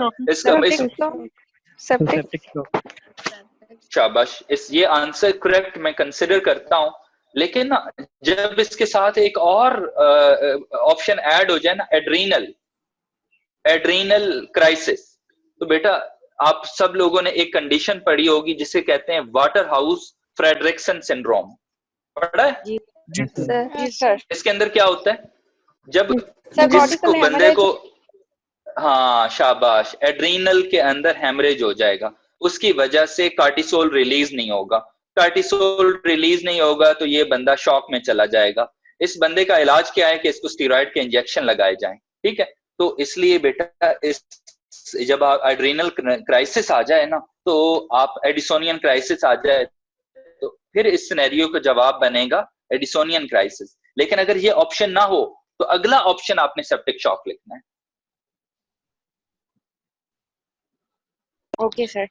शाबाश, ये आंसर करेक्ट मैं कंसिडर करता हूं, लेकिन ना जब इसके साथ एक और ऑप्शन ऐड हो जाए ना, एड्रीनल क्राइसिस, तो बेटा आप सब लोगों ने एक कंडीशन पढ़ी होगी जिसे कहते हैं वाटर हाउस फ्रेडरिक्सन सिंड्रोम। पढ़ा है? जी सर। इसके अंदर क्या होता है? जब जिसको बंदे को, हाँ शाबाश, एड्रीनल के अंदर हेमरेज हो जाएगा, उसकी वजह से कार्टिसोल रिलीज नहीं होगा। कार्टिसोल रिलीज नहीं होगा तो ये बंदा शॉक में चला जाएगा। इस बंदे का इलाज क्या है कि इसको स्टीरॉयड के इंजेक्शन लगाए जाएं। ठीक है, तो इसलिए बेटा जब एड्रीनल क्राइसिस आ जाए ना, तो आप एडिसोनियन क्राइसिस आ जाए तो फिर इस सिनेरियो का जवाब बनेगा एडिसोनियन क्राइसिस। लेकिन अगर ये ऑप्शन ना हो तो अगला ऑप्शन आपने सेप्टिक शॉक लिखना है। Okay sir.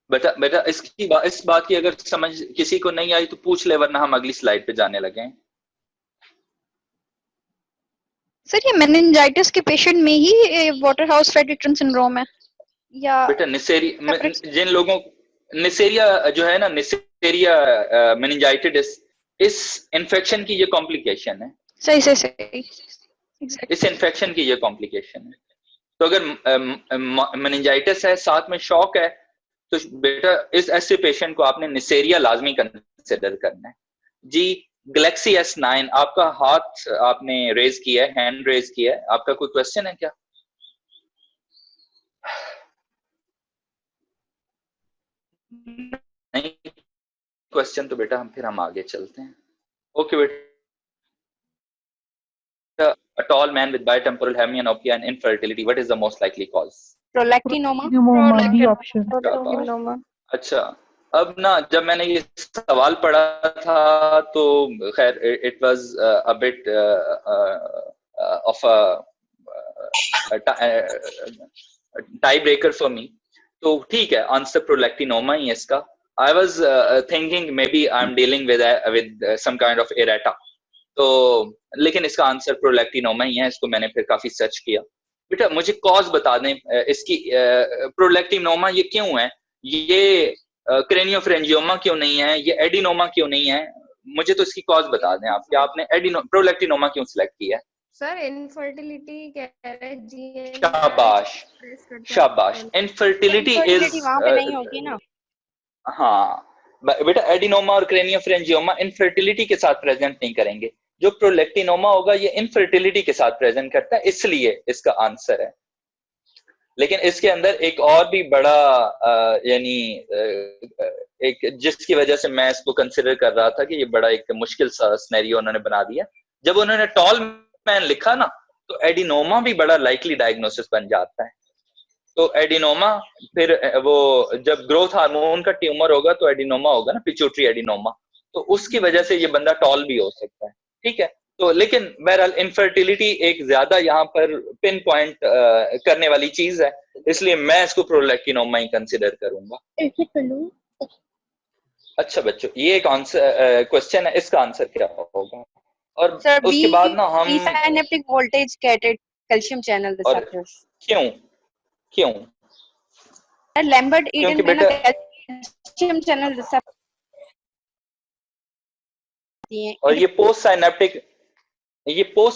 बेटा इस बात की अगर समझ किसी को नहीं आई तो पूछ ले, वरना हम अगली स्लाइड पे जाने लगे हैं। सर ये मेनिंजाइटिस के पेशेंट में ही वाटर हाउस फ्रेडरिक्सन सिंड्रोम है या बेटा जिन लोगों निसेरिया जो है ना, निसेरिया मेनिंजाइटिस, इस इन्फेक्शन की ये कॉम्प्लिकेशन है। सही इस इन्फेक्शन की ये कॉम्प्लिकेशन है। तो अगर मेनिंजाइटिस है साथ में शॉक है तो बेटा इस ऐसे पेशेंट को आपने निसेरिया लाजमी कंसिडर करना है। जी गैलेक्सी S9, आपका हाथ आपने रेज किया है, हैंड रेज किया है, आपका कोई क्वेश्चन है क्या? नहीं क्वेश्चन तो बेटा हम आगे चलते हैं. ओके बेटा. A tall man with bitemporal hemianopia and infertility, what is the most likely cause? Prolactinoma. D option. Prolactinoma. अच्छा, अब ना जब मैंने ये सवाल पढ़ा था तो खैर it was a bit of a tie breaker for me. तो ठीक है, आंसर प्रोलैक्टिनोमा ही है इसका. I was thinking maybe I'm dealing with some kind of errata. तो लेकिन इसका आंसर प्रोलैक्टिनोमा ही है. इसको मैंने फिर काफी सर्च किया. बेटा मुझे कॉज बता दें इसकी. प्रोलैक्टिनोमा ये क्यों है, ये क्रेनियोफ्रेंजियोमा क्यों नहीं है, ये एडिनोमा क्यों नहीं है, मुझे तो इसकी कॉज बता दें आप कि आपने प्रोलैक्टिनोमा क्यों सिलेक्ट किया है. सर इनफर्टिलिटी कह रहे हैं. शाबाश शाबाश. इनफर्टिलिटी इज वहां पे नहीं होगी ना. हाँ बेटा, एडिनोमा और क्रेनियोफ्रेंजियोमा इनफर्टिलिटी के साथ प्रेजेंट नहीं करेंगे. जो प्रोलैक्टिनोमा होगा ये इनफर्टिलिटी के साथ प्रेजेंट करता है, इसलिए इसका आंसर है. लेकिन इसके अंदर एक और भी बड़ा यानी एक जिसकी वजह से मैं इसको कंसिडर कर रहा था कि ये बड़ा एक मुश्किल सा सिनेरियो उन्होंने बना दिया. जब उन्होंने टॉल मैन लिखा ना तो एडिनोमा भी बड़ा लाइकली डायग्नोसिस बन जाता है. तो एडिनोमा फिर वो जब ग्रोथ हार्मोन का ट्यूमर होगा तो एडिनोमा होगा ना, पिट्यूटरी एडिनोमा, तो उसकी वजह से ये बंदा टॉल भी हो सकता है. ठीक है. तो लेकिन बहरहाल इनफर्टिलिटी एक ज्यादा यहाँ पर पिन पॉइंट करने वाली चीज है, इसलिए मैं इसको प्रोलैक्टिनोमा ही कंसिडर करूंगा. अच्छा बच्चों, ये एक आंसर क्वेश्चन है, इसका आंसर क्या होगा. और उसके बाद ना हम synaptic voltage gated calcium channel receptors. क्यों लैम्बर्ट ईडन में ना कैल्शियम चैनल रिसेप्टर और ये post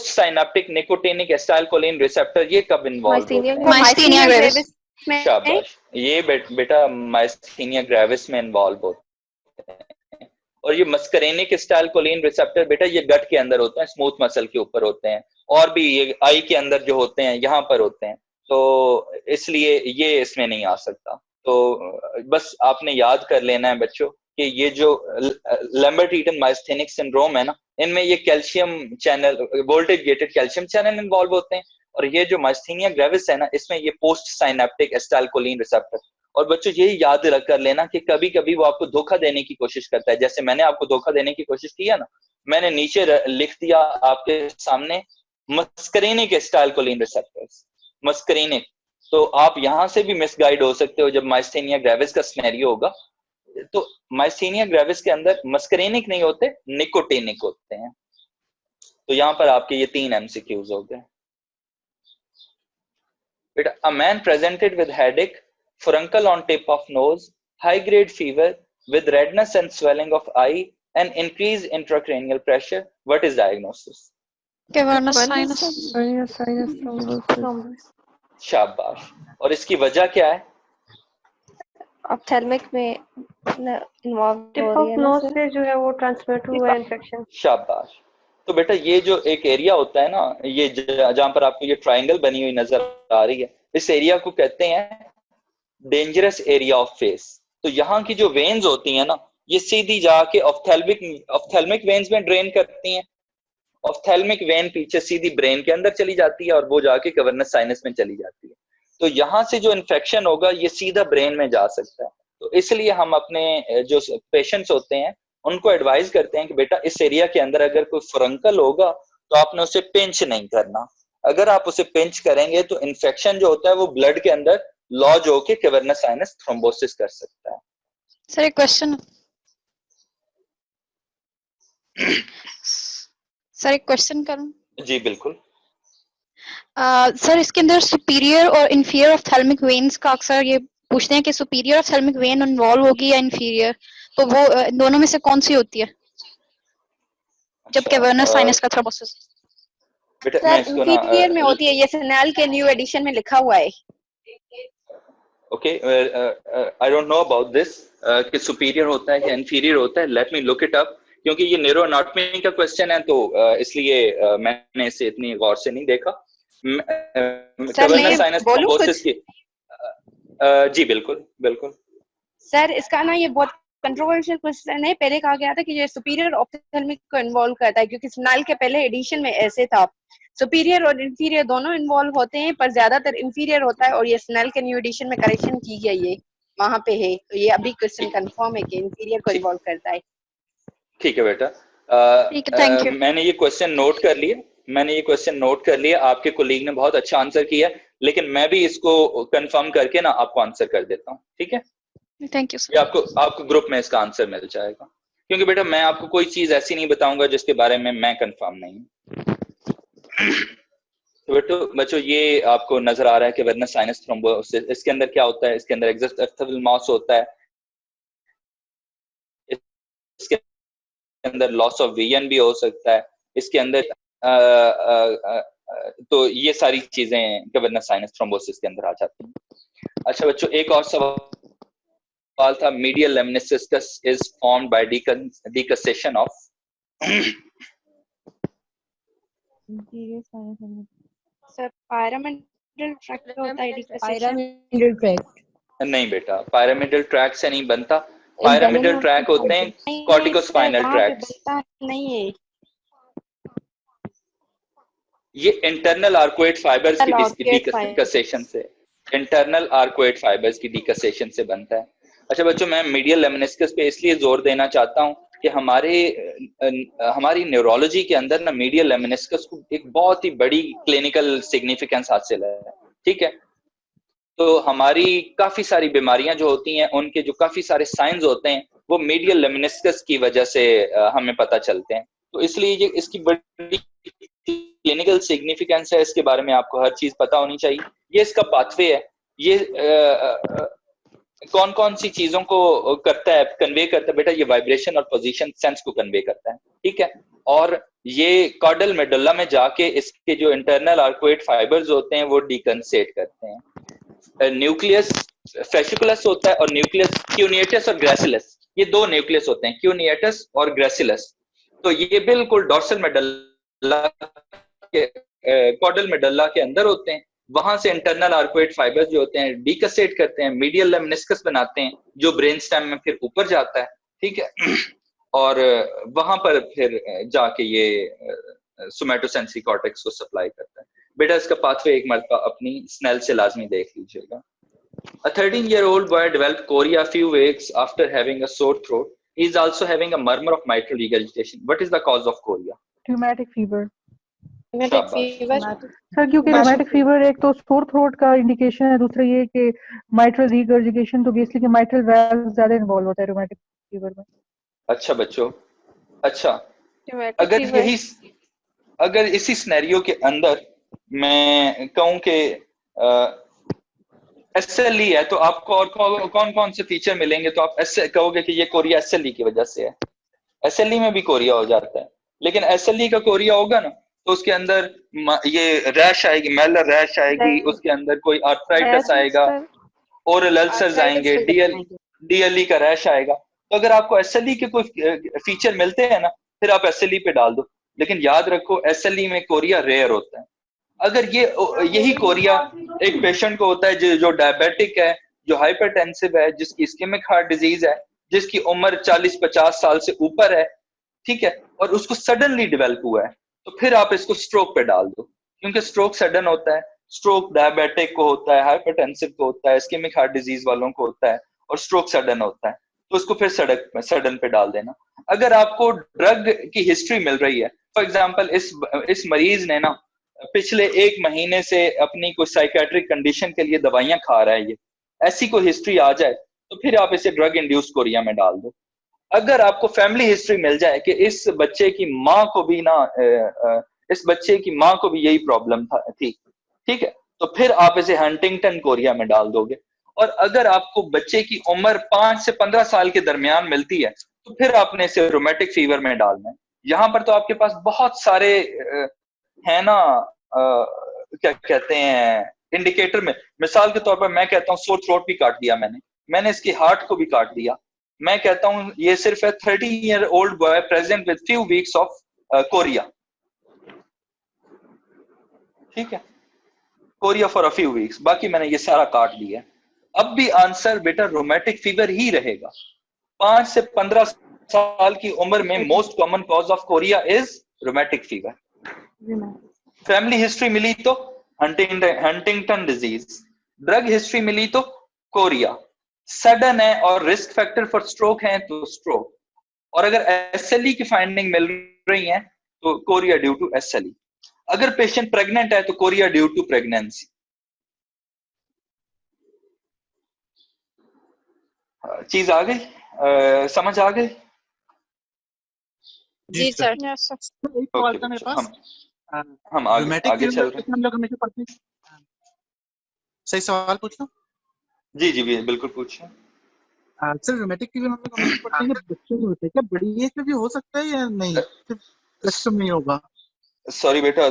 synaptic nicotinic acetylcholine receptor ये कब इन्वॉल्व होते हैं. Myasthenia gravis. शाबाश. ये बेटा माइस्थेनिया ग्रेविस में इन्वॉल्व होते हैं. और ये मस्करेनिक एसिटाइलकोलिन रिसेप्टर बेटा ये गट के अंदर होते हैं, स्मूथ मसल के ऊपर होते हैं, और भी ये आई के अंदर जो होते हैं यहाँ पर होते हैं. तो इसलिए ये इसमें नहीं आ सकता. तो बस आपने याद कर लेना है बच्चों कि ये जो लैम्बर्ट ईटन माइस्थेनिक सिंड्रोम है ना, इनमें ये calcium channel voltage gated calcium channel involve होते हैं. और ये जो माइस्थेनिया ग्रेविस है ना, इसमें ये पोस्ट साइनेप्टिक एसिटाइलकोलिन रिसेप्टर. और बच्चों यही याद कर लेना कि कभी कभी वो आपको धोखा देने की कोशिश करता है. जैसे मैंने आपको धोखा देने की कोशिश किया ना, मैंने नीचे लिख दिया आपके सामने मस्करेनिक एसिटाइलकोलिन रिसेप्टर्स, मस्करेनिक. तो आप यहां से भी मिसगाइड हो सकते हो जब माइस्थेनिया ग्रेविस का सिनेरियो होगा. तो माइस्थेनिया ग्रेविस के अंदर मस्करेनिक नहीं होते, निकोटिनिक होते हैं. तो यहां पर आपके ये 3 एमसीक्यूज हो गए. बेटा a man presented with headache, furuncle on tip of nose, high grade fever with redness and swelling of eye and increased intracranial pressure, what is diagnosis? Cavernous sinus. शाबाश. और इसकी वजह क्या है? ऑप्थेल्मिक में इन्वॉल्व टिप हो रही ऑफ है ना नोज सर. से जो है वो ट्रांसमिट हुआ है इन्फेक्शन. शाबाश. तो बेटा ये जो एक एरिया होता है ना, ये जहां पर आपको ये ट्रायंगल बनी हुई नजर आ रही है, इस एरिया को कहते हैं डेंजरस एरिया ऑफ फेस. तो यहाँ की जो वेन्स होती हैं ना, ये सीधी जाके ऑप्थेल्मिक वेन्स में ड्रेन करती हैं. ऑप्थेल्मिक वेन पीछे सीधी ब्रेन के अंदर चली जाती है और वो जाके कवर्नस साइनस में चली जाती है. तो यहाँ से जो इन्फेक्शन होगा ये सीधा ब्रेन में जा सकता है. तो इसलिए हम अपने जो पेशेंट्स होते हैं उनको एडवाइज करते हैं कि बेटा इस एरिया के अंदर अगर कोई फरंकल होगा तो आपने उसे पिंच नहीं करना. अगर आप उसे पिंच करेंगे तो इन्फेक्शन जो होता है वो ब्लड के अंदर लॉज होके कैवर्नस साइनस थ्रोम्बोसिस कर सकता है. सर एक क्वेश्चन. सर एक क्वेश्चन करूं? जी बिल्कुल. सर इसके अंदर सुपीरियर और इंफीरियर ऑप्थेल्मिक वेन्स का अक्सर ये पूछते हैं कि सुपीरियर ऑप्थेल्मिक वेन इन्वॉल्व होगी या इंफीरियर, तो वो दोनों में से कौन सी होती है जब कैवर्नस साइनस का थ्रोम्बोसिस? सर इंफीरियर में होती है, ये स्नेल के न्यू एडिशन में लिखा हुआ है. Okay, I don't know about this कि सुपीरियर होता है या इंफीरियर होता है. Let me look it up, क्योंकि ये न्यूरो एनाटॉमी का क्वेश्चन है तो इसलिए मैंने इसे इतनी गौर से नहीं देखा. कैवर्नस साइनस थ्रोम्बोसिस की जी बिल्कुल बिल्कुल. सर इसका ना ये बहुत कंट्रोवर्शियल क्वेश्चन है। पहले कहा गया था कि ये सुपीरियर ऑप्थेल्मिक को इन्वॉल्व करता है, क्योंकि स्नेल के पहले एडिशन में ऐसे था, सुपीरियर और इंफीरियर दोनों इन्वॉल्व होते हैं, पर ज्यादातर इंफीरियर होता है, और ये स्नेल के न्यू एडिशन में करेक्शन की गई है, वहां पे है। तो ये अभी क्वेश्चन कंफर्म है कि इंफीरियर को इन्वॉल्व करता है। ठीक है बेटा, ठीक है, थैंक यू। मैंने ये क्वेश्चन नोट कर लिया, आपके कोलीग ने बहुत अच्छा आंसर किया, लेकिन मैं भी इसको कंफर्म करके ना आपको आंसर कर देता हूँ, ठीक है? थैंक यू ये आपको ग्रुप में इसका आंसर मिल जाएगा, क्योंकि बेटा मैं आपको कोई चीज ऐसी नहीं बताऊंगा जिसके बारे में मैं कंफर्म नहीं हूँ। तो बच्चों ये आपको नजर आ रहा है कि वर्नस साइनस थ्रोम्बोसिस, इसके अंदर क्या होता है? इसके अंदर एक्सोथर्मल मॉस होता है, इसके अंदर लॉस ऑफ विजन भी हो सकता है, इसके अंदर तो ये सारी चीजें वर्नस साइनस थ्रोम्बोसिस के अंदर आ जाती हैं। अच्छा बच्चों, एक और सवाल था, medial lemniscus is formed by डिकसेशन of sir pyramidal tract होता है पायरामिडल ट्रैक्ट नहीं बेटा, पायरामिडल ट्रैक से नहीं बनता। पायरामिडल ट्रैक होते हैं कॉर्टिकोस्पाइनल ट्रैक्ट्स, नहीं है ये इंटरनल आर्कोइड फाइबर्स की डिकसेशन से, इंटरनल आर्कोइड फाइबर्स की डिकसेशन से बनता है। अच्छा बच्चों, मैं मीडियल लेमिनिस्कस पे इसलिए जोर देना चाहता हूँ कि हमारी न्यूरोलॉजी के अंदर ना मीडियल लेमिनिस्कस को एक बहुत ही बड़ी क्लिनिकल सिग्निफिकेंस हासिल है, ठीक है? तो हमारी काफी सारी बीमारियां जो होती हैं, उनके जो काफी सारे साइंस होते हैं, वो मीडियल लेमिनिस्कस की वजह से हमें पता चलते हैं। तो इसलिए ये इसकी बड़ी क्लिनिकल सिग्निफिकेंस है, इसके बारे में आपको हर चीज पता होनी चाहिए। ये इसका पाथवे है, ये कौन कौन सी चीजों को करता है, कन्वे करता है बेटा? ये वाइब्रेशन और पोजीशन सेंस को कन्वे करता है, ठीक है? और ये कॉर्डल मेडुल्ला में जाके इसके जो इंटरनल आर्कोइड फाइबर्स होते हैं वो डिकंसेट करते हैं। न्यूक्लियस फेसिकुलस होता है और न्यूक्लियस क्यूनिएटस और ग्रेसिलस, ये दो न्यूक्लियस होते हैं, क्यूनिएटस और ग्रेसिलस। तो ये बिल्कुल डॉर्सल मेडुल्ला के कॉर्डल मेडुल्ला के अंदर होते हैं। वहां से इंटरनल आर्कोइड फाइबर्स जो होते हैं डिकसेट करते हैं, मीडियल लेमिनिस्कस बनाते हैं, जो ब्रेन स्टेम में फिर ऊपर जाता है, ठीक है? और वहां पर फिर जाके ये सोमैटोसेंसरी कॉर्टेक्स को सप्लाई करता है। बेटा इसका पाथवे एक मरतबा अपनी स्नेल से लाजमी देख लीजिएगा। A 13-year-old boy developed chorea a few weeks after having a sore throat. He is also having a murmur of mitral regurgitation. What is the cause of chorea? Rheumatic fever. शाबाश। सर क्योंकि rheumatic fever एक तो sore throat का इंडिकेशन है, दूसरा ये कि mitral regurgitation, तो बेसिकली mitral valve ज्यादा इन्वॉल्व होता है rheumatic fever में। अच्छा बच्चों, अच्छा अगर इसी सिनेरियो के अंदर मैं कहूं कि SLE है, तो आपको और कौन कौन से फीचर मिलेंगे? तो आप ऐसे कहोगे कि ये कोरिया SLE की वजह से है। SLE में भी कोरिया हो जाता है, लेकिन SLE का कोरिया होगा ना तो उसके अंदर ये रैश आएगी, मैलर रैश आएगी, उसके अंदर कोई आर्थराइटिस आएगा, ओरल अल्सर्स आएंगे, DLE का रैश आएगा। तो अगर आपको SLE के कोई फीचर मिलते हैं ना, फिर आप SLE पे डाल दो, लेकिन याद रखो SLE में कोरिया रेयर होता है। अगर यही कोरिया एक पेशेंट को होता है जो डायबिटिक है, जो हाइपरटेंसिव है, जिसकी इस्केमिक हार्ट डिजीज है, जिसकी उम्र 40-50 साल से ऊपर है, ठीक है, और उसको सडनली डेवलप हुआ है, तो फिर आप इसको स्ट्रोक पे डाल दो, क्योंकि स्ट्रोक सडन होता है। स्ट्रोक डायबिटिक को होता है, हाइपरटेंसिव को होता है, इस्केमिक हार्ट डिजीज वालों को होता है, और स्ट्रोक सडन होता है, तो उसको फिर सडन पे डाल देना। अगर आपको ड्रग की हिस्ट्री मिल रही है, फॉर एग्जाम्पल इस मरीज ने ना पिछले 1 महीने से अपनी कोई साइकेट्रिक कंडीशन के लिए दवाइयां खा रहा है, ये ऐसी कोई हिस्ट्री आ जाए, तो फिर आप इसे ड्रग इंड्यूस कोरिया में डाल दो। अगर आपको फैमिली हिस्ट्री मिल जाए कि इस बच्चे की माँ को भी यही प्रॉब्लम थी, ठीक है, तो फिर आप इसे हंटिंगटन कोरिया में डाल दोगे। और अगर आपको बच्चे की उम्र 5 से 15 साल के दरमियान मिलती है, तो फिर आपने इसे रोमेटिक फीवर में डालना है। यहाँ पर तो आपके पास बहुत सारे है ना, क्या कहते हैं, इंडिकेटर में। मिसाल के तौर पर मैं कहता हूँ सोर थ्रोट भी काट दिया मैंने इसकी हार्ट को भी काट दिया। मैं कहता हूँ ये सिर्फ है 13-year-old boy present with few weeks of Korea, ठीक है, Korea for a few weeks, बाकी मैंने ये सारा काट दिया। अब भी आंसर बेटा रोमेटिक फीवर ही रहेगा। 5 से 15 साल की उम्र में most common cause of chorea is rheumatic fever. Family history मिली तो हंटिंगटन डिजीज, ड्रग हिस्ट्री मिली तो कोरिया, सडन है और रिस्क फैक्टर फॉर स्ट्रोक है तो स्ट्रोक, और अगर एसएलई की फाइंडिंग मिल रही है तो कोरिया ड्यू टू एसएलई। अगर पेशेंट प्रेग्नेंट है तो कोरिया ड्यू टू प्रेगनेंसी। चीज आ गई, समझ आ गई? जी सर। एक सवाल था मेरे पास। हम आगे चल रहे हैं। हम लोग हमेशा पढ़ते हैं। सही सवाल पूछ लो। जी जी बिल्कुल पूछिए। सर रोमेटिक फीवर हम लोग हमेशा पढ़ते हैं कि बच्चों में होता है, क्या बड़ी एज में भी हो सकता है या नहीं, सिर्फ बच्चों में ही होगा? सॉरी बेटा,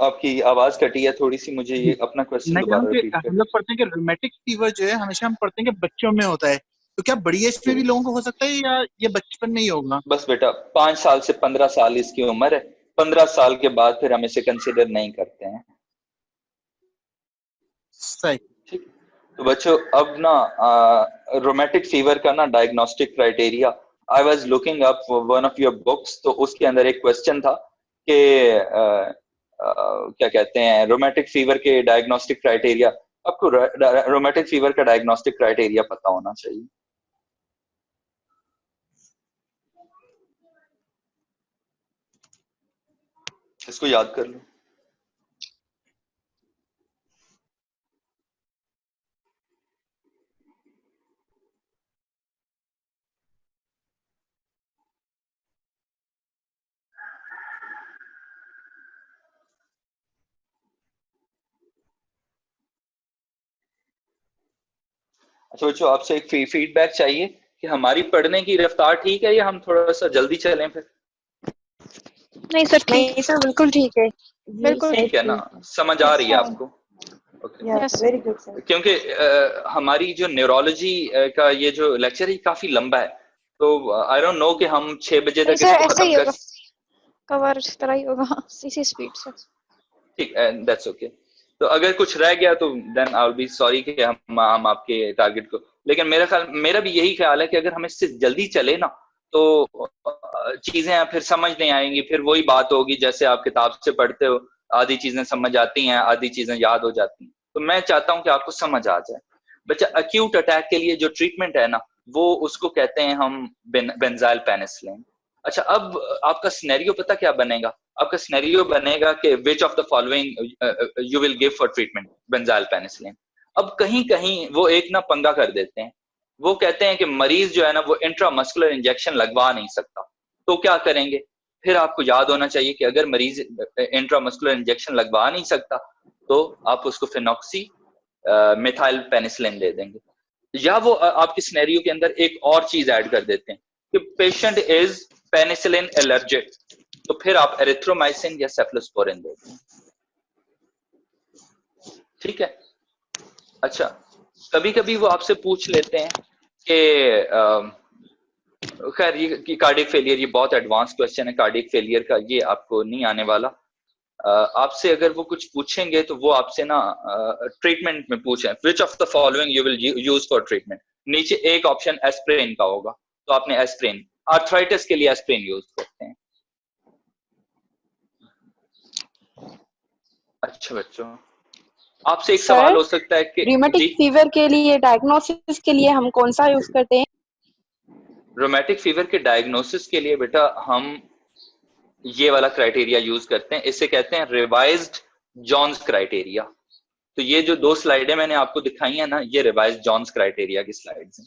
आपकी आवाज कटी है थोड़ी सी, मुझे ये अपना क्वेश्चन दोबारा रिपीट हम लोग पढ़ते हैं कि रोमेटिक फीवर जो है हमेशा हम पढ़ते हैं कि बच्चों में होता है, तो क्या बड़ी एज में भी लोगों को हो सकता है या ये बचपन में ही होगा? बस बेटा 5 साल से 15 साल इसकी उम्र है, 15 साल के बाद फिर हम इसे कंसिडर नहीं करते हैं। सही। ठीक। तो बच्चों अब ना रोमेटिक फीवर का ना diagnostic criteria, I was looking up one of your books, तो उसके अंदर एक क्वेश्चन था कि क्या कहते हैं रोमेटिक फीवर के डायग्नोस्टिक क्राइटेरिया। आपको रोमेटिक फीवर का डायग्नोस्टिक क्राइटेरिया पता होना चाहिए। इसको याद कर लो। अच्छा बच्चों, आपसे एक फीडबैक चाहिए कि हमारी पढ़ने की रफ्तार ठीक है या हम थोड़ा सा जल्दी चलें फिर? नहीं सर ठीक है सर, बिल्कुल ठीक है, बिल्कुल ठीक है ना, समझ आ रही है आपको? Very good sir. क्योंकि हमारी जो न्यूरोलॉजी का ये जो लेक्चर है काफी लंबा है, तो आई डोंट नो कि हम 6 बजे तक इसको खत्म कर कवर इस तरह ही होगा, इसी स्पीड से। ठीक, दैट्स ओके। तो अगर कुछ रह गया तो then I will be sorry कि हम आपके टारगेट को, लेकिन मेरा भी यही ख्याल है कि अगर हम इससे जल्दी चले ना तो चीजें फिर समझ नहीं आएंगी, फिर वही बात होगी जैसे आप किताब से पढ़ते हो, आधी चीजें समझ आती हैं, आधी चीजें याद हो जाती हैं। तो मैं चाहता हूं कि आपको समझ आ जाए। बच्चा एक्यूट अटैक के लिए जो ट्रीटमेंट है ना, वो उसको कहते हैं हम बेंजाइल पेनिसिलिन। अच्छा, अब आपका सिनेरियो पता क्या बनेगा? आपका सिनेरियो बनेगा कि विच of the following you will give for treatment benzyl penicillin. अब कहीं कहीं वो एक ना पंगा कर देते हैं, वो कहते हैं कि मरीज जो है ना वो इंट्रामस्कुलर इंजेक्शन लगवा नहीं सकता, तो क्या करेंगे? फिर आपको याद होना चाहिए कि अगर मरीज इंट्रामस्कुलर इंजेक्शन लगवा नहीं सकता तो आप उसको फिनॉक्सी मिथाइल पेनिसिलिन दे देंगे, या वो आपके सिनेरियो के अंदर एक और चीज ऐड कर देते हैं कि पेशेंट इज पेनिसिलिन एलर्जिक, तो फिर आप एरिथ्रोमाइसिन या सेफलोस्पोरिन दे दें। ठीक है। अच्छा, कभी कभी वो आपसे पूछ लेते हैं कि खैर ये कार्डियक फेलियर, ये बहुत एडवांस क्वेश्चन है कार्डियक फेलियर का, ये आपको नहीं आने वाला। आपसे अगर वो कुछ पूछेंगे तो वो आपसे ना ट्रीटमेंट में पूछें, विच of the following you will use for treatment. नीचे एक ऑप्शन एस्प्रिन का होगा, तो आपने एस्प्रिन, आर्थराइटिस के लिए एस्प्रिन यूज करते हैं। अच्छा बच्चों, आपसे एक सवाल हो सकता है कि रोमेटिक फीवर के लिए डायग्नोसिस के लिए हम कौन सा यूज करते हैं? रोमेटिक फीवर के डायग्नोसिस के लिए बेटा हम ये वाला क्राइटेरिया यूज करते हैं, इसे कहते हैं रिवाइज्ड जॉन्स क्राइटेरिया। तो ये जो 2 स्लाइडें मैंने आपको दिखाई है ना, ये रिवाइज्ड जॉन्स क्राइटेरिया की स्लाइड्स हैं।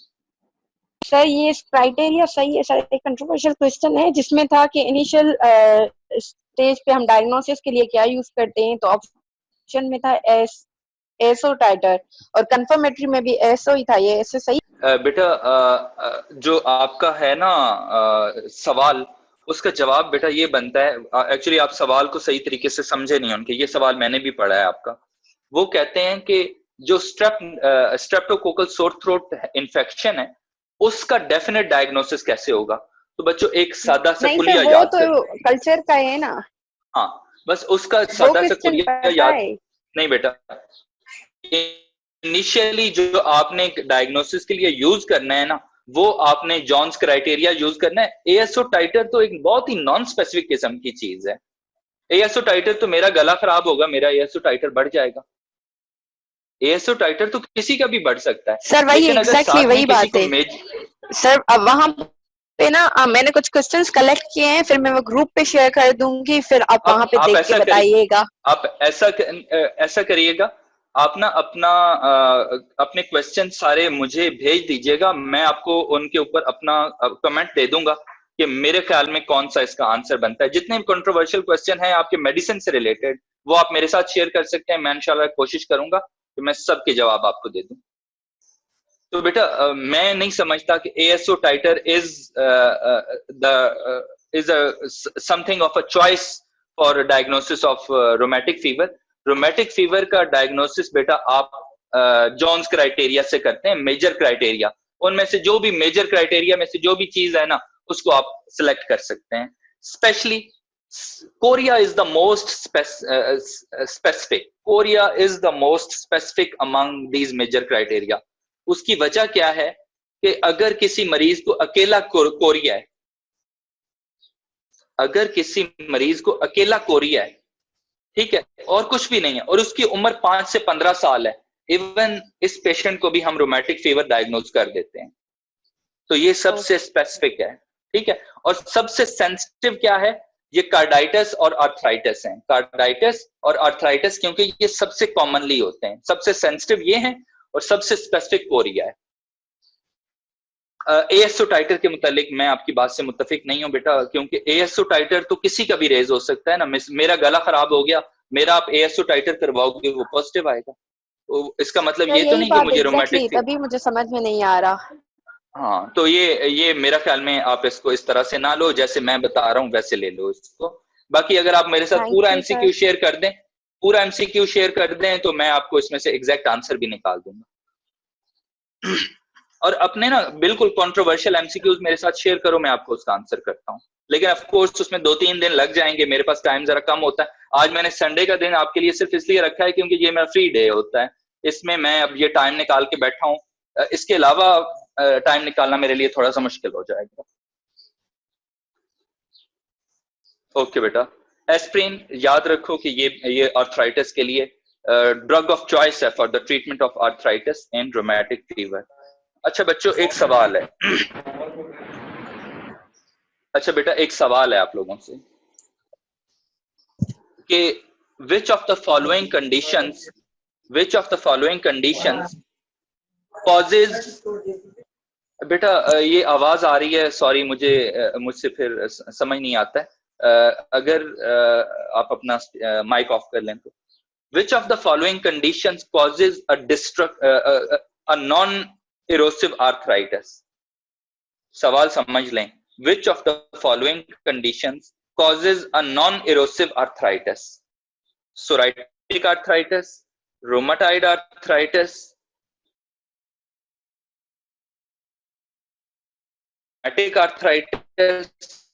सर ये क्राइटेरिया सही है सर, एक कंट्रोवर्शियल क्वेश्चन है जिसमें था कि इनिशियल स्टेज पे हम डायग्नोसिस के लिए क्या यूज करते हैं, तो ऑप्शन में था एसओ टाइटर और कंफर्मेटरी में भी एसओ ही था, ये ऐसे सही? बेटा जो आपका है ना सवाल, उसका जवाब बेटा ये बनता है, एक्चुअली आप सवाल को सही तरीके से समझे नहीं होंगे, ये सवाल मैंने भी पढ़ा है आपका। वो कहते हैं कि जो स्ट्रेप्टोकोकल सोर थ्रोट इन्फेक्शन है उसका डेफिनेट डायग्नोसिस कैसे होगा? तो बच्चों एक सादा सा कुलिया याद करें। वो तो कल्चर का है ना। हाँ, बस उसका सादा सा कुलिया याद। नहीं बेटा, इनिशियली जो आपने डायग्नोसिस के लिए यूज करना है ना, वो आपने जॉन्स क्राइटेरिया यूज करना है। एएसओ टाइटर तो एक बहुत ही नॉन स्पेसिफिक किस्म की चीज है। एएसओ टाइटर तो मेरा गला खराब होगा, मेरा एएसओ टाइटर बढ़ जाएगा। एएसओ टाइटर तो किसी का भी बढ़ सकता है। सर वही एग्जैक्टली वही बात है सर। अब वहां पे ना मैंने कुछ क्वेश्चंस कलेक्ट किए हैं, फिर मैं वो ग्रुप पे शेयर कर दूंगी, फिर आप वहां पे देख के बताइएगा। आप ऐसा करिएगा, आप ना अपने क्वेश्चन सारे मुझे भेज दीजिएगा, मैं आपको उनके ऊपर अपना कमेंट दे दूंगा कि मेरे ख्याल में कौन सा इसका आंसर बनता है। जितने भी कंट्रोवर्शियल क्वेश्चन है आपके मेडिसिन से रिलेटेड, वो आप मेरे साथ शेयर कर सकते हैं। मैं इंशाल्लाह कोशिश करूंगा कि मैं सबके जवाब आपको दे दूं। तो बेटा मैं नहीं समझता कि ASO titre is something of a choice for diagnosis of rheumatic fever. Rheumatic fever का डायग्नोसिस बेटा आप जॉन्स क्राइटेरिया से करते हैं, मेजर क्राइटेरिया। उनमें से जो भी मेजर क्राइटेरिया में से जो भी चीज है ना, उसको आप सिलेक्ट कर सकते हैं। Specially chorea is the most specific, chorea is the most specific among these major criteria. उसकी वजह क्या है कि अगर किसी मरीज को अकेला कोरिया है, अगर किसी मरीज को अकेला कोरिया है, ठीक है, और कुछ भी नहीं है, और उसकी उम्र 5 से 15 साल है, इवन इस पेशेंट को भी हम रोमैटिक फीवर डायग्नोज कर देते हैं। तो ये सबसे स्पेसिफिक है, ठीक है। और सबसे सेंसिटिव क्या है, ये कार्डाइटिस और आर्थराइटिस हैं। कार्डाइटिस और आर्थराइटिस क्योंकि ये सबसे कॉमनली होते हैं, सबसे सेंसिटिव ये हैं और सबसे स्पेसिफिक कोरिया है। एएसओ टाइटर के मुतालिक मैं आपकी बात से मुत्तफिक नहीं हूं बेटा, क्योंकि एएसओ टाइटर तो किसी का भी रेज हो सकता है ना। मेरा गला खराब हो गया, मेरा आप एएसओ टाइटर करवाओगे, वो पॉजिटिव आएगा, तो इसका मतलब ये तो नहीं कि मुझे रोमैटिक तभी मुझे समझ में नहीं आ रहा। हाँ, तो ये मेरा ख्याल में आप इसको इस तरह से ना लो, जैसे मैं बता रहा हूँ वैसे ले लो इसको। बाकी अगर आप मेरे साथ पूरा एमसीक्यू शेयर कर दें, पूरा एमसीक्यू शेयर कर दें, तो मैं आपको इसमें से एग्जैक्ट आंसर भी निकाल दूंगा। और अपने ना बिल्कुल कंट्रोवर्शियल एमसीक्यूज मेरे साथ शेयर करो, मैं आपको उसका आंसर करता हूँ। लेकिन ऑफ कोर्स उसमें 2-3 दिन लग जाएंगे, मेरे पास टाइम जरा कम होता है। आज मैंने संडे का दिन आपके लिए सिर्फ इसलिए रखा है क्योंकि ये मेरा फ्री डे होता है, इसमें मैं अब ये टाइम निकाल के बैठा हूँ। इसके अलावा टाइम निकालना मेरे लिए थोड़ा सा मुश्किल हो जाएगा। ओके बेटा, एस्प्रिन याद रखो कि ये आर्थराइटिस के लिए ड्रग ऑफ चॉइस है for the treatment of arthritis and rheumatic fever. अच्छा बच्चों, एक सवाल है। अच्छा बेटा, एक सवाल है आप लोगों से कि which of the following conditions causes, बेटा ये आवाज आ रही है, सॉरी, मुझसे फिर समझ नहीं आता है। अगर आप अपना माइक ऑफ कर लें तो। which of the following conditions causes a non-erosive arthritis? सवाल समझ लें, which of the following conditions causes a non-erosive arthritis? Psoriatic arthritis, rheumatoid arthritis, rheumatic arthritis,